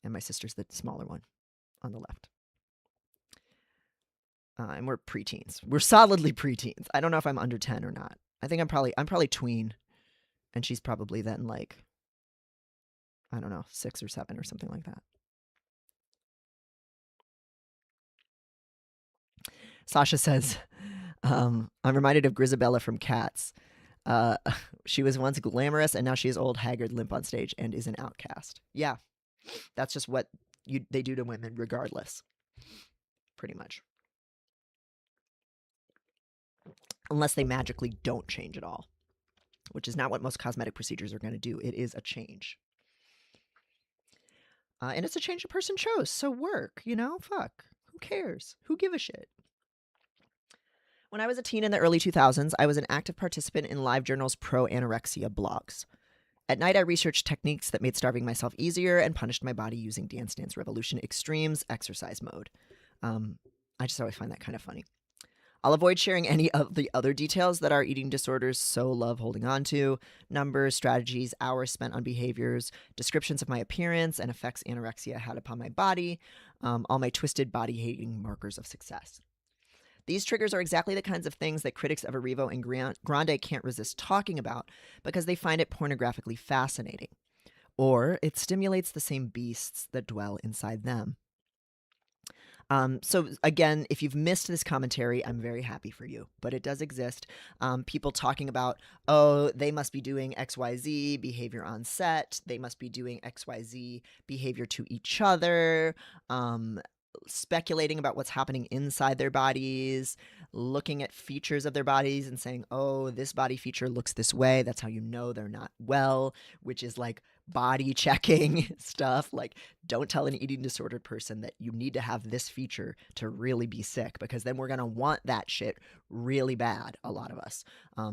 and my sister's the smaller one on the left. And we're preteens. We're solidly preteens. I don't know if I'm under 10 or not. I think I'm probably tween, and she's probably then like, I don't know, 6 or 7 or something like that. Sasha says, I'm reminded of Grisabella from Cats. She was once glamorous, and now she is old, haggard, limp on stage, and is an outcast. Yeah, that's just what they do to women regardless, pretty much. Unless they magically don't change at all, which is not what most cosmetic procedures are going to do. It is a change. And it's a change a person chose, so work, fuck. Who cares? Who give a shit? When I was a teen in the early 2000s, I was an active participant in LiveJournal's pro-anorexia blogs. At night, I researched techniques that made starving myself easier and punished my body using Dance Dance Revolution Extreme's exercise mode. I just always find that kind of funny. I'll avoid sharing any of the other details that our eating disorders so love holding on to: numbers, strategies, hours spent on behaviors, descriptions of my appearance and effects anorexia had upon my body, all my twisted body-hating markers of success. These triggers are exactly the kinds of things that critics of Erivo and Grande can't resist talking about because they find it pornographically fascinating. Or it stimulates the same beasts that dwell inside them. So again, if you've missed this commentary, I'm very happy for you, but it does exist. People talking about, oh, they must be doing XYZ behavior on set. They must be doing XYZ behavior to each other. Speculating about what's happening inside their bodies, looking at features of their bodies and saying, oh, this body feature looks this way. That's how you know they're not well, which is like body checking stuff. Like, don't tell an eating disordered person that you need to have this feature to really be sick, because then we're going to want that shit really bad, a lot of us.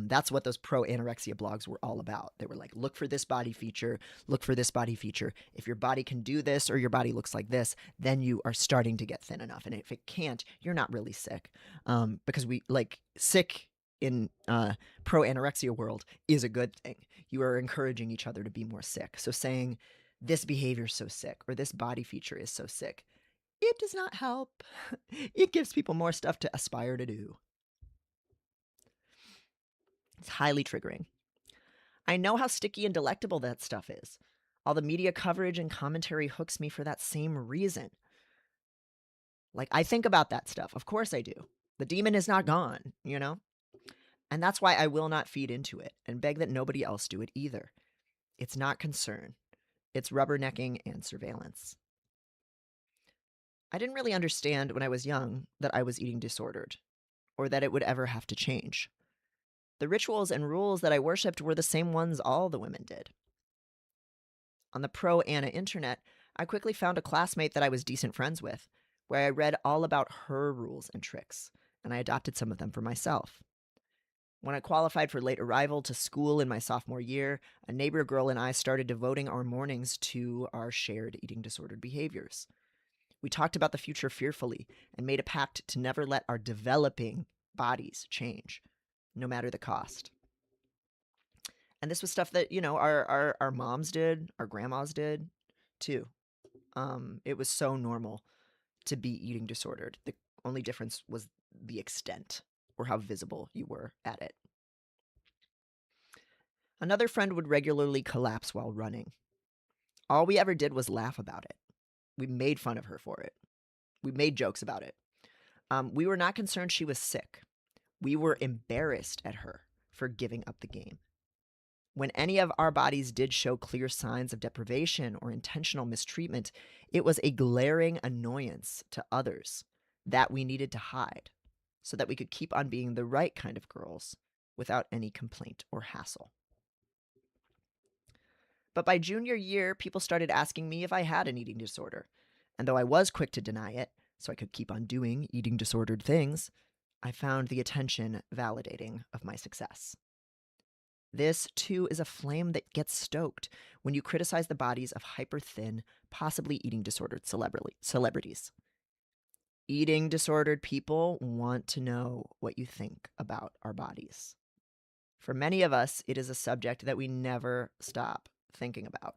That's what those pro-anorexia blogs were all about. They were like, look for this body feature, look for this body feature. If your body can do this or your body looks like this, then you are starting to get thin enough. And if it can't, you're not really sick. Because we like sick in pro-anorexia world is a good thing. You are encouraging each other to be more sick. So saying this behavior is so sick or this body feature is so sick, it does not help. It gives people more stuff to aspire to do. It's highly triggering. I know how sticky and delectable that stuff is. All the media coverage and commentary hooks me for that same reason. Like, I think about that stuff. Of course I do. The demon is not gone, And that's why I will not feed into it and beg that nobody else do it either. It's not concern. It's rubbernecking and surveillance. I didn't really understand when I was young that I was eating disordered, or that it would ever have to change. The rituals and rules that I worshipped were the same ones all the women did. On the pro-Anna internet, I quickly found a classmate that I was decent friends with, where I read all about her rules and tricks, and I adopted some of them for myself. When I qualified for late arrival to school in my sophomore year, a neighbor girl and I started devoting our mornings to our shared eating disordered behaviors. We talked about the future fearfully and made a pact to never let our developing bodies change, no matter the cost. And this was stuff that, our moms did, our grandmas did, too. It was so normal to be eating disordered. The only difference was the extent or how visible you were at it. Another friend would regularly collapse while running. All we ever did was laugh about it. We made fun of her for it. We made jokes about it. We were not concerned she was sick. We were embarrassed at her for giving up the game. When any of our bodies did show clear signs of deprivation or intentional mistreatment, it was a glaring annoyance to others that we needed to hide so that we could keep on being the right kind of girls without any complaint or hassle. But by junior year, people started asking me if I had an eating disorder. And though I was quick to deny it, so I could keep on doing eating disordered things, I found the attention validating of my success. This, too, is a flame that gets stoked when you criticize the bodies of hyper-thin, possibly eating disordered celebrities. Eating disordered people want to know what you think about our bodies. For many of us, it is a subject that we never stop thinking about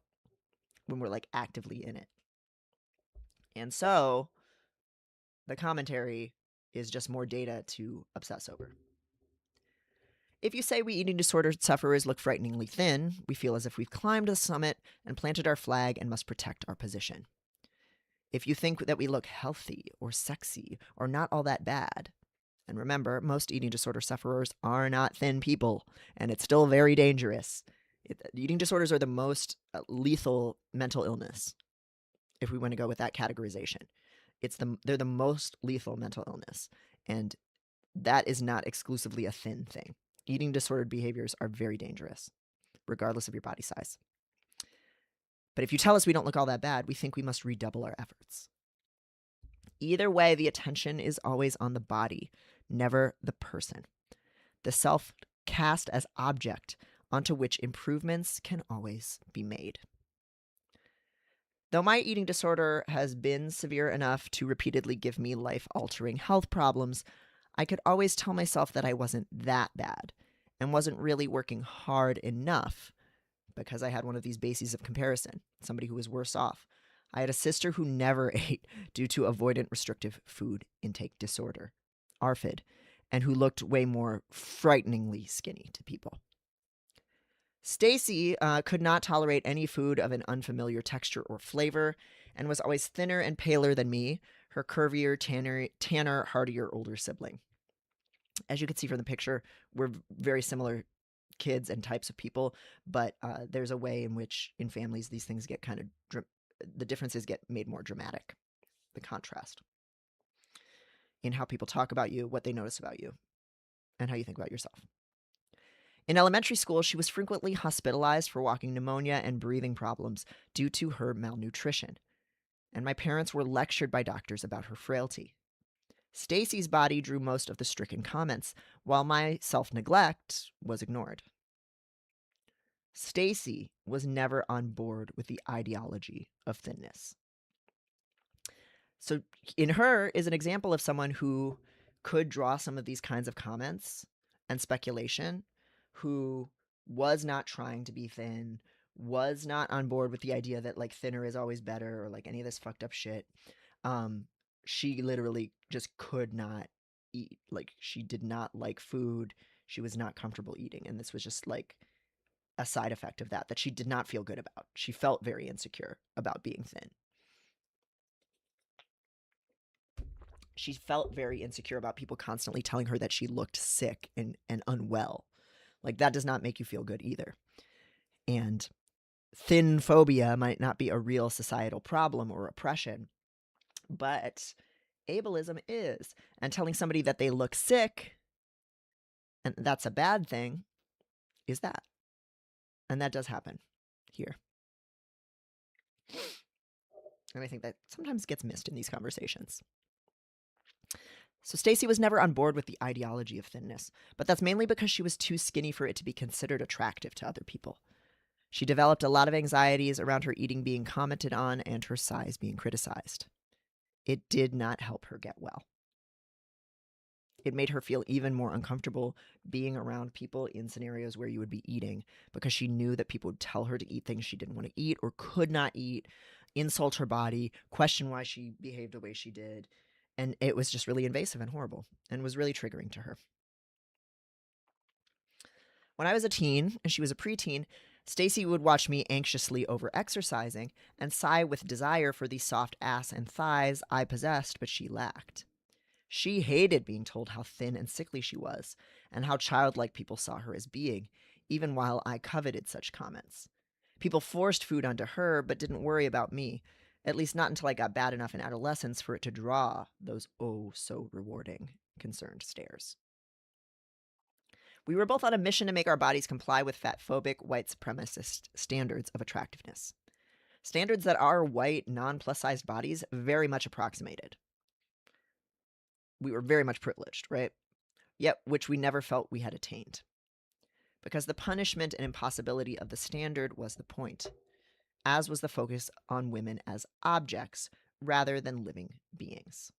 when we're like actively in it. And so the commentary is just more data to obsess over. If you say we eating disorder sufferers look frighteningly thin, we feel as if we've climbed the summit and planted our flag and must protect our position. If you think that we look healthy or sexy or not all that bad, and remember, most eating disorder sufferers are not thin people, and it's still very dangerous. Eating disorders are the most lethal mental illness, if we want to go with that categorization. They're the most lethal mental illness, and that is not exclusively a thin thing. Eating disordered behaviors are very dangerous, regardless of your body size. But if you tell us we don't look all that bad, we think we must redouble our efforts. Either way, the attention is always on the body, never the person. The self cast as object onto which improvements can always be made. Though my eating disorder has been severe enough to repeatedly give me life-altering health problems, I could always tell myself that I wasn't that bad and wasn't really working hard enough because I had one of these bases of comparison, somebody who was worse off. I had a sister who never ate due to avoidant restrictive food intake disorder, ARFID, and who looked way more frighteningly skinny to people. Stacy could not tolerate any food of an unfamiliar texture or flavor and was always thinner and paler than me, her curvier, tanner, hardier older sibling. As you can see from the picture, we're very similar kids and types of people, but there's a way in which in families these things get kind of the differences get made more dramatic, the contrast in how people talk about you, what they notice about you, and how you think about yourself. In elementary school, she was frequently hospitalized for walking pneumonia and breathing problems due to her malnutrition, and my parents were lectured by doctors about her frailty. Stacy's body drew most of the stricken comments, while my self-neglect was ignored. Stacy was never on board with the ideology of thinness. So in her is an example of someone who could draw some of these kinds of comments and speculation, who was not trying to be thin, was not on board with the idea that like thinner is always better or like any of this fucked up shit. She literally just could not eat. Like she did not like food. She was not comfortable eating. And this was just like a side effect of that she did not feel good about. She felt very insecure about being thin. She felt very insecure about people constantly telling her that she looked sick and unwell. Like that does not make you feel good either. And thin phobia might not be a real societal problem or oppression, but ableism is. And telling somebody that they look sick and that's a bad thing is that. And that does happen here. And I think that sometimes gets missed in these conversations. So Stacy was never on board with the ideology of thinness, but that's mainly because she was too skinny for it to be considered attractive to other people. She developed a lot of anxieties around her eating being commented on and her size being criticized. It did not help her get well. It made her feel even more uncomfortable being around people in scenarios where you would be eating because she knew that people would tell her to eat things she didn't want to eat or could not eat, insult her body, question why she behaved the way she did. And it was just really invasive and horrible and was really triggering to her. When I was a teen and she was a preteen, Stacy would watch me anxiously over-exercising and sigh with desire for the soft ass and thighs I possessed but she lacked. She hated being told how thin and sickly she was, and how childlike people saw her as being, even while I coveted such comments. People forced food onto her, but didn't worry about me, at least not until I got bad enough in adolescence for it to draw those oh-so-rewarding, concerned stares. We were both on a mission to make our bodies comply with fat-phobic, white supremacist standards of attractiveness. Standards that our white, non-plus-sized bodies very much approximated. We were very much privileged, right? Yet which we never felt we had attained. Because the punishment and impossibility of the standard was the point, as was the focus on women as objects rather than living beings.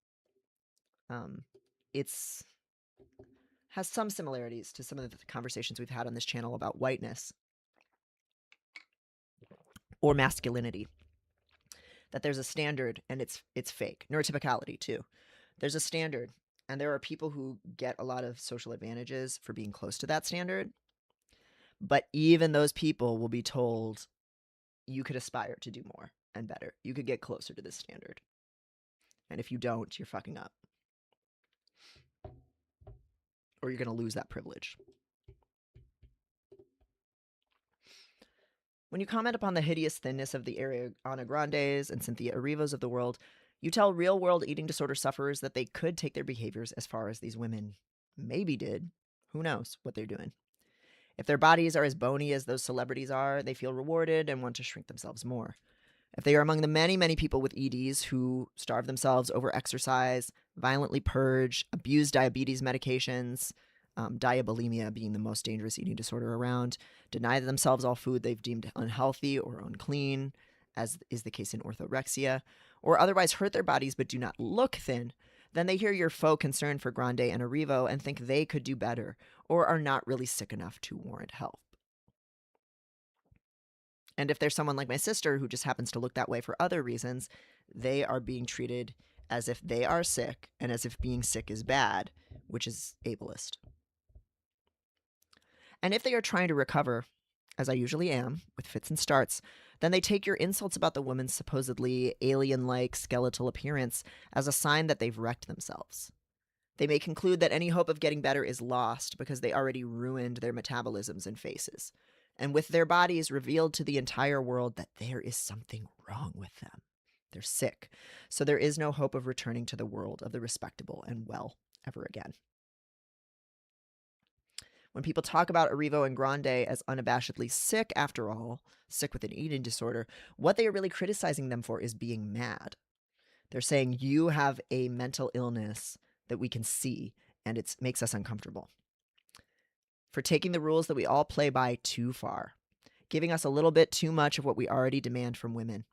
It's has some similarities to some of the conversations we've had on this channel about whiteness or masculinity. That there's a standard and it's fake. Neurotypicality too. There's a standard, and there are people who get a lot of social advantages for being close to that standard. But even those people will be told you could aspire to do more and better. You could get closer to this standard. And if you don't, you're fucking up. Or you're going to lose that privilege. When you comment upon the hideous thinness of the Ariana Grandes and Cynthia Erivos of the world, you tell real-world eating disorder sufferers that they could take their behaviors as far as these women maybe did. Who knows what they're doing? If their bodies are as bony as those celebrities are, they feel rewarded and want to shrink themselves more. If they are among the many, many people with EDs who starve themselves, over-exercise, violently purge, abuse diabetes medications, diabulimia being the most dangerous eating disorder around, deny themselves all food they've deemed unhealthy or unclean, as is the case in orthorexia, or otherwise hurt their bodies but do not look thin, then they hear your faux concern for Grande and Erivo and think they could do better, or are not really sick enough to warrant help. And if there's someone like my sister who just happens to look that way for other reasons, they are being treated as if they are sick and as if being sick is bad, which is ableist. And if they are trying to recover, as I usually am, with fits and starts, then they take your insults about the woman's supposedly alien-like skeletal appearance as a sign that they've wrecked themselves. They may conclude that any hope of getting better is lost because they already ruined their metabolisms and faces, and with their bodies revealed to the entire world that there is something wrong with them. They're sick, so there is no hope of returning to the world of the respectable and well ever again. When people talk about Erivo and Grande as unabashedly sick, after all, sick with an eating disorder, what they are really criticizing them for is being mad. They're saying you have a mental illness that we can see, and it makes us uncomfortable. For taking the rules that we all play by too far, giving us a little bit too much of what we already demand from women,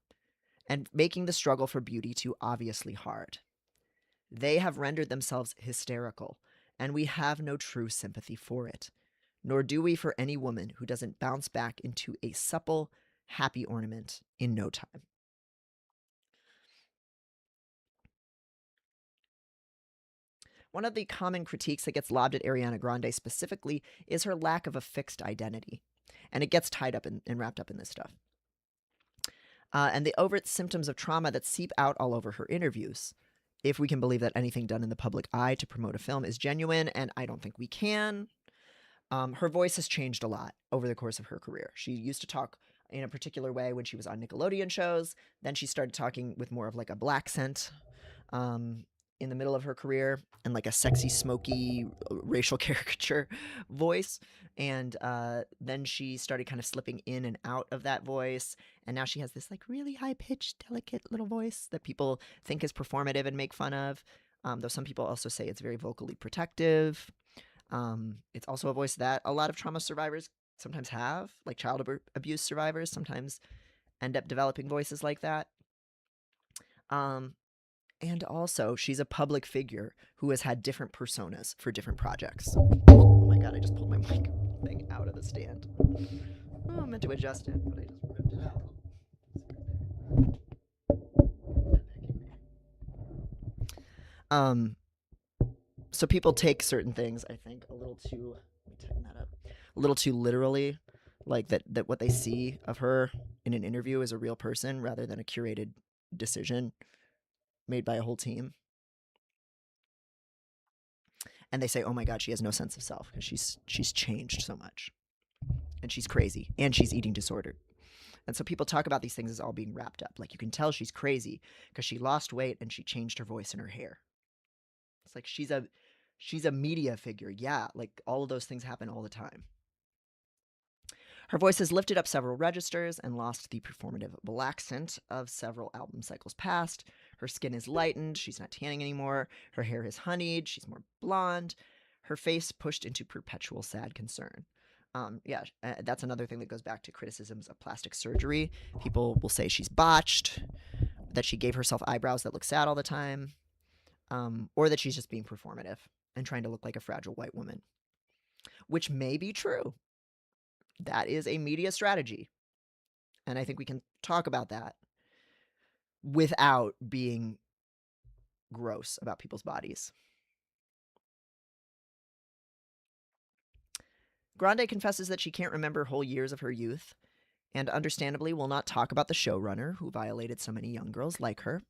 and making the struggle for beauty too obviously hard. They have rendered themselves hysterical, and we have no true sympathy for it, nor do we for any woman who doesn't bounce back into a supple, happy ornament in no time. One of the common critiques that gets lobbed at Ariana Grande specifically is her lack of a fixed identity, and it gets tied up and wrapped up in this stuff. And the overt symptoms of trauma that seep out all over her interviews, if we can believe that anything done in the public eye to promote a film is genuine, and I don't think we can. Her voice has changed a lot over the course of her career. She used to talk in a particular way when she was on Nickelodeon shows. Then she started talking with more of like a black scent in the middle of her career, and like a sexy, smoky, racial caricature voice. And then she started kind of slipping in and out of that voice. And now she has this like really high-pitched, delicate little voice that people think is performative and make fun of. Though some people also say it's very vocally protective. It's also a voice that a lot of trauma survivors sometimes have, like child abuse survivors sometimes end up developing voices like that. And also, she's a public figure who has had different personas for different projects. Oh my god, I just pulled my mic thing out of the stand. Oh, I meant to adjust it, but I just ripped it out. So people take certain things, I think, a little too, let me tighten that up, a little too literally. like that what they see of her in an interview is a real person rather than a curated decision made by a whole team. And they say, "Oh my God, she has no sense of self because she's changed so much, and she's crazy, and she's eating disordered." And so people talk about these things as all being wrapped up. Like, you can tell she's crazy because she lost weight and she changed her voice and her hair. It's like she's a media figure. Yeah, like all of those things happen all the time. Her voice has lifted up several registers and lost the performative blaccent of several album cycles past. Her skin is lightened. She's not tanning anymore. Her hair is honeyed. She's more blonde. Her face pushed into perpetual sad concern. That's another thing that goes back to criticisms of plastic surgery. People will say she's botched, that she gave herself eyebrows that look sad all the time, or that she's just being performative and trying to look like a fragile white woman, which may be true. That is a media strategy. And I think we can talk about that without being gross about people's bodies. Grande confesses that she can't remember whole years of her youth, and understandably will not talk about the showrunner who violated so many young girls like her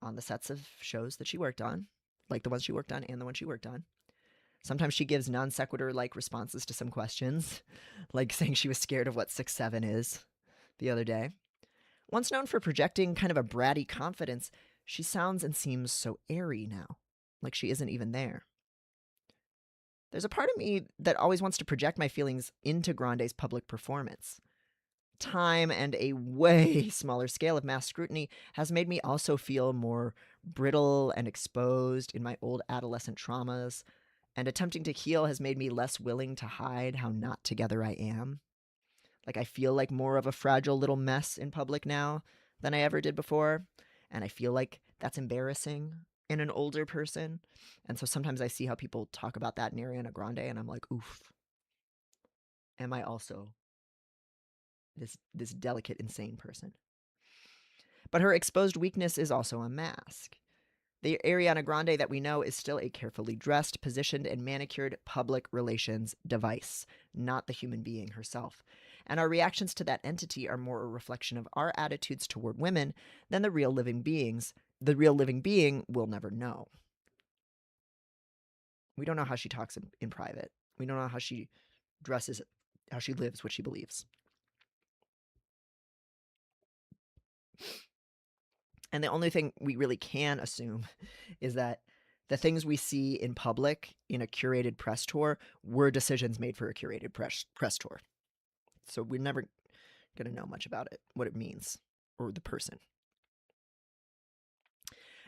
on the sets of shows that she worked on, like the ones she worked on and the ones she worked on. Sometimes she gives non sequitur-like responses to some questions, like saying she was scared of what 6'7" is the other day. Once known for projecting kind of a bratty confidence, she sounds and seems so airy now, like she isn't even there. There's a part of me that always wants to project my feelings into Grande's public performance. Time and a way smaller scale of mass scrutiny has made me also feel more brittle and exposed in my old adolescent traumas, and attempting to heal has made me less willing to hide how not together I am. Like, I feel like more of a fragile little mess in public now than I ever did before, and I feel like that's embarrassing in an older person. And so sometimes I see how people talk about that in Ariana Grande, and I'm like, oof, am I also this delicate, insane person? But her exposed weakness is also a mask. The Ariana Grande that we know is still a carefully dressed, positioned, and manicured public relations device, not the human being herself. And our reactions to that entity are more a reflection of our attitudes toward women than the real living beings. The real living being we'll never know. We don't know how she talks in private. We don't know how she dresses, how she lives, what she believes. And the only thing we really can assume is that the things we see in public in a curated press tour were decisions made for a curated press tour. So we're never going to know much about it, what it means, or the person.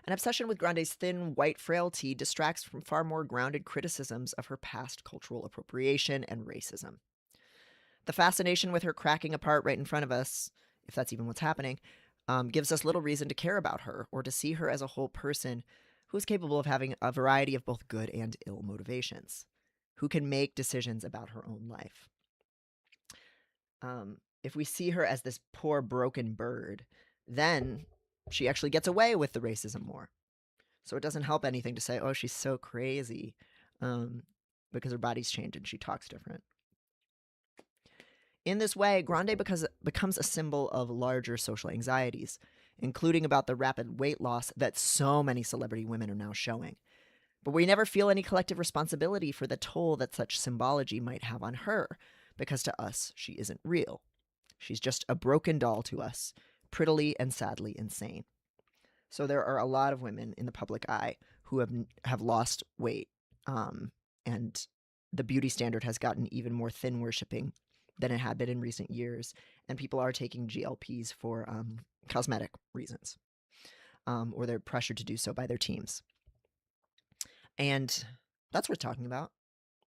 An obsession with Grande's thin, white frailty distracts from far more grounded criticisms of her past cultural appropriation and racism. The fascination with her cracking apart right in front of us, if that's even what's happening, gives us little reason to care about her or to see her as a whole person who is capable of having a variety of both good and ill motivations, who can make decisions about her own life. If we see her as this poor, broken bird, then she actually gets away with the racism more. So it doesn't help anything to say, oh, she's so crazy, because her body's changed and she talks different. In this way, Grande becomes a symbol of larger social anxieties, including about the rapid weight loss that so many celebrity women are now showing. But we never feel any collective responsibility for the toll that such symbology might have on her, because to us, she isn't real. She's just a broken doll to us, prettily and sadly insane. So there are a lot of women in the public eye who have lost weight, and the beauty standard has gotten even more thin worshipping than it had been in recent years, and people are taking GLPs for cosmetic reasons, or they're pressured to do so by their teams. And that's worth talking about.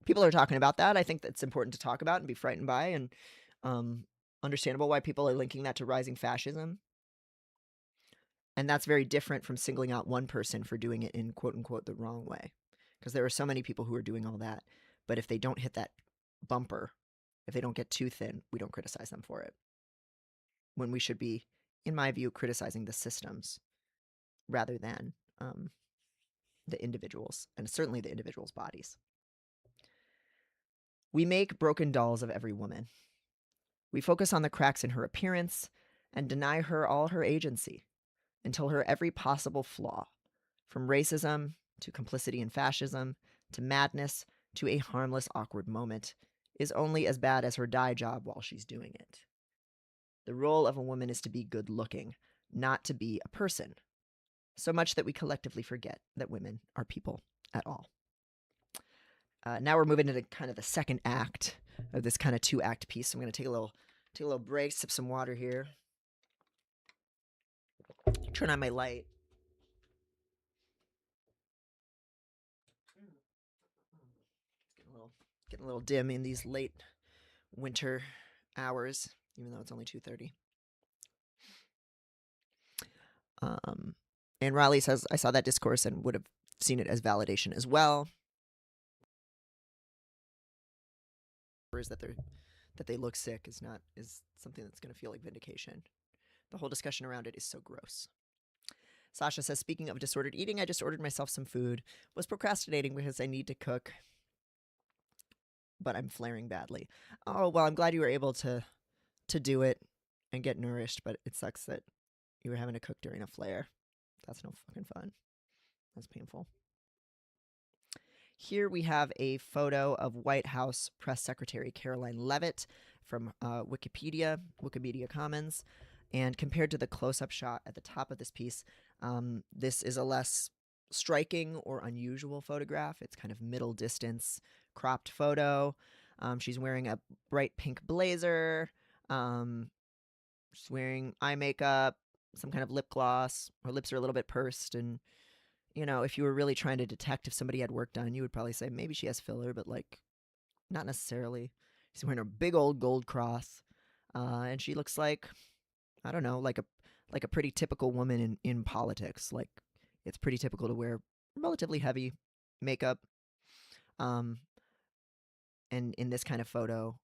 People are talking about that. I think that's important to talk about and be frightened by, and understandable why people are linking that to rising fascism. And that's very different from singling out one person for doing it in quote unquote the wrong way. Because there are so many people who are doing all that. But if they don't hit that bumper, if they don't get too thin, we don't criticize them for it. When we should be, in my view, criticizing the systems rather than the individuals, and certainly the individuals' bodies. We make broken dolls of every woman. We focus on the cracks in her appearance and deny her all her agency until her every possible flaw, from racism to complicity in fascism to madness to a harmless, awkward moment, is only as bad as her dye job while she's doing it. The role of a woman is to be good looking, not to be a person, so much that we collectively forget that women are people at all. Now we're moving into kind of the second act of this kind of 2-act piece. So I'm going to take a little break, sip some water here, turn on my light. Getting a little dim in these late winter hours, even though it's only 2:30. And Riley says, I saw that discourse and would have seen it as validation as well. That they look sick is something that's going to feel like vindication. The whole discussion around it is so gross. Sasha says, speaking of disordered eating, I just ordered myself some food. Was procrastinating because I need to cook, but I'm flaring badly. Oh, well, I'm glad you were able to do it and get nourished, but it sucks that you were having to cook during a flare. That's no fucking fun. That's painful. Here we have a photo of White House Press Secretary Karoline Leavitt from Wikipedia Commons. And compared to the close-up shot at the top of this piece, this is a less striking or unusual photograph. It's kind of middle distance, cropped photo. She's wearing a bright pink blazer. She's wearing eye makeup, some kind of lip gloss. Her lips are a little bit pursed, and if you were really trying to detect if somebody had work done, you would probably say maybe she has filler, but not necessarily. She's wearing a big old gold cross, and she looks like, I don't know, like a pretty typical woman in politics. Like, it's pretty typical to wear relatively heavy makeup, and in this kind of photo,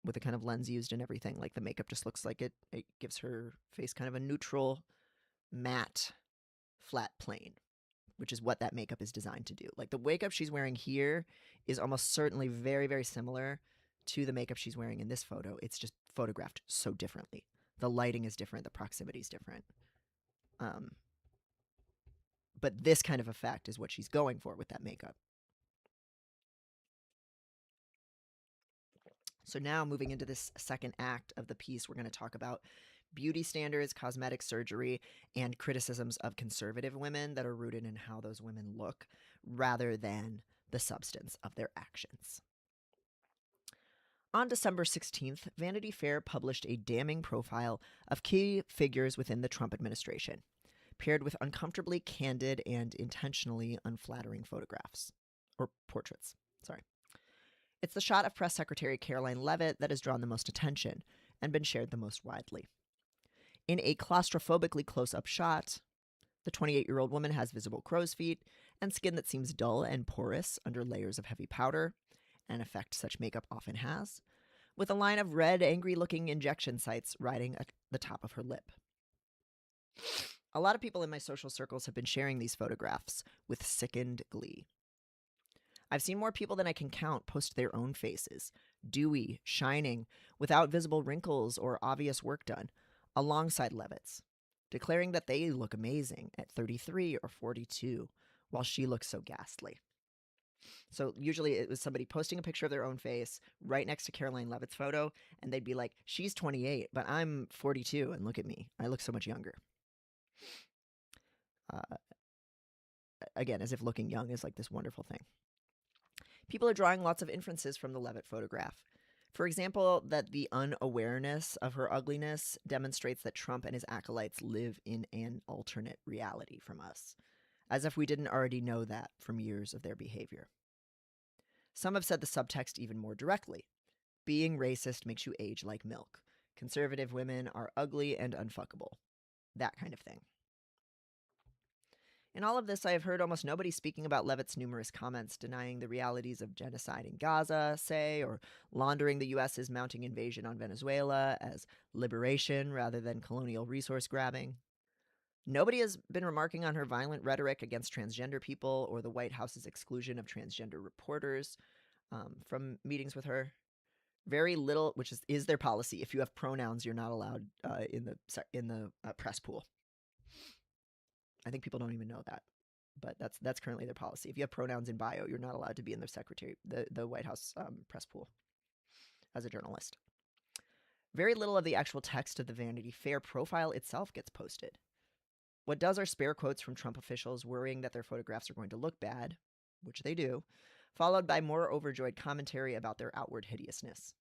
with the kind of lens used and everything, like the makeup just looks like it gives her face kind of a neutral, matte, flat plane, which is what that makeup is designed to do. Like, the makeup she's wearing here is almost certainly very, very similar to the makeup she's wearing in this photo. It's just photographed so differently. The lighting is different. The proximity is different. But this kind of effect is what she's going for with that makeup. So now, moving into this second act of the piece, we're going to talk about beauty standards, cosmetic surgery, and criticisms of conservative women that are rooted in how those women look rather than the substance of their actions. On December 16th, Vanity Fair published a damning profile of key figures within the Trump administration, paired with uncomfortably candid and intentionally unflattering photographs. Or portraits, sorry. It's the shot of Press Secretary Karoline Leavitt that has drawn the most attention and been shared the most widely. In a claustrophobically close-up shot, the 28-year-old woman has visible crow's feet and skin that seems dull and porous under layers of heavy powder, an effect such makeup often has, with a line of red, angry-looking injection sites riding at the top of her lip. A lot of people in my social circles have been sharing these photographs with sickened glee. I've seen more people than I can count post their own faces, dewy, shining, without visible wrinkles or obvious work done, alongside Leavitt's, declaring that they look amazing at 33 or 42, while she looks so ghastly. So usually it was somebody posting a picture of their own face right next to Karoline Leavitt's photo, and they'd be like, she's 28, but I'm 42, and look at me. I look so much younger. Again, as if looking young is like this wonderful thing. People are drawing lots of inferences from the Leavitt photograph. For example, that the unawareness of her ugliness demonstrates that Trump and his acolytes live in an alternate reality from us, as if we didn't already know that from years of their behavior. Some have said the subtext even more directly. Being racist makes you age like milk. Conservative women are ugly and unfuckable. That kind of thing. In all of this, I have heard almost nobody speaking about Leavitt's numerous comments denying the realities of genocide in Gaza, say, or laundering the U.S.'s mounting invasion on Venezuela as liberation rather than colonial resource grabbing. Nobody has been remarking on her violent rhetoric against transgender people or the White House's exclusion of transgender reporters from meetings with her. Very little, which is their policy. If you have pronouns, you're not allowed in the press pool. I think people don't even know that, but that's currently their policy. If you have pronouns in bio, you're not allowed to be in the White House press pool as a journalist. Very little of the actual text of the Vanity Fair profile itself gets posted. What does are spare quotes from Trump officials worrying that their photographs are going to look bad, which they do, followed by more overjoyed commentary about their outward hideousness.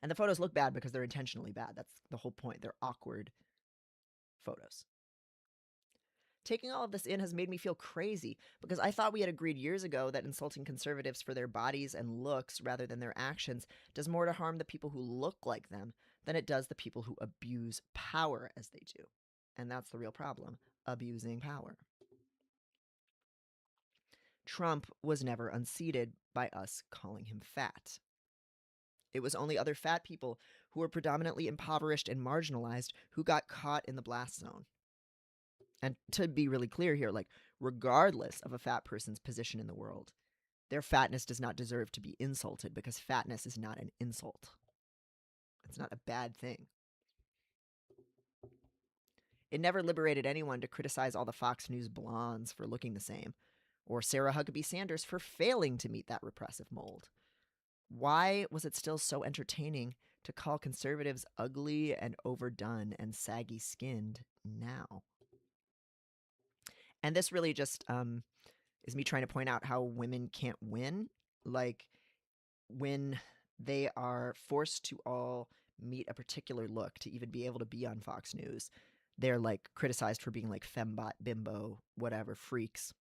And the photos look bad because they're intentionally bad. That's the whole point. They're awkward photos. Taking all of this in has made me feel crazy because I thought we had agreed years ago that insulting conservatives for their bodies and looks rather than their actions does more to harm the people who look like them than it does the people who abuse power as they do. And that's the real problem, abusing power. Trump was never unseated by us calling him fat. It was only other fat people who were predominantly impoverished and marginalized who got caught in the blast zone. And to be really clear here, like, regardless of a fat person's position in the world, their fatness does not deserve to be insulted because fatness is not an insult. It's not a bad thing. It never liberated anyone to criticize all the Fox News blondes for looking the same, or Sarah Huckabee Sanders for failing to meet that repressive mold. Why was it still so entertaining to call conservatives ugly and overdone and saggy-skinned now? And this really just is me trying to point out how women can't win. Like, when they are forced to all meet a particular look to even be able to be on Fox News, they're like criticized for being like fembot, bimbo, whatever, freaks.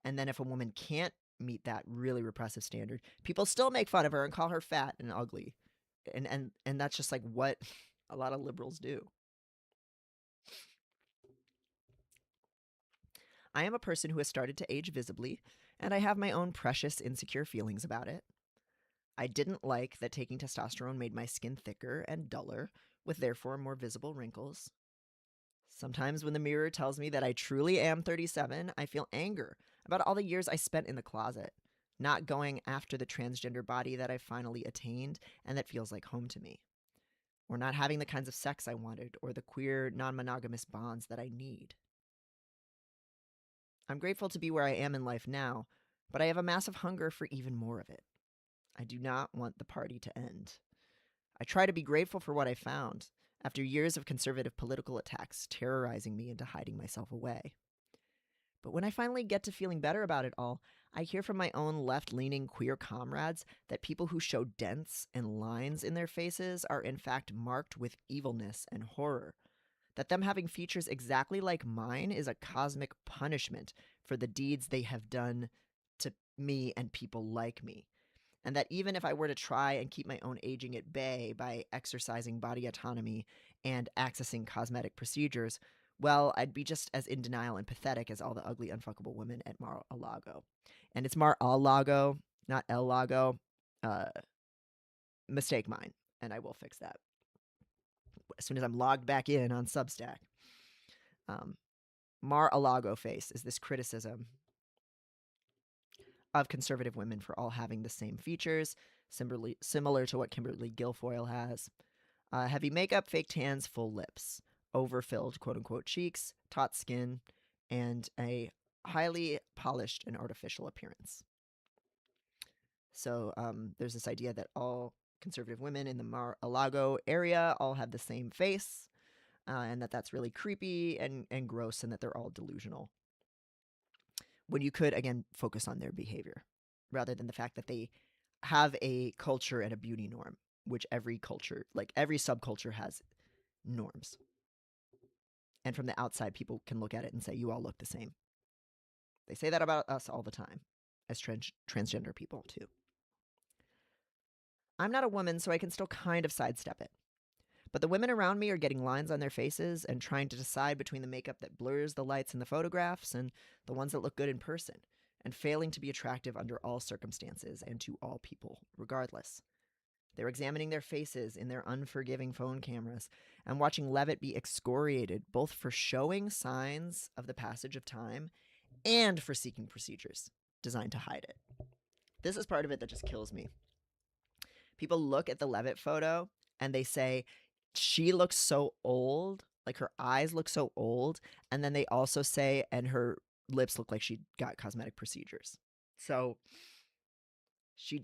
And then if a woman can't meet that really repressive standard, people still make fun of her and call her fat and ugly. And that's just like what a lot of liberals do. I am a person who has started to age visibly, and I have my own precious insecure feelings about it. I didn't like that taking testosterone made my skin thicker and duller, with therefore more visible wrinkles. Sometimes when the mirror tells me that I truly am 37, I feel anger about all the years I spent in the closet, not going after the transgender body that I finally attained and that feels like home to me, or not having the kinds of sex I wanted or the queer, non-monogamous bonds that I need. I'm grateful to be where I am in life now, but I have a massive hunger for even more of it. I do not want the party to end. I try to be grateful for what I found, after years of conservative political attacks terrorizing me into hiding myself away. But when I finally get to feeling better about it all, I hear from my own left-leaning queer comrades that people who show dents and lines in their faces are in fact marked with evilness and horror. That them having features exactly like mine is a cosmic punishment for the deeds they have done to me and people like me. And that even if I were to try and keep my own aging at bay by exercising body autonomy and accessing cosmetic procedures, well, I'd be just as in denial and pathetic as all the ugly, unfuckable women at Mar-a-Lago. And it's Mar-a-Lago, not El-Lago. Mistake mine, and I will fix that as soon as I'm logged back in on Substack. Mar-a-Lago face is this criticism of conservative women for all having the same features, similar to what Kimberly Guilfoyle has. Heavy makeup, fake tans, full lips, overfilled quote-unquote cheeks, taut skin, and a highly polished and artificial appearance. So there's this idea that all conservative women in the Mar-a-Lago area all have the same face, and that's really creepy and gross, and that they're all delusional. When you could, again, focus on their behavior rather than the fact that they have a culture and a beauty norm, which every culture, like every subculture, has norms. And from the outside, people can look at it and say, you all look the same. They say that about us all the time as transgender people, too. I'm not a woman, so I can still kind of sidestep it. But the women around me are getting lines on their faces and trying to decide between the makeup that blurs the lights in the photographs and the ones that look good in person, and failing to be attractive under all circumstances and to all people, regardless. They're examining their faces in their unforgiving phone cameras and watching Leavitt be excoriated both for showing signs of the passage of time and for seeking procedures designed to hide it. This is part of it that just kills me. People look at the Leavitt photo and they say, she looks so old, like her eyes look so old. And then they also say, and her lips look like she got cosmetic procedures. So she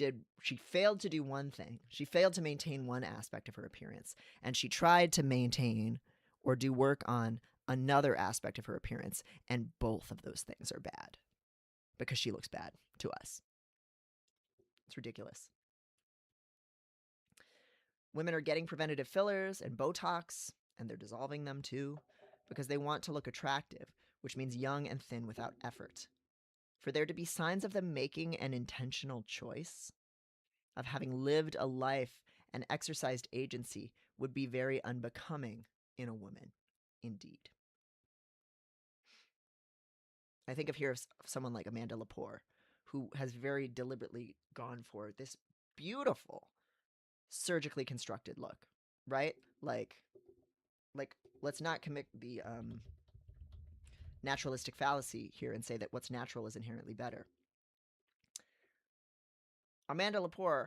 failed to do one thing. She failed to maintain one aspect of her appearance. And she tried to maintain or do work on another aspect of her appearance. And both of those things are bad because she looks bad to us. It's ridiculous. Women are getting preventative fillers and Botox, and they're dissolving them too, because they want to look attractive, which means young and thin without effort. For there to be signs of them making an intentional choice, of having lived a life and exercised agency, would be very unbecoming in a woman, indeed. I think of someone like Amanda Lepore, who has very deliberately gone for this beautiful, surgically constructed look, right? Like let's not commit the naturalistic fallacy here and say that what's natural is inherently better. Amanda Lepore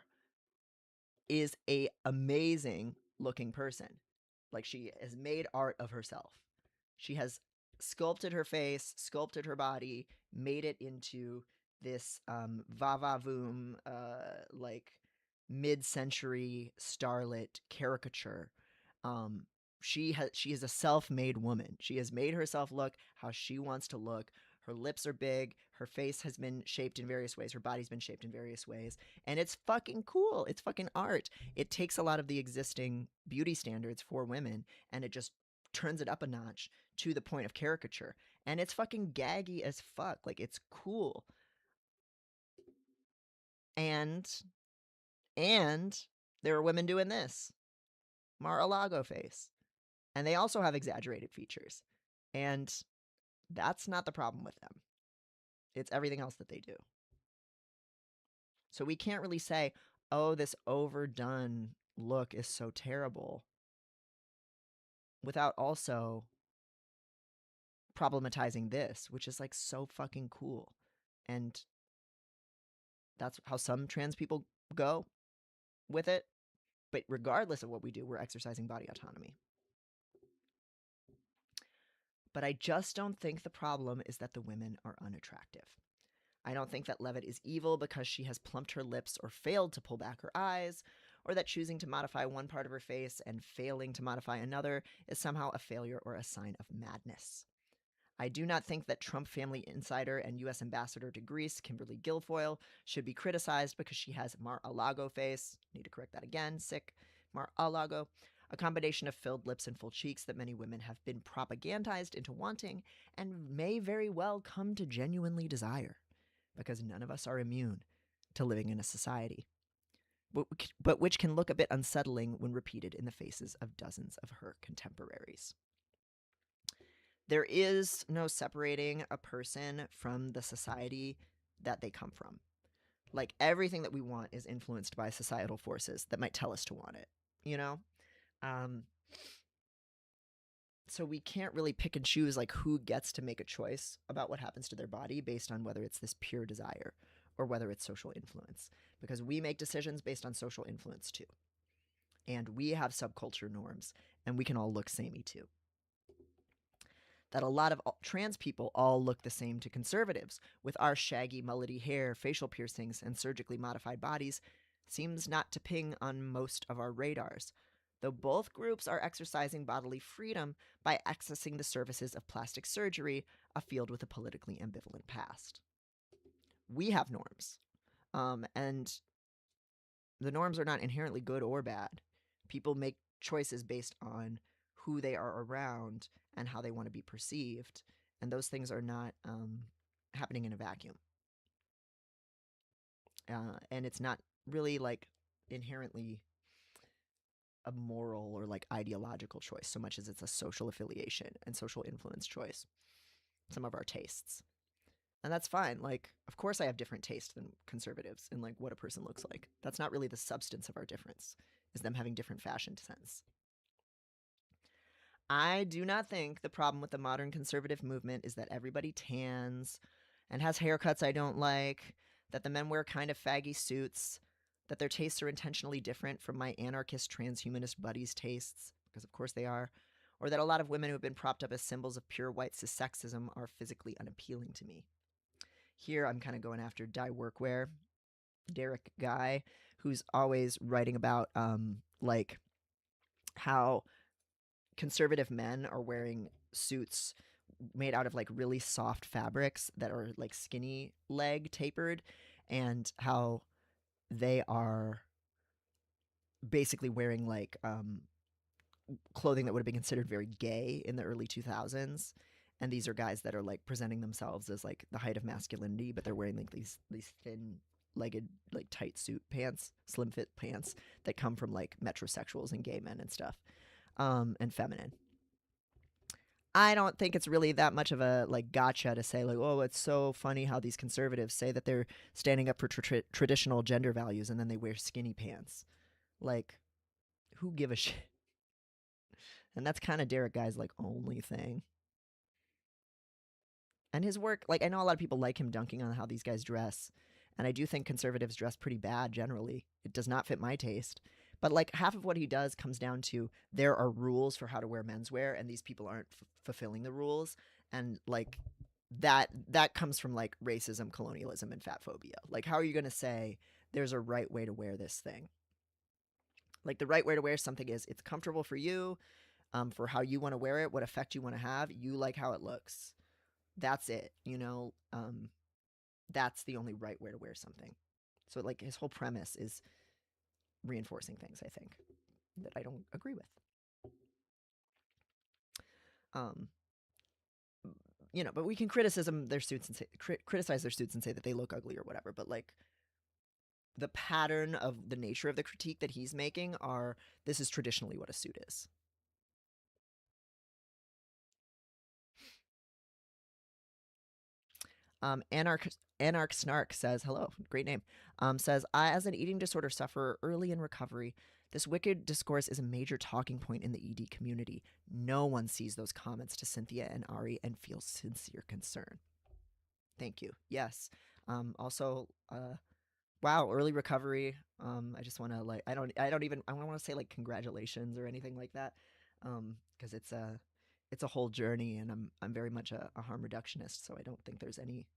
is a amazing looking person. Like, she has made art of herself. She has sculpted her face, sculpted her body, made it into this va-va-voom, like mid-century starlet caricature. She is a self-made woman. She has made herself look how she wants to look. Her lips are big. Her face has been shaped in various ways. Her body's been shaped in various ways. And it's fucking cool. It's fucking art. It takes a lot of the existing beauty standards for women and it just turns it up a notch to the point of caricature. And it's fucking gaggy as fuck. Like, it's cool. And there are women doing this. Mar-a-Lago face. And they also have exaggerated features. And that's not the problem with them. It's everything else that they do. So we can't really say, oh, this overdone look is so terrible, without also problematizing this, which is like so fucking cool. And that's how some trans people go with it. But regardless of what we do, we're exercising body autonomy. But I just don't think the problem is that the women are unattractive. I don't think that Leavitt is evil because she has plumped her lips or failed to pull back her eyes, or that choosing to modify one part of her face and failing to modify another is somehow a failure or a sign of madness. I do not think that Trump family insider and U.S. ambassador to Greece, Kimberly Guilfoyle, should be criticized because she has Mar-a-Lago face. Need to correct that again. Sick. Mar-a-Lago. A combination of filled lips and full cheeks that many women have been propagandized into wanting and may very well come to genuinely desire, because none of us are immune to living in a society, but which can look a bit unsettling when repeated in the faces of dozens of her contemporaries. There is no separating a person from the society that they come from. Like, everything that we want is influenced by societal forces that might tell us to want it, you know? So we can't really pick and choose like who gets to make a choice about what happens to their body based on whether it's this pure desire or whether it's social influence, because we make decisions based on social influence too. And we have subculture norms, and we can all look samey too. That a lot of trans people all look the same to conservatives, with our shaggy, mullety hair, facial piercings, and surgically modified bodies, seems not to ping on most of our radars, though both groups are exercising bodily freedom by accessing the services of plastic surgery, a field with a politically ambivalent past. We have norms, and the norms are not inherently good or bad. People make choices based on who they are around and how they want to be perceived, and those things are not happening in a vacuum. And it's not really like inherently a moral or like ideological choice so much as it's a social affiliation and social influence choice. Some of our tastes. And that's fine. Like, of course I have different tastes than conservatives in like what a person looks like. That's not really the substance of our difference, is them having different fashion sense. I do not think the problem with the modern conservative movement is that everybody tans and has haircuts I don't like, that the men wear kind of faggy suits, that their tastes are intentionally different from my anarchist transhumanist buddies' tastes, because of course they are, or that a lot of women who have been propped up as symbols of pure white cissexism are physically unappealing to me. Here I'm kind of going after Die Workwear, Derek Guy, who's always writing about like how conservative men are wearing suits made out of like really soft fabrics that are like skinny leg tapered, and how they are basically wearing like clothing that would have been considered very gay in the early 2000s. And these are guys that are like presenting themselves as like the height of masculinity, but they're wearing like these thin legged like tight suit pants, slim fit pants that come from like metrosexuals and gay men and stuff, and feminine. I don't think it's really that much of a like gotcha to say like, oh, it's so funny how these conservatives say that they're standing up for traditional gender values and then they wear skinny pants. Like, who give a shit? And that's kind of Derek Guy's like only thing. And his work, like I know a lot of people like him dunking on how these guys dress, and I do think conservatives dress pretty bad generally. It does not fit my taste. But like half of what he does comes down to there are rules for how to wear menswear, and these people aren't fulfilling the rules, and like that comes from like racism, colonialism, and fat phobia. Like, how are you going to say there's a right way to wear this thing? Like, the right way to wear something is it's comfortable for you, for how you want to wear it, what effect you want to have. You like how it looks. That's it. That's the only right way to wear something. So like his whole premise is reinforcing things, I think, that I don't agree with. Um, but we can criticize their suits and criticize their suits and say that they look ugly or whatever. But like the pattern of the nature of the critique that he's making are this is traditionally what a suit is. Anarch Snark says, hello, great name. Says, I, as an eating disorder sufferer early in recovery, this wicked discourse is a major talking point in the ED community. No one sees those comments to Cynthia and Ari and feels sincere concern. Thank you. Yes. Also, wow, early recovery. I just want to like, I don't want to say like congratulations or anything like that, because it's a whole journey, and I'm very much a harm reductionist, so I don't think there's any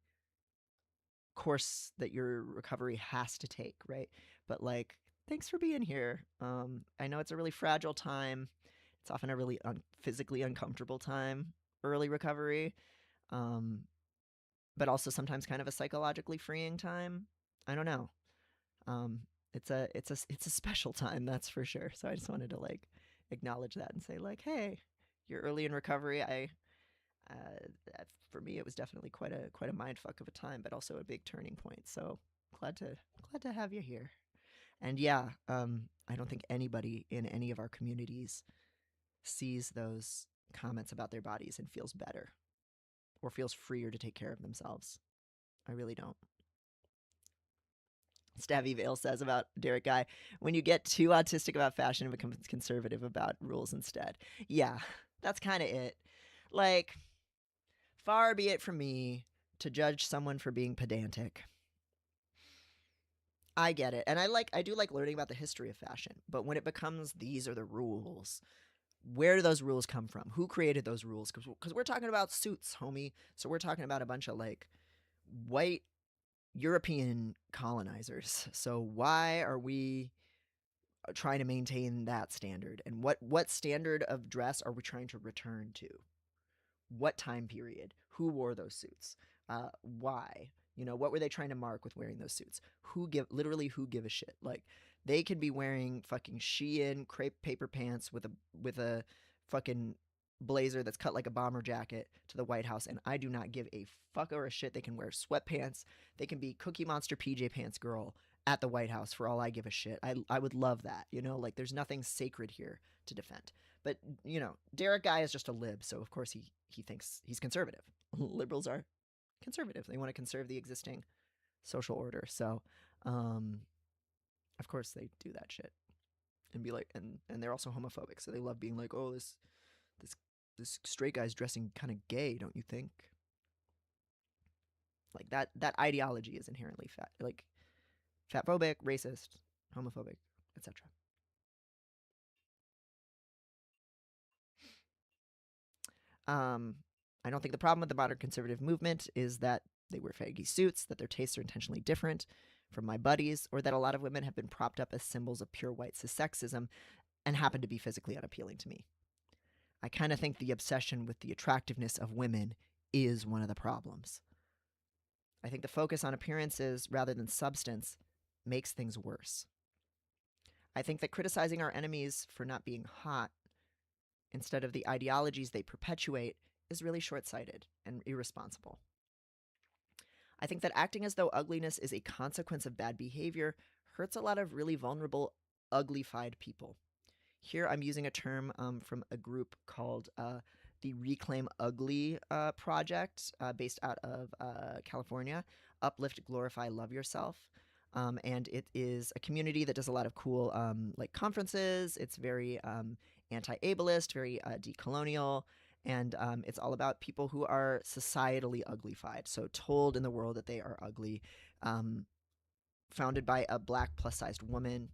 course that your recovery has to take, right? But like, thanks for being here. I know it's a really fragile time. It's often a really physically uncomfortable time, early recovery, but also sometimes kind of a psychologically freeing time. I don't know. Um, it's a special time, that's for sure. So I just wanted to like acknowledge that and say like, hey, you're early in recovery. For me, it was definitely quite a mind fuck of a time, but also a big turning point. So glad to have you here. And yeah, I don't think anybody in any of our communities sees those comments about their bodies and feels better or feels freer to take care of themselves. I really don't. Stabby Vale says about Derek Guy, when you get too autistic about fashion, it becomes conservative about rules instead. Yeah, that's kind of it. Like, far be it from me to judge someone for being pedantic. I get it. And I do like learning about the history of fashion. But when it becomes these are the rules, where do those rules come from? Who created those rules? Because we're talking about suits, homie. So we're talking about a bunch of like white European colonizers. So why are we trying to maintain that standard? And what standard of dress are we trying to return to? What time period? Who wore those suits? Why? What were they trying to mark with wearing those suits? Who give a shit? Like, they could be wearing fucking Shein crepe paper pants with a fucking blazer that's cut like a bomber jacket to the White House, and I do not give a fuck or a shit. They can wear sweatpants. They can be Cookie Monster PJ Pants girl at the White House for all I give a shit. I would love that. Like, there's nothing sacred here to defend. But Derek Guy is just a lib, so of course he thinks he's conservative. Liberals are conservative. They want to conserve the existing social order. So, of course they do that shit and be like, and they're also homophobic. So they love being like, oh, this straight guy's dressing kind of gay, don't you think? Like that ideology is inherently fatphobic, racist, homophobic, etc. I don't think the problem with the modern conservative movement is that they wear faggy suits, that their tastes are intentionally different from my buddies, or that a lot of women have been propped up as symbols of pure white cissexism and happen to be physically unappealing to me. I kind of think the obsession with the attractiveness of women is one of the problems. I think the focus on appearances rather than substance makes things worse. I think that criticizing our enemies for not being hot instead of the ideologies they perpetuate is really short-sighted and irresponsible. I think that acting as though ugliness is a consequence of bad behavior hurts a lot of really vulnerable, uglified people. Here I'm using a term from a group called the Reclaim Ugly Project, based out of California. Uplift, glorify, love yourself. And it is a community that does a lot of cool like conferences. It's very anti-ableist, very decolonial, and it's all about people who are societally uglified, so told in the world that they are ugly. Founded by a black plus-sized woman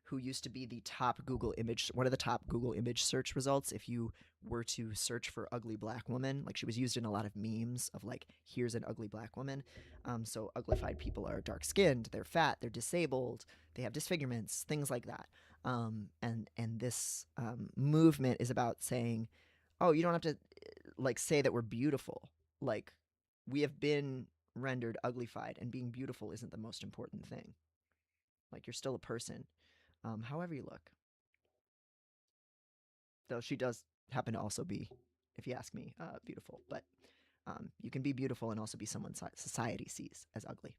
who used to be the top Google image, one of the top Google image search results if you were to search for ugly black woman. Like, she was used in a lot of memes of like, here's an ugly black woman. So uglified people are dark skinned, they're fat, they're disabled, they have disfigurements, things like that. And this movement is about saying, oh, you don't have to like say that we're beautiful. Like, we have been rendered uglified, and being beautiful isn't the most important thing. Like, you're still a person, however you look. Though she does happen to also be, if you ask me, beautiful. But you can be beautiful and also be someone society sees as ugly.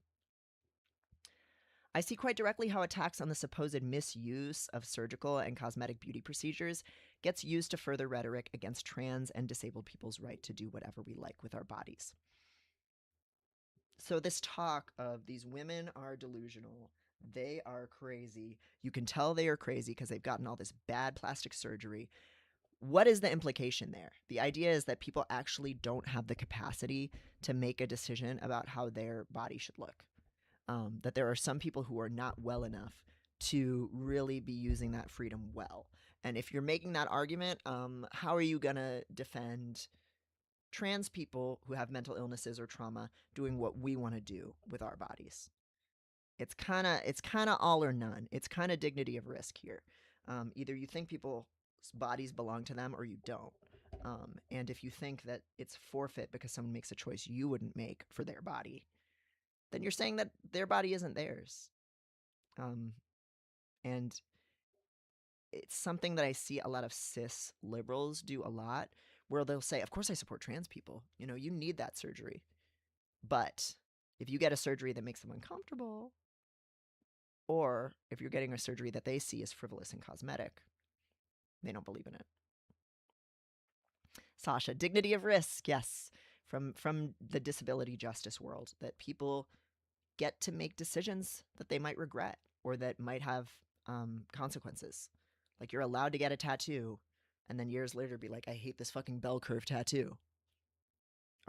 I see quite directly how attacks on the supposed misuse of surgical and cosmetic beauty procedures gets used to further rhetoric against trans and disabled people's right to do whatever we like with our bodies. So this talk of these women are delusional, they are crazy, you can tell they are crazy because they've gotten all this bad plastic surgery. What is the implication there? The idea is that people actually don't have the capacity to make a decision about how their body should look. That there are some people who are not well enough to really be using that freedom well. And if you're making that argument, how are you going to defend trans people who have mental illnesses or trauma doing what we want to do with our bodies? It's kind of all or none. It's kind of dignity of risk here. Either you think people's bodies belong to them or you don't. And if you think that it's forfeit because someone makes a choice you wouldn't make for their body, then you're saying that their body isn't theirs. And it's something that I see a lot of cis liberals do a lot, where they'll say, of course I support trans people. You know, you need that surgery. But if you get a surgery that makes them uncomfortable, or if you're getting a surgery that they see as frivolous and cosmetic, they don't believe in it. Sasha, dignity of risk, yes, from the disability justice world, that people get to make decisions that they might regret or that might have consequences. Like, you're allowed to get a tattoo, and then years later be like, I hate this fucking bell curve tattoo.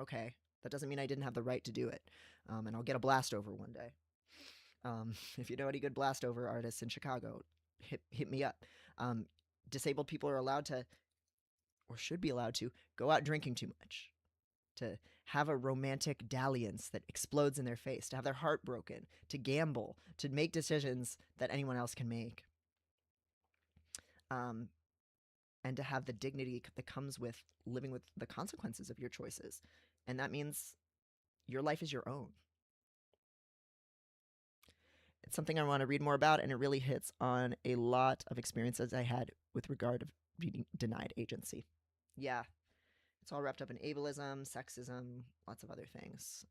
Okay, that doesn't mean I didn't have the right to do it, and I'll get a blast over one day. If you know any good blast over artists in Chicago, hit me up. Disabled people are allowed to, or should be allowed to, go out drinking too much, to have a romantic dalliance that explodes in their face, to have their heart broken, to gamble, to make decisions that anyone else can make. And to have the dignity that comes with living with the consequences of your choices. And that means your life is your own. It's something I want to read more about, and it really hits on a lot of experiences I had with regard to being denied agency. Yeah, it's all wrapped up in ableism, sexism, lots of other things.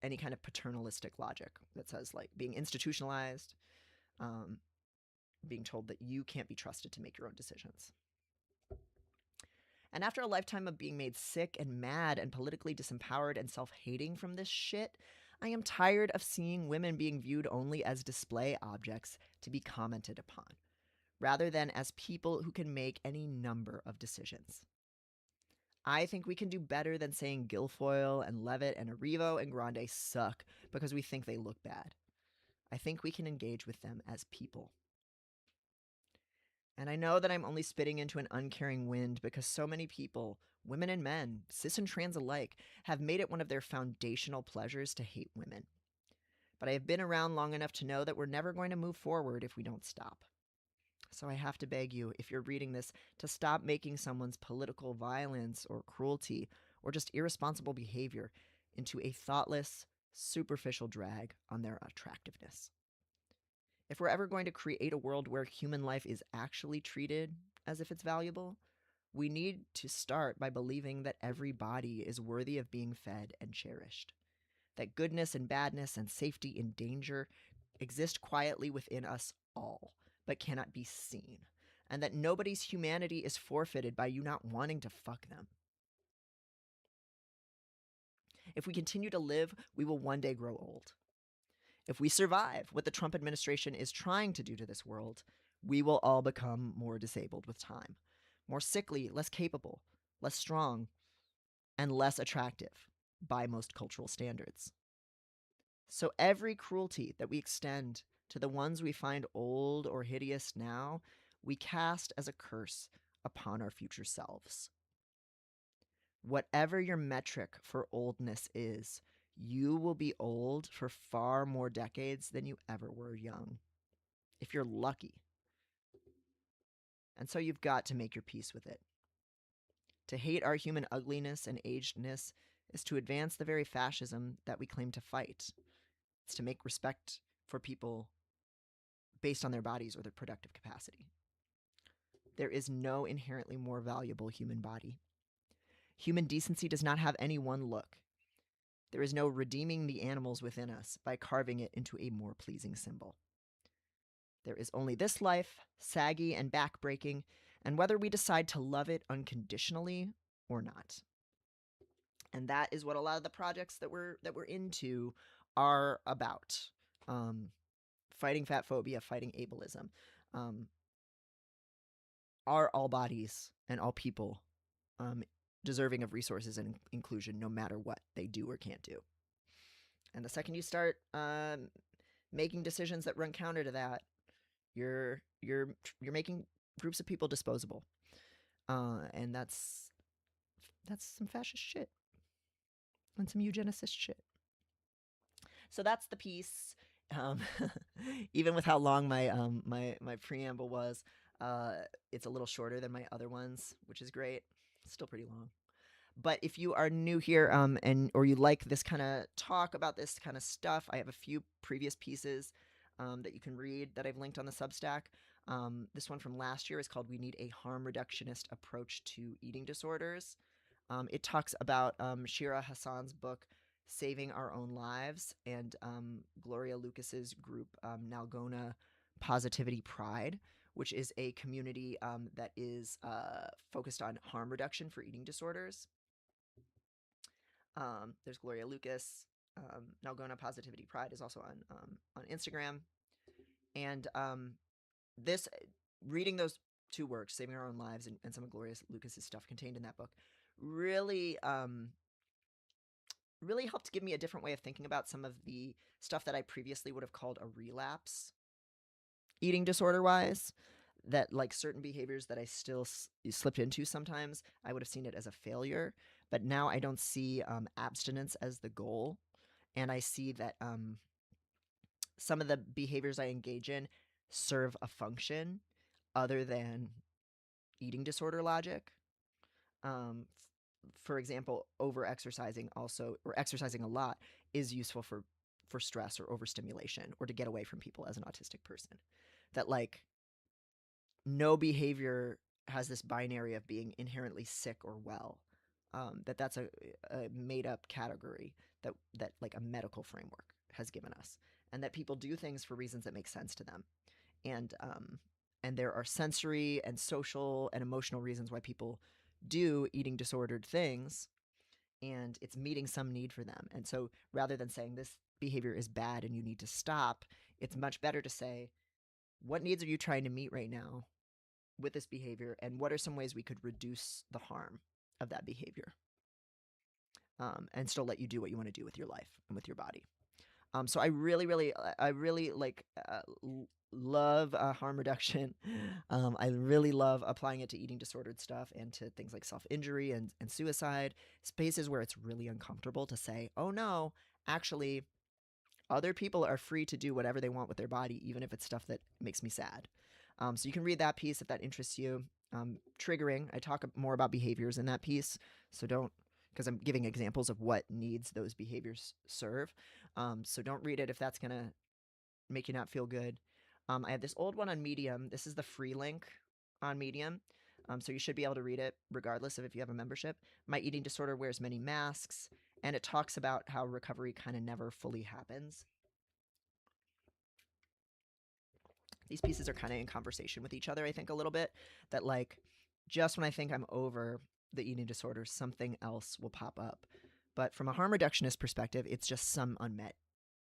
Any kind of paternalistic logic that says, like, being institutionalized, being told that you can't be trusted to make your own decisions. And after a lifetime of being made sick and mad and politically disempowered and self-hating from this shit, I am tired of seeing women being viewed only as display objects to be commented upon, rather than as people who can make any number of decisions. I think we can do better than saying Guilfoyle and Leavitt and Erivo and Grande suck because we think they look bad. I think we can engage with them as people. And I know that I'm only spitting into an uncaring wind because so many people, women and men, cis and trans alike, have made it one of their foundational pleasures to hate women. But I have been around long enough to know that we're never going to move forward if we don't stop. So I have to beg you, if you're reading this, to stop making someone's political violence or cruelty or just irresponsible behavior into a thoughtless, superficial drag on their attractiveness. If we're ever going to create a world where human life is actually treated as if it's valuable, we need to start by believing that every body is worthy of being fed and cherished, that goodness and badness and safety and danger exist quietly within us all, but cannot be seen, and that nobody's humanity is forfeited by you not wanting to fuck them. If we continue to live, we will one day grow old. If we survive what the Trump administration is trying to do to this world, we will all become more disabled with time, more sickly, less capable, less strong, and less attractive by most cultural standards. So every cruelty that we extend to the ones we find old or hideous now, we cast as a curse upon our future selves. Whatever your metric for oldness is, you will be old for far more decades than you ever were young, if you're lucky. And so you've got to make your peace with it. To hate our human ugliness and agedness is to advance the very fascism that we claim to fight. It's to make respect for people based on their bodies or their productive capacity. There is no inherently more valuable human body. Human decency does not have any one look. There is no redeeming the animals within us by carving it into a more pleasing symbol. There is only this life, saggy and backbreaking, and whether we decide to love it unconditionally or not. And that is what a lot of the projects that we're into are about. Fighting fat phobia, fighting ableism. Are all bodies and all people deserving of resources and inclusion, no matter what they do or can't do. And the second you start making decisions that run counter to that, you're making groups of people disposable, and that's some fascist shit and some eugenicist shit. So that's the piece. Even with how long my my preamble was, it's a little shorter than my other ones, which is great. Still pretty long. But if you are new here, and or you like this kind of talk about this kind of stuff, I have a few previous pieces that you can read that I've linked on the Substack. This one from last year is called "We Need a Harm Reductionist Approach to Eating Disorders." It talks about Shira Hassan's book "Saving Our Own Lives" and Gloria Lucas's group Nalgona Positivity Pride, which is a community that is focused on harm reduction for eating disorders. There's Gloria Lucas. Nalgona Positivity Pride is also on Instagram. And this, reading those two works, Saving Our Own Lives and some of Gloria Lucas's stuff contained in that book, really really helped give me a different way of thinking about some of the stuff that I previously would have called a relapse eating disorder wise. That like certain behaviors that I still slipped into sometimes, I would have seen it as a failure. But now I don't see abstinence as the goal. And I see that some of the behaviors I engage in serve a function other than eating disorder logic. For example, over-exercising also, or exercising a lot, is useful for stress or overstimulation or to get away from people as an autistic person. That like no behavior has this binary of being inherently sick or well. That's a made-up category that like a medical framework has given us, and that people do things for reasons that make sense to them, and there are sensory and social and emotional reasons why people do eating disordered things, and it's meeting some need for them. And so rather than saying this behavior is bad and you need to stop, it's much better to say, what needs are you trying to meet right now with this behavior, and what are some ways we could reduce the harm of that behavior, and still let you do what you want to do with your life and with your body. So I really, like love harm reduction. I really love applying it to eating disordered stuff and to things like self-injury and suicide, spaces where it's really uncomfortable to say, oh no, actually, other people are free to do whatever they want with their body, even if it's stuff that makes me sad. So you can read that piece if that interests you. Triggering, I talk more about behaviors in that piece, so don't, because I'm giving examples of what needs those behaviors serve. So don't read it if that's going to make you not feel good. I have this old one on Medium. This is the free link on Medium. So you should be able to read it regardless of if you have a membership. My eating disorder wears many masks, and it talks about how recovery kind of never fully happens. These pieces are kind of in conversation with each other, I think, a little bit. That, like, just when I think I'm over the eating disorder, something else will pop up. But from a harm reductionist perspective, it's just some unmet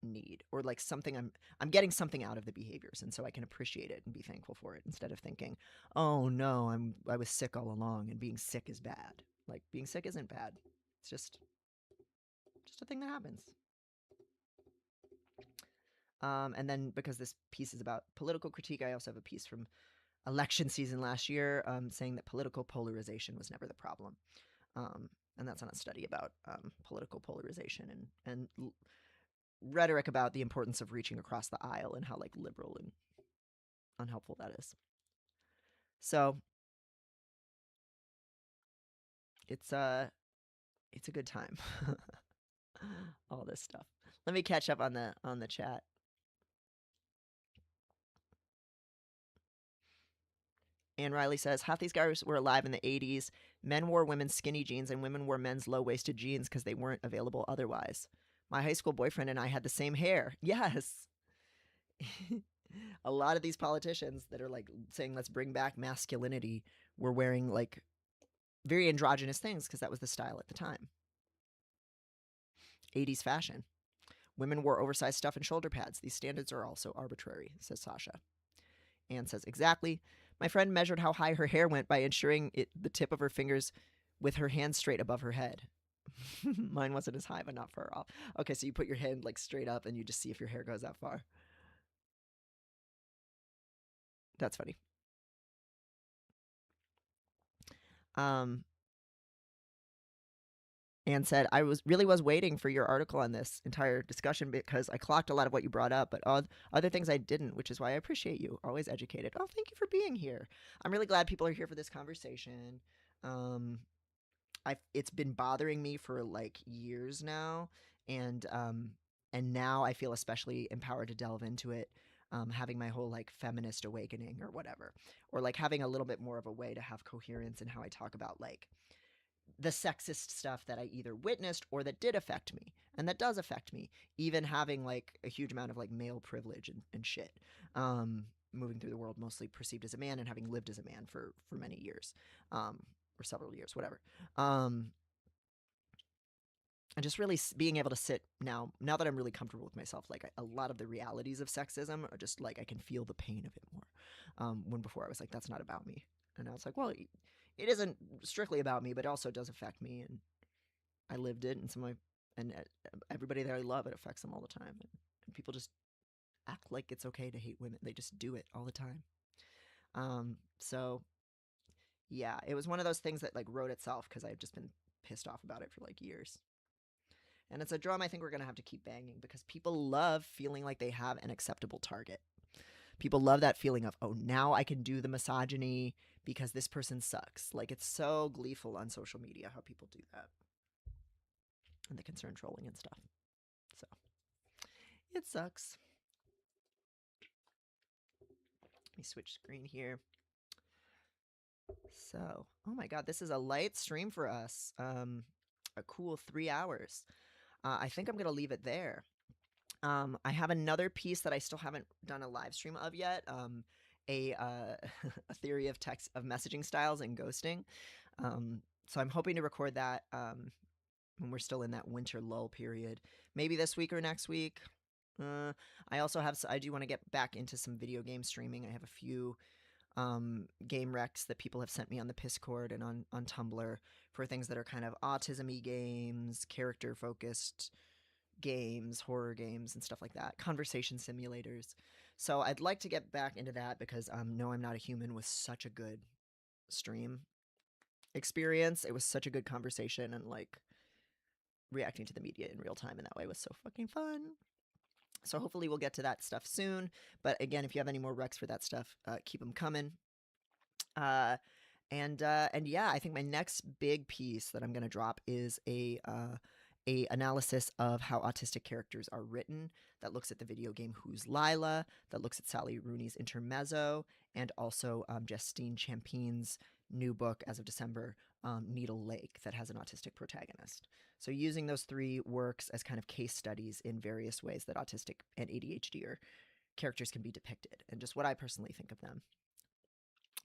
need, or like something I'm getting something out of the behaviors, and so I can appreciate it and be thankful for it instead of thinking, oh no, I was sick all along and being sick is bad. Like, being sick isn't bad. It's just a thing that happens. And then, because this piece is about political critique, I also have a piece from election season last year, saying that political polarization was never the problem. And that's on a study about political polarization and rhetoric about the importance of reaching across the aisle and how, like, liberal and unhelpful that is. So it's a good time. All this stuff. Let me catch up on the chat. Ann Riley says, half these guys were alive in the 80s. Men wore women's skinny jeans and women wore men's low-waisted jeans because they weren't available otherwise. My high school boyfriend and I had the same hair. Yes. A lot of these politicians that are like saying let's bring back masculinity were wearing like very androgynous things because that was the style at the time. 80s fashion. Women wore oversized stuff and shoulder pads. These standards are also arbitrary, says Sasha. Anne says, exactly. My friend measured how high her hair went by ensuring the tip of her fingers with her hand straight above her head. Mine wasn't as high, but not far off. Okay, so you put your hand like straight up and you just see if your hair goes that far. That's funny. Anne said, I was waiting for your article on this entire discussion because I clocked a lot of what you brought up, but other things I didn't, which is why I appreciate you. Always educated. Oh, thank you for being here. I'm really glad people are here for this conversation. It's been bothering me for like years now, and now I feel especially empowered to delve into it. Having my whole like feminist awakening or whatever, or like having a little bit more of a way to have coherence in how I talk about like the sexist stuff that I either witnessed or that did affect me, and that does affect me, even having like a huge amount of like male privilege and shit. Moving through the world mostly perceived as a man and having lived as a man for many years, or several years, whatever. And just really being able to sit now that I'm really comfortable with myself, like a lot of the realities of sexism are just like I can feel the pain of it more. When before I was like, that's not about me, and now it's like, well, it isn't strictly about me, but it also does affect me, and I lived it, and everybody that I love, it affects them all the time, and people just act like it's okay to hate women. They just do it all the time. So yeah, it was one of those things that like wrote itself because I've just been pissed off about it for like years. And it's a drum I think we're going to have to keep banging because people love feeling like they have an acceptable target. People love that feeling of, oh, now I can do the misogyny because this person sucks. Like, it's so gleeful on social media how people do that. And the concern trolling and stuff. So, it sucks. Let me switch screen here. So, oh my god, this is a light stream for us. A cool 3 hours. I think I'm going to leave it there. I have another piece that I still haven't done a live stream of yet. A a theory of text of messaging styles and ghosting. So I'm hoping to record that when we're still in that winter lull period, maybe this week or next week. I do want to get back into some video game streaming. I have a few game recs that people have sent me on the Piscord and on Tumblr for things that are kind of autism-y games, character focused, games, horror games, and stuff like that, conversation simulators. So I'd like to get back into that because No, I'm Not a Human was such a good stream experience. It was such a good conversation, and like reacting to the media in real time in that way was so fucking fun. So hopefully we'll get to that stuff soon. But again, if you have any more recs for that stuff, keep them coming. And yeah, I think my next big piece that I'm going to drop is a analysis of how autistic characters are written that looks at the video game Who's Lila, that looks at Sally Rooney's Intermezzo, and also Justine Champine's new book as of December, Needle Lake, that has an autistic protagonist. So using those three works as kind of case studies in various ways that autistic and ADHD characters can be depicted, and just what I personally think of them.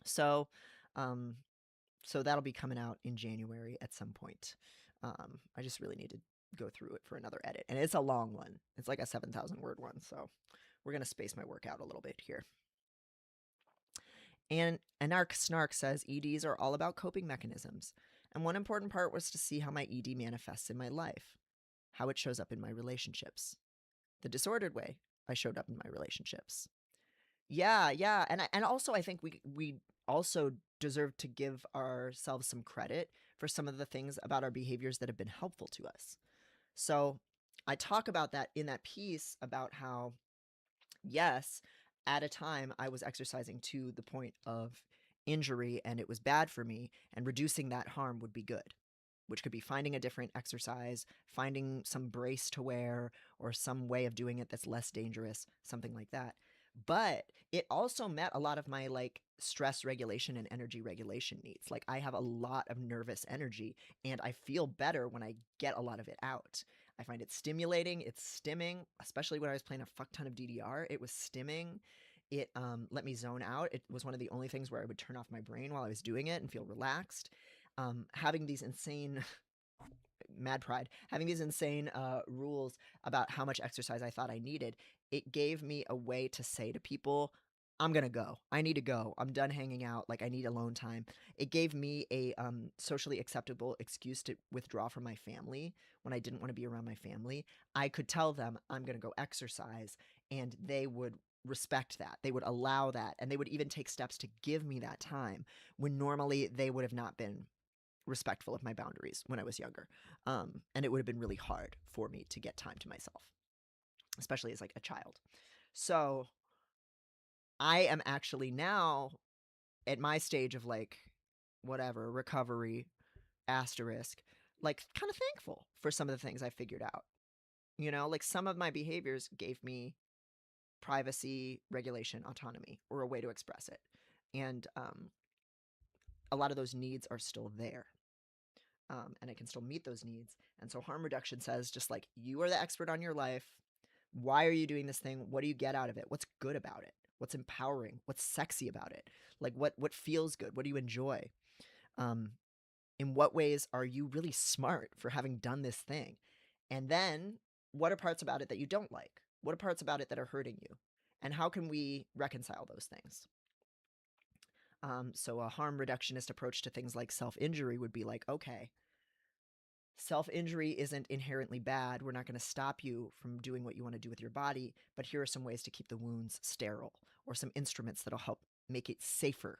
So that'll be coming out in January at some point. I just really need to go through it for another edit, and it's a long one. It's like a 7,000 word one, so we're gonna space my work out a little bit here. And Anarch Snark says EDs are all about coping mechanisms, and one important part was to see how my ED manifests in my life, how it shows up in my relationships. The disordered way I showed up in my relationships. Yeah, and also I think we also deserve to give ourselves some credit for some of the things about our behaviors that have been helpful to us. So I talk about that in that piece about how, yes, at a time I was exercising to the point of injury and it was bad for me, and reducing that harm would be good, which could be finding a different exercise, finding some brace to wear, or some way of doing it that's less dangerous, something like that. But it also met a lot of my like stress regulation and energy regulation needs. Like I have a lot of nervous energy, and I feel better when I get a lot of it out. I find it stimulating, it's stimming, especially when I was playing a fuck ton of DDR. It was stimming. It let me zone out. It was one of the only things where I would turn off my brain while I was doing it and feel relaxed. Having these insane mad pride, having these insane rules about how much exercise I thought I needed, it gave me a way to say to people, I'm gonna go. I need to go. I'm done hanging out. Like I need alone time. It gave me a socially acceptable excuse to withdraw from my family when I didn't want to be around my family. I could tell them I'm gonna go exercise, and they would respect that. They would allow that, and they would even take steps to give me that time when normally they would have not been respectful of my boundaries when I was younger. And it would have been really hard for me to get time to myself, especially as like a child. So I am actually now at my stage of like whatever recovery asterisk, like kind of thankful for some of the things I figured out. You know, like some of my behaviors gave me privacy, regulation, autonomy, or a way to express it. And a lot of those needs are still there. And I can still meet those needs. And so harm reduction says, just like, you are the expert on your life. Why are you doing this thing? What do you get out of it? What's good about it? What's empowering? What's sexy about it? Like what feels good? What do you enjoy? In what ways are you really smart for having done this thing? And then what are parts about it that you don't like? What are parts about it that are hurting you? And how can we reconcile those things? So a harm reductionist approach to things like self-injury would be like, okay, self-injury isn't inherently bad. We're not going to stop you from doing what you want to do with your body, but here are some ways to keep the wounds sterile, or some instruments that'll help make it safer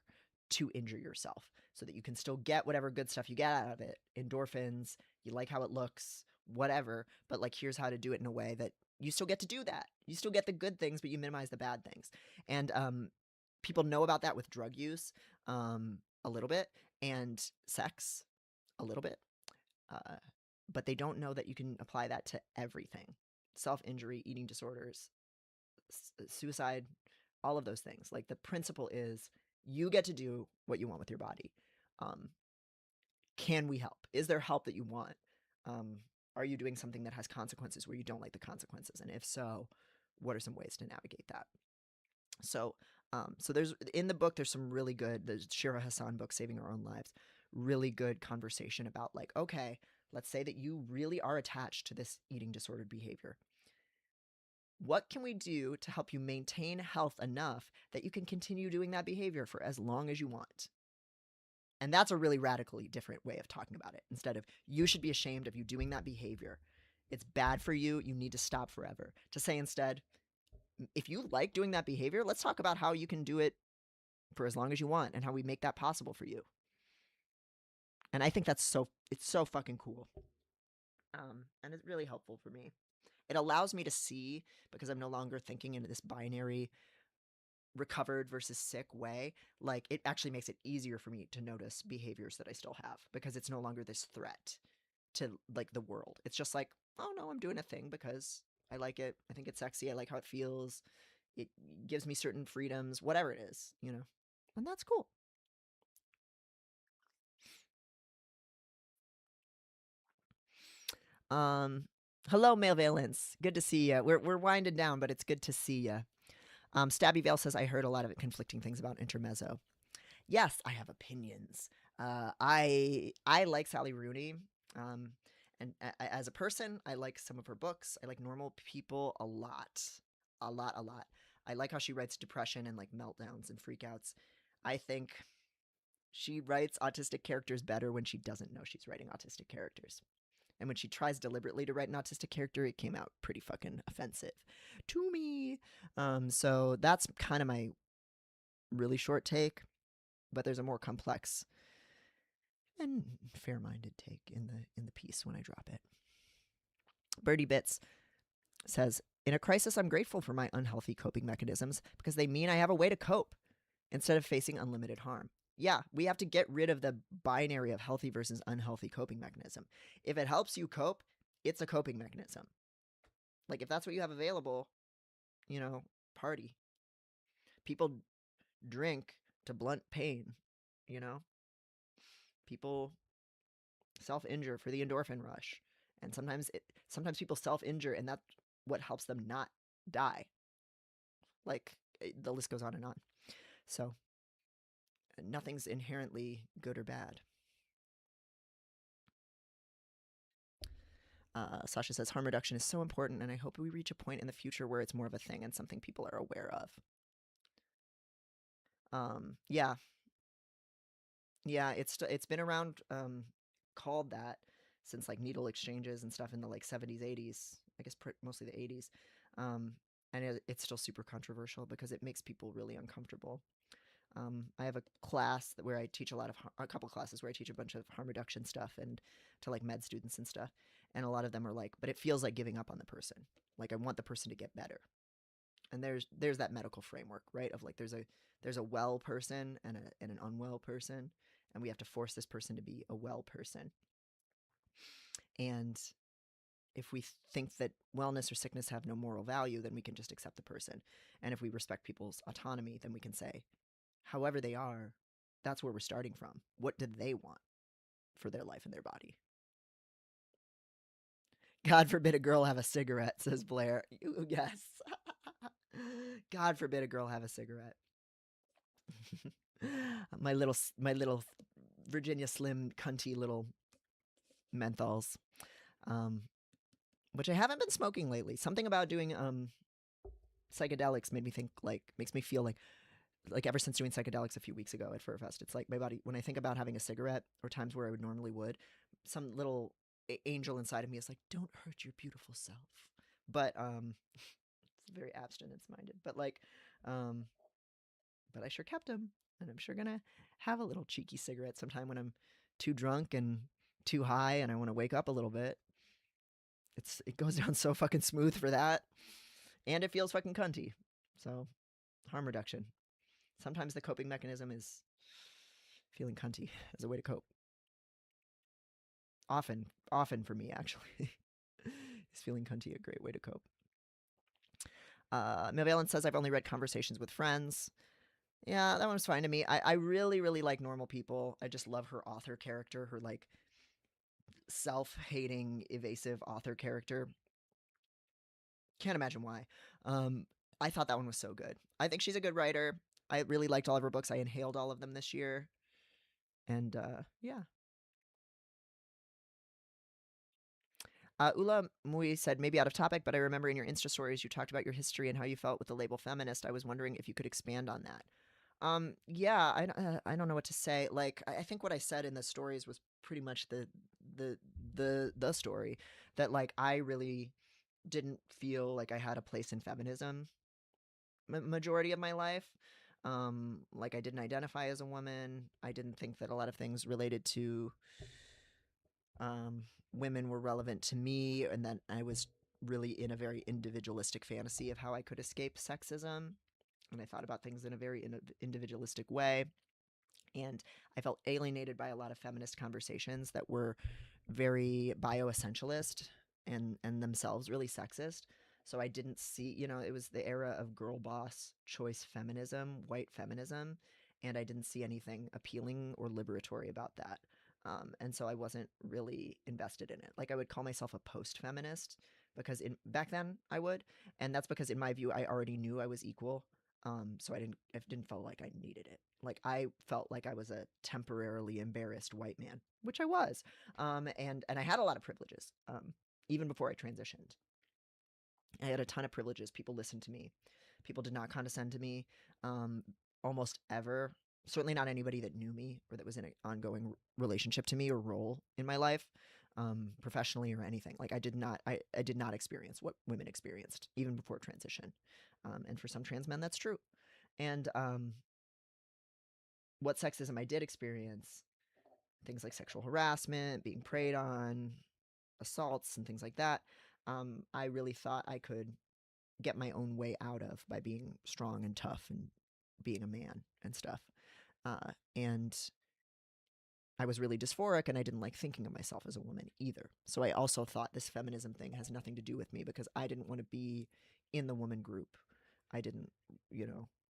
to injure yourself so that you can still get whatever good stuff you get out of it. Endorphins, you like how it looks, whatever, but like here's how to do it in a way that you still get to do that. You still get the good things, but you minimize the bad things. And people know about that with drug use a little bit, and sex a little bit. But they don't know that you can apply that to everything. Self-injury, eating disorders, suicide, all of those things. Like the principle is you get to do what you want with your body. Can we help? Is there help that you want? Are you doing something that has consequences where you don't like the consequences? And if so, what are some ways to navigate that? So there's in the book, there's some really good, the Shira Hassan book, Saving Our Own Lives, really good conversation about like, okay, let's say that you really are attached to this eating disordered behavior. What can we do to help you maintain health enough that you can continue doing that behavior for as long as you want? And that's a really radically different way of talking about it. Instead of, you should be ashamed of you doing that behavior, It's bad for you. You need to stop forever. To say instead, if you like doing that behavior, let's talk about how you can do it for as long as you want and how we make that possible for you. And I think it's so fucking cool. And it's really helpful for me. It allows me to see, because I'm no longer thinking in this binary recovered versus sick way, like it actually makes it easier for me to notice behaviors that I still have, because it's no longer this threat to like the world. It's just like, oh no, I'm doing a thing because I like it. I think it's sexy. I like how it feels. It gives me certain freedoms, whatever it is, you know, and that's cool. Um, Hello, Male Valence. Good to see you. We're winding down, but it's good to see you. Stabby Vale says, I heard a lot of conflicting things about Intermezzo. Yes, I have opinions. I like Sally Rooney. Um, and as a person, I like some of her books. I like Normal People a lot. A lot, a lot. I like how she writes depression and like meltdowns and freakouts. I think she writes autistic characters better when she doesn't know she's writing autistic characters. And when she tries deliberately to write an autistic character, it came out pretty fucking offensive to me. So that's kind of my really short take, but there's a more complex and fair-minded take in the piece when I drop it. Birdie Bits says, in a crisis, I'm grateful for my unhealthy coping mechanisms because they mean I have a way to cope instead of facing unlimited harm. Yeah, we have to get rid of the binary of healthy versus unhealthy coping mechanism. If it helps you cope, it's a coping mechanism. Like, if that's what you have available, you know, party. People drink to blunt pain, you know? People self-injure for the endorphin rush. And sometimes people self-injure, and that's what helps them not die. Like, the list goes on and on. So, nothing's inherently good or bad. Sasha says, harm reduction is so important, and I hope we reach a point in the future where it's more of a thing and something people are aware of. Yeah. Yeah, it's been around, called that since, like, needle exchanges and stuff in the, like, 70s, 80s, I guess mostly the 80s. And it's still super controversial because it makes people really uncomfortable. I have a class where I teach a couple classes where I teach a bunch of harm reduction stuff and to like med students and stuff. And a lot of them are like, but it feels like giving up on the person. Like I want the person to get better. And there's that medical framework, right? Of like there's a well person and an unwell person, and we have to force this person to be a well person. And if we think that wellness or sickness have no moral value, then we can just accept the person. And if we respect people's autonomy, then we can say, however they are, that's where we're starting from. What do they want for their life and their body? God forbid a girl have a cigarette, says Blair. Yes. God forbid a girl have a cigarette. my little Virginia Slim cunty little menthols, which I haven't been smoking lately. Something about doing psychedelics makes me feel like ever since doing psychedelics a few weeks ago at Furfest, it's like my body, when I think about having a cigarette or times where I would normally some little angel inside of me is like, don't hurt your beautiful self. But it's very abstinence minded. But like, but I sure kept them, and I'm sure gonna have a little cheeky cigarette sometime when I'm too drunk and too high and I want to wake up a little bit. It goes down so fucking smooth for that, and it feels fucking cunty. So harm reduction. Sometimes the coping mechanism is feeling cunty as a way to cope. Often for me, actually, is feeling cunty a great way to cope. Mavalent says, I've only read Conversations with Friends. Yeah, that one's fine to me. I really, really like Normal People. I just love her author character, her like self-hating, evasive author character. Can't imagine why. I thought that one was so good. I think she's a good writer. I really liked all of her books. I inhaled all of them this year. And yeah. Ula Mui said, maybe out of topic, but I remember in your Insta stories you talked about your history and how you felt with the label feminist. I was wondering if you could expand on that. Yeah, I don't know what to say. Like, I think what I said in the stories was pretty much the the story, that like I really didn't feel like I had a place in feminism majority of my life. Like I didn't identify as a woman. I didn't think that a lot of things related to women were relevant to me, and then I was really in a very individualistic fantasy of how I could escape sexism. And I thought about things in a very individualistic way. And I felt alienated by a lot of feminist conversations that were very bioessentialist and themselves really sexist. So I didn't see, it was the era of girl boss choice feminism, white feminism, and I didn't see anything appealing or liberatory about that. And so I wasn't really invested in it. Like I would call myself a post-feminist because back then I would, and that's because in my view I already knew I was equal. So I didn't feel like I needed it. Like I felt like I was a temporarily embarrassed white man, which I was. And I had a lot of privileges, even before I transitioned. I had a ton of privileges. People listened to me. People did not condescend to me, almost ever. Certainly not anybody that knew me or that was in an ongoing relationship to me or role in my life, professionally or anything. Like I did not experience what women experienced even before transition. And for some trans men, that's true. And what sexism I did experience, things like sexual harassment, being preyed on, assaults, and things like that, I really thought I could get my own way out of by being strong and tough and being a man and stuff. And I was really dysphoric and I didn't like thinking of myself as a woman either. So I also thought this feminism thing has nothing to do with me because I didn't want to be in the woman group. I didn't,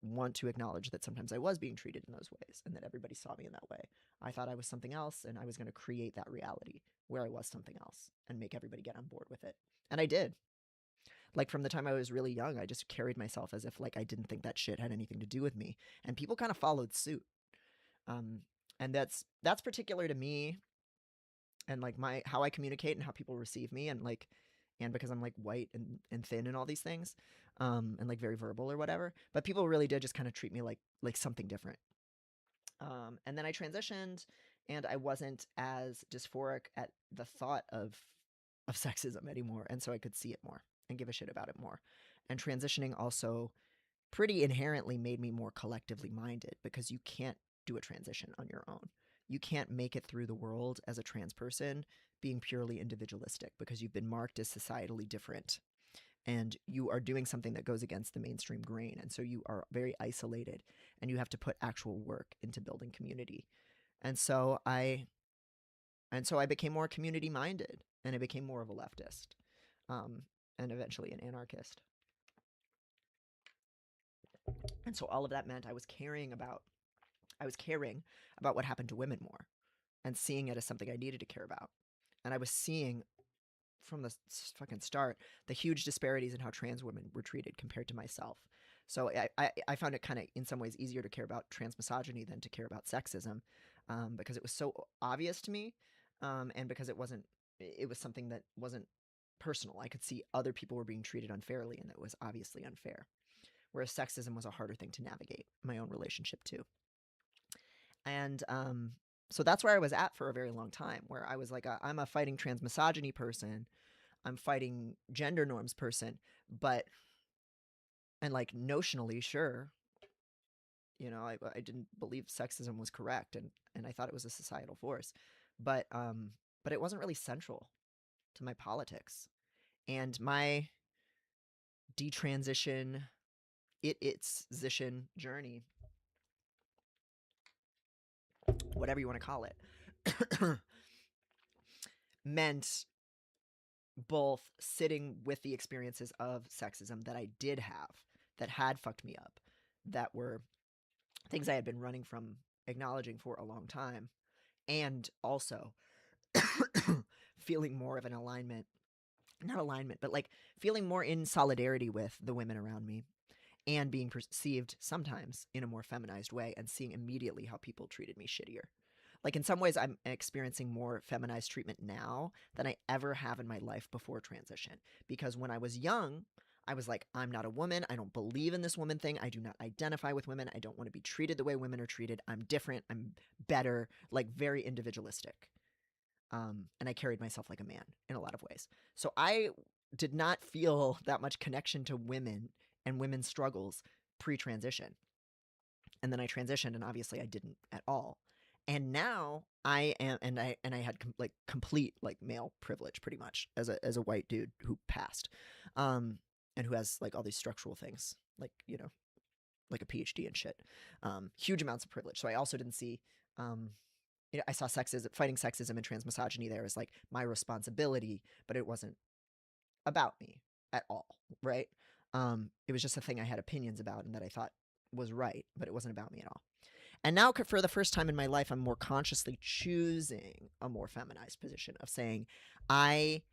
want to acknowledge that sometimes I was being treated in those ways and that everybody saw me in that way. I thought I was something else and I was going to create that reality where I was something else and make everybody get on board with it. And I did. Like from the time I was really young, I just carried myself as if like I didn't think that shit had anything to do with me. And people kind of followed suit. And that's particular to me and like how I communicate and how people receive me and because I'm like white and thin and all these things, and like very verbal or whatever. But people really did just kind of treat me like something different. And then I transitioned and I wasn't as dysphoric at the thought of sexism anymore. And so I could see it more and give a shit about it more. And transitioning also pretty inherently made me more collectively minded because you can't do a transition on your own. You can't make it through the world as a trans person being purely individualistic because you've been marked as societally different and you are doing something that goes against the mainstream grain. And so you are very isolated and you have to put actual work into building community. And so I became more community minded and I became more of a leftist, and eventually an anarchist. And so all of that meant I was caring about what happened to women more and seeing it as something I needed to care about. And I was seeing from the fucking start the huge disparities in how trans women were treated compared to myself. So I found it kind of in some ways easier to care about trans misogyny than to care about sexism, because it was so obvious to me, and because it was something that wasn't personal. I could see other people were being treated unfairly and that was obviously unfair. Whereas sexism was a harder thing to navigate my own relationship to. And so that's where I was at for a very long time, where I was like, I'm a fighting trans misogyny person. I'm fighting gender norms person, and like notionally, sure, I didn't believe sexism was correct and I thought it was a societal force, but it wasn't really central to my politics and my detransition, its zishin journey, whatever you want to call it, meant both sitting with the experiences of sexism that I did have that had fucked me up, that were things I had been running from acknowledging for a long time, and also feeling more of an not alignment, but like feeling more in solidarity with the women around me and being perceived sometimes in a more feminized way and seeing immediately how people treated me shittier. Like in some ways, I'm experiencing more feminized treatment now than I ever have in my life before transition. Because when I was young, I was like, I'm not a woman. I don't believe in this woman thing. I do not identify with women. I don't want to be treated the way women are treated. I'm different. I'm better, like very individualistic. And I carried myself like a man in a lot of ways. So I did not feel that much connection to women and women's struggles pre-transition. And then I transitioned, and obviously I didn't at all. And now I am, and I had complete like male privilege pretty much as a white dude who passed, and who has like all these structural things, like, you know, like a PhD and shit, huge amounts of privilege. So I also didn't see, you know, I saw fighting sexism and transmisogyny there as like my responsibility, but it wasn't about me at all, right? It was just a thing I had opinions about and that I thought was right, but it wasn't about me at all. And now, for the first time in my life, I'm more consciously choosing a more feminized position of saying, I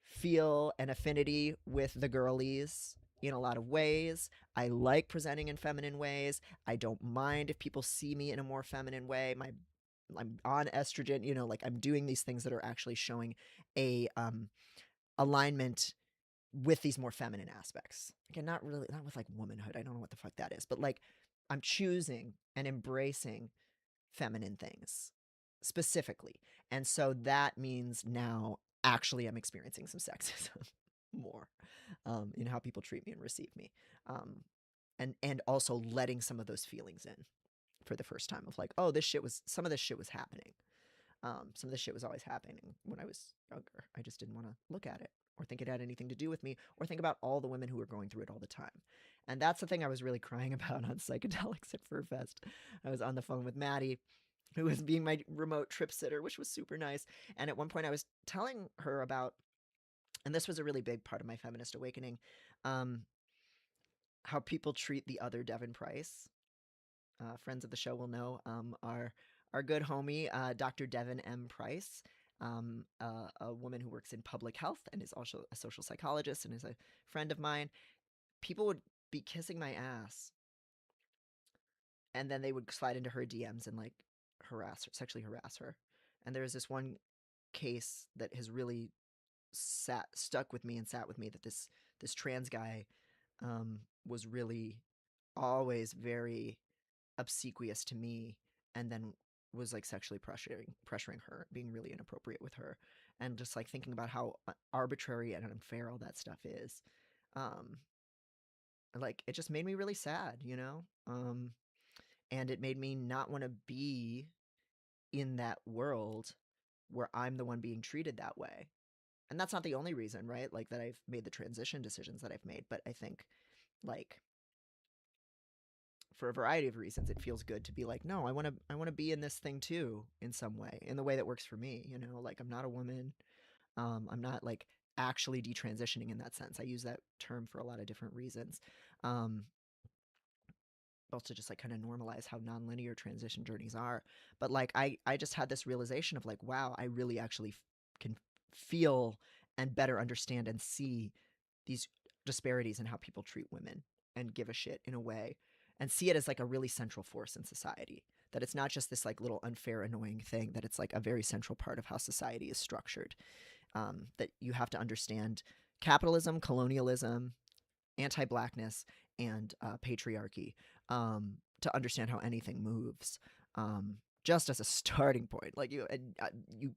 feel an affinity with the girlies in a lot of ways. I like presenting in feminine ways. I don't mind if people see me in a more feminine way. I'm on estrogen, you know, like I'm doing these things that are actually showing a alignment with these more feminine aspects. Again, not with like womanhood. I don't know what the fuck that is, but like I'm choosing and embracing feminine things specifically. And so that means now actually I'm experiencing some sexism more, in how people treat me and receive me. And also letting some of those feelings in for the first time of like, oh, some of this shit was happening. Some of this shit was always happening when I was younger. I just didn't want to look at it or think it had anything to do with me or think about all the women who were going through it all the time. And that's the thing I was really crying about on psychedelics at FurFest. I was on the phone with Maddie, who was being my remote trip sitter, which was super nice. And at one point I was telling her about, and this was a really big part of my feminist awakening, how people treat the other Devin Price. Friends of the show will know, our good homie, Dr. Devin M. Price, a woman who works in public health and is also a social psychologist and is a friend of mine. People would be kissing my ass, and then they would slide into her DMs and like sexually harass her. And there was this one case that has really stuck with me and sat with me, that this trans guy was really always very obsequious to me, and then was like sexually pressuring her, being really inappropriate with her, and just like thinking about how arbitrary and unfair all that stuff is. Um, like it just made me really sad, you know? And it made me not want to be in that world where I'm the one being treated that way. And that's not the only reason, right? Like that I've made the transition decisions that I've made, but I think like for a variety of reasons, it feels good to be like, no, I want to be in this thing too, in some way, in the way that works for me. You know, like I'm not a woman. I'm not like actually detransitioning in that sense. I use that term for a lot of different reasons. Um, also just like kind of normalize how nonlinear transition journeys are. But like I just had this realization of like, wow, I really actually can feel and better understand and see these disparities in how people treat women and give a shit in a way, and see it as like a really central force in society, that it's not just this like little unfair annoying thing, that it's like a very central part of how society is structured. That you have to understand capitalism, colonialism, anti-blackness, and patriarchy, to understand how anything moves, just as a starting point. Like you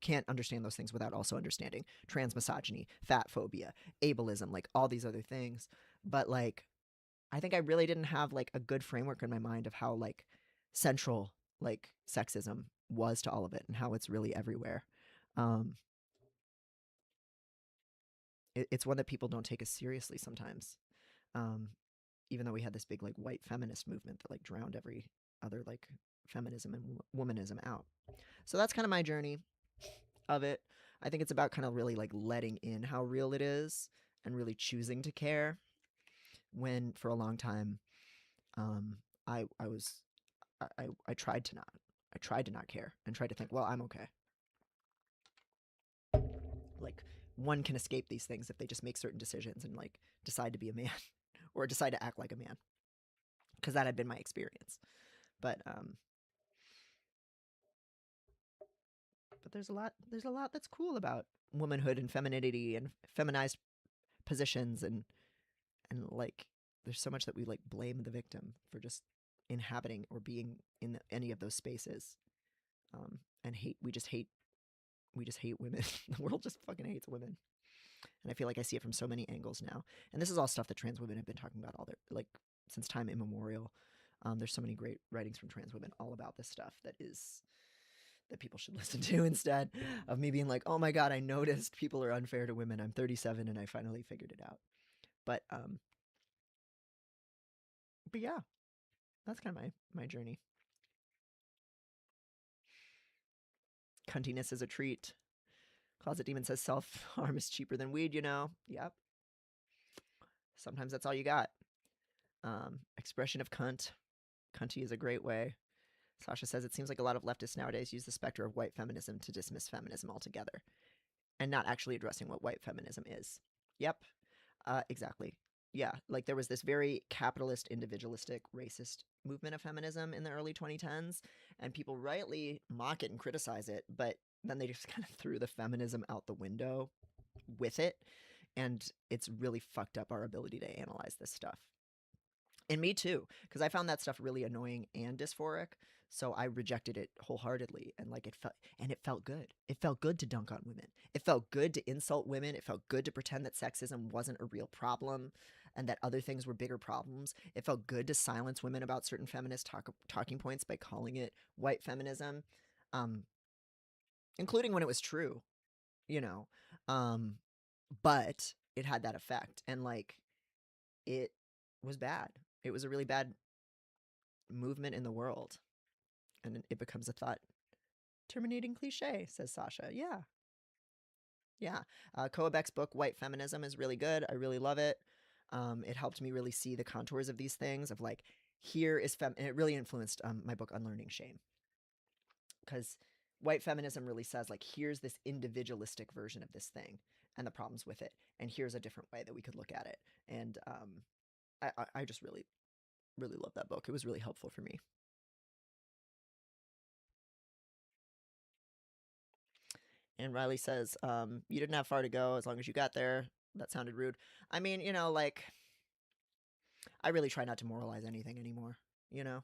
can't understand those things without also understanding transmisogyny, fat phobia, ableism, like all these other things. But like I think I really didn't have like a good framework in my mind of how like central like sexism was to all of it, and how it's really everywhere. Um, it's one that people don't take as seriously sometimes. Um, Even though we had this big like white feminist movement that like drowned every other like feminism and womanism out. So that's kind of my journey of it. I think it's about kind of really like letting in how real it is and really choosing to care, when for a long time I was I tried to not. I tried to not care and tried to think, well, I'm okay. Like one can escape these things if they just make certain decisions and like decide to be a man or decide to act like a man, because that had been my experience. But there's a lot that's cool about womanhood and femininity and feminized positions, and like there's so much that we like blame the victim for just inhabiting or being in any of those spaces, and we just hate We just hate women. The world just fucking hates women. And I feel like I see it from so many angles now. And this is all stuff that trans women have been talking about all their, like, since time immemorial. There's so many great writings from trans women all about this stuff that people should listen to instead of me being like, oh my God, I noticed people are unfair to women. I'm 37 and I finally figured it out. But yeah, that's kind of my journey. Cuntiness is a treat. Closet Demon says self-harm is cheaper than weed, you know? Yep. Sometimes that's all you got. Expression of cunt. Cunty is a great way. Sasha says it seems like a lot of leftists nowadays use the specter of white feminism to dismiss feminism altogether and not actually addressing what white feminism is. Yep. Exactly. Yeah, like there was this very capitalist, individualistic, racist movement of feminism in the early 2010s, and people rightly mock it and criticize it, but then they just kind of threw the feminism out the window with it, and it's really fucked up our ability to analyze this stuff. And me too, because I found that stuff really annoying and dysphoric. So I rejected it wholeheartedly, and like it felt good. It felt good to dunk on women. It felt good to insult women. It felt good to pretend that sexism wasn't a real problem, and that other things were bigger problems. It felt good to silence women about certain feminist talking points by calling it white feminism, including when it was true, you know. But it had that effect, and like it was bad. It was a really bad movement in the world, and it becomes a thought terminating cliche, says Sasha. Yeah. Koebek's book White Feminism is really good. I really love it. It helped me really see the contours of these things, of like, here is and it really influenced my book Unlearning Shame, because white feminism really says, like, here's this individualistic version of this thing and the problems with it, and here's a different way that we could look at it. And I just really love that book. It was really helpful for me. And Riley says, you didn't have far to go as long as you got there. That sounded rude. I mean, you know, like, I really try not to moralize anything anymore, you know?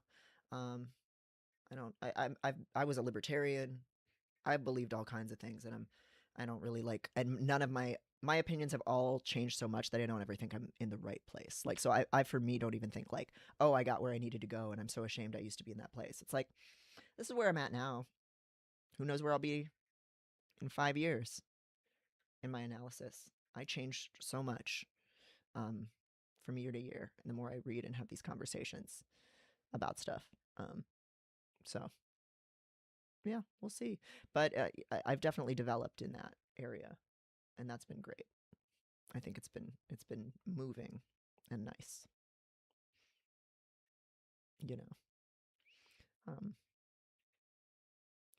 I was a libertarian. I believed all kinds of things, and I don't really like, and none of my opinions have all changed so much that I don't ever think I'm in the right place. Like, so I for me, don't even think like, oh, I got where I needed to go, and I'm so ashamed I used to be in that place. It's like, this is where I'm at now. Who knows where I'll be in 5 years in my analysis. I changed so much from year to year, and the more I read and have these conversations about stuff. So, yeah, we'll see. But I've definitely developed in that area, and that's been great. I think it's been moving and nice, you know.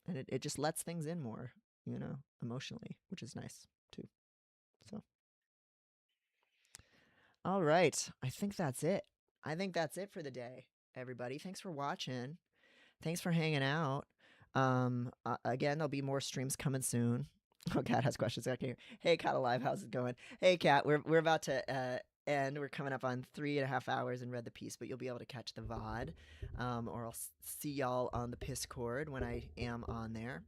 And it just lets things in more, you know, emotionally, which is nice too. So, all right, I think that's it. I think that's it for the day, everybody. Thanks for watching. Thanks for hanging out. Again, there'll be more streams coming soon. Oh, Kat has questions. Okay. Hey, Kat Alive, how's it going? Hey, Kat, we're about to end. We're coming up on 3.5 hours and read the piece, but you'll be able to catch the VOD, or I'll see y'all on the Piscord when I am on there.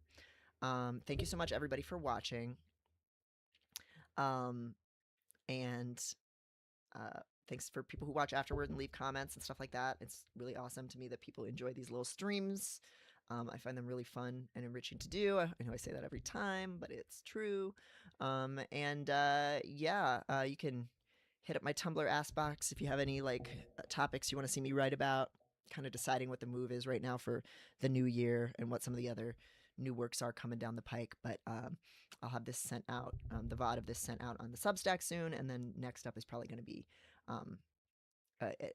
Thank you so much, everybody, for watching. And thanks for people who watch afterward and leave comments and stuff like that. It's really awesome to me that people enjoy these little streams. I find them really fun and enriching to do. I know I say that every time, but it's true. Yeah, you can hit up my Tumblr ask box if you have any like topics you want to see me write about. Kind of deciding what the move is right now for the new year and what some of the other new works are coming down the pike. But I'll have this sent out, the VOD of this sent out on the Substack soon, and then next up is probably going to be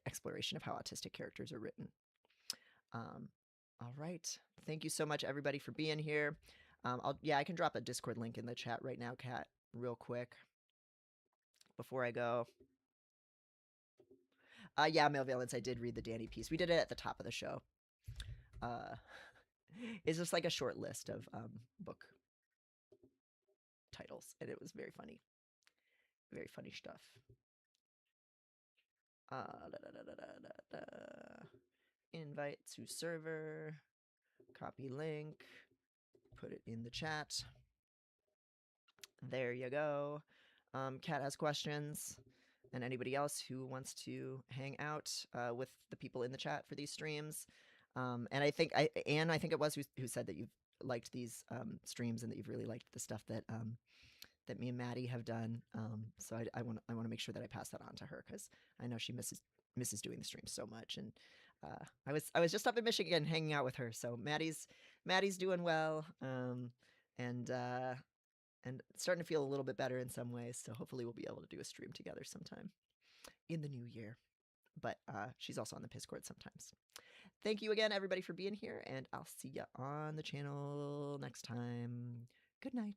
exploration of how autistic characters are written. All right. Thank you so much, everybody, for being here. I can drop a Discord link in the chat right now, Kat, real quick before I go. Yeah, Male Valence, I did read the Danny piece. We did it at the top of the show. It's just like a short list of book titles, and it was very funny. Very funny stuff. Invite to server, copy link, put it in the chat. There you go. Kat has questions, and anybody else who wants to hang out with the people in the chat for these streams. And I think Anne, I think it was who said that you've liked these streams and that you've really liked the stuff that that me and Maddie have done. So I want to make sure that I pass that on to her because I know she misses doing the streams so much. And I was just up in Michigan hanging out with her. So Maddie's doing well. And starting to feel a little bit better in some ways. So hopefully we'll be able to do a stream together sometime in the new year. But she's also on the Discord sometimes. Thank you again, everybody, for being here, and I'll see you on the channel next time. Good night.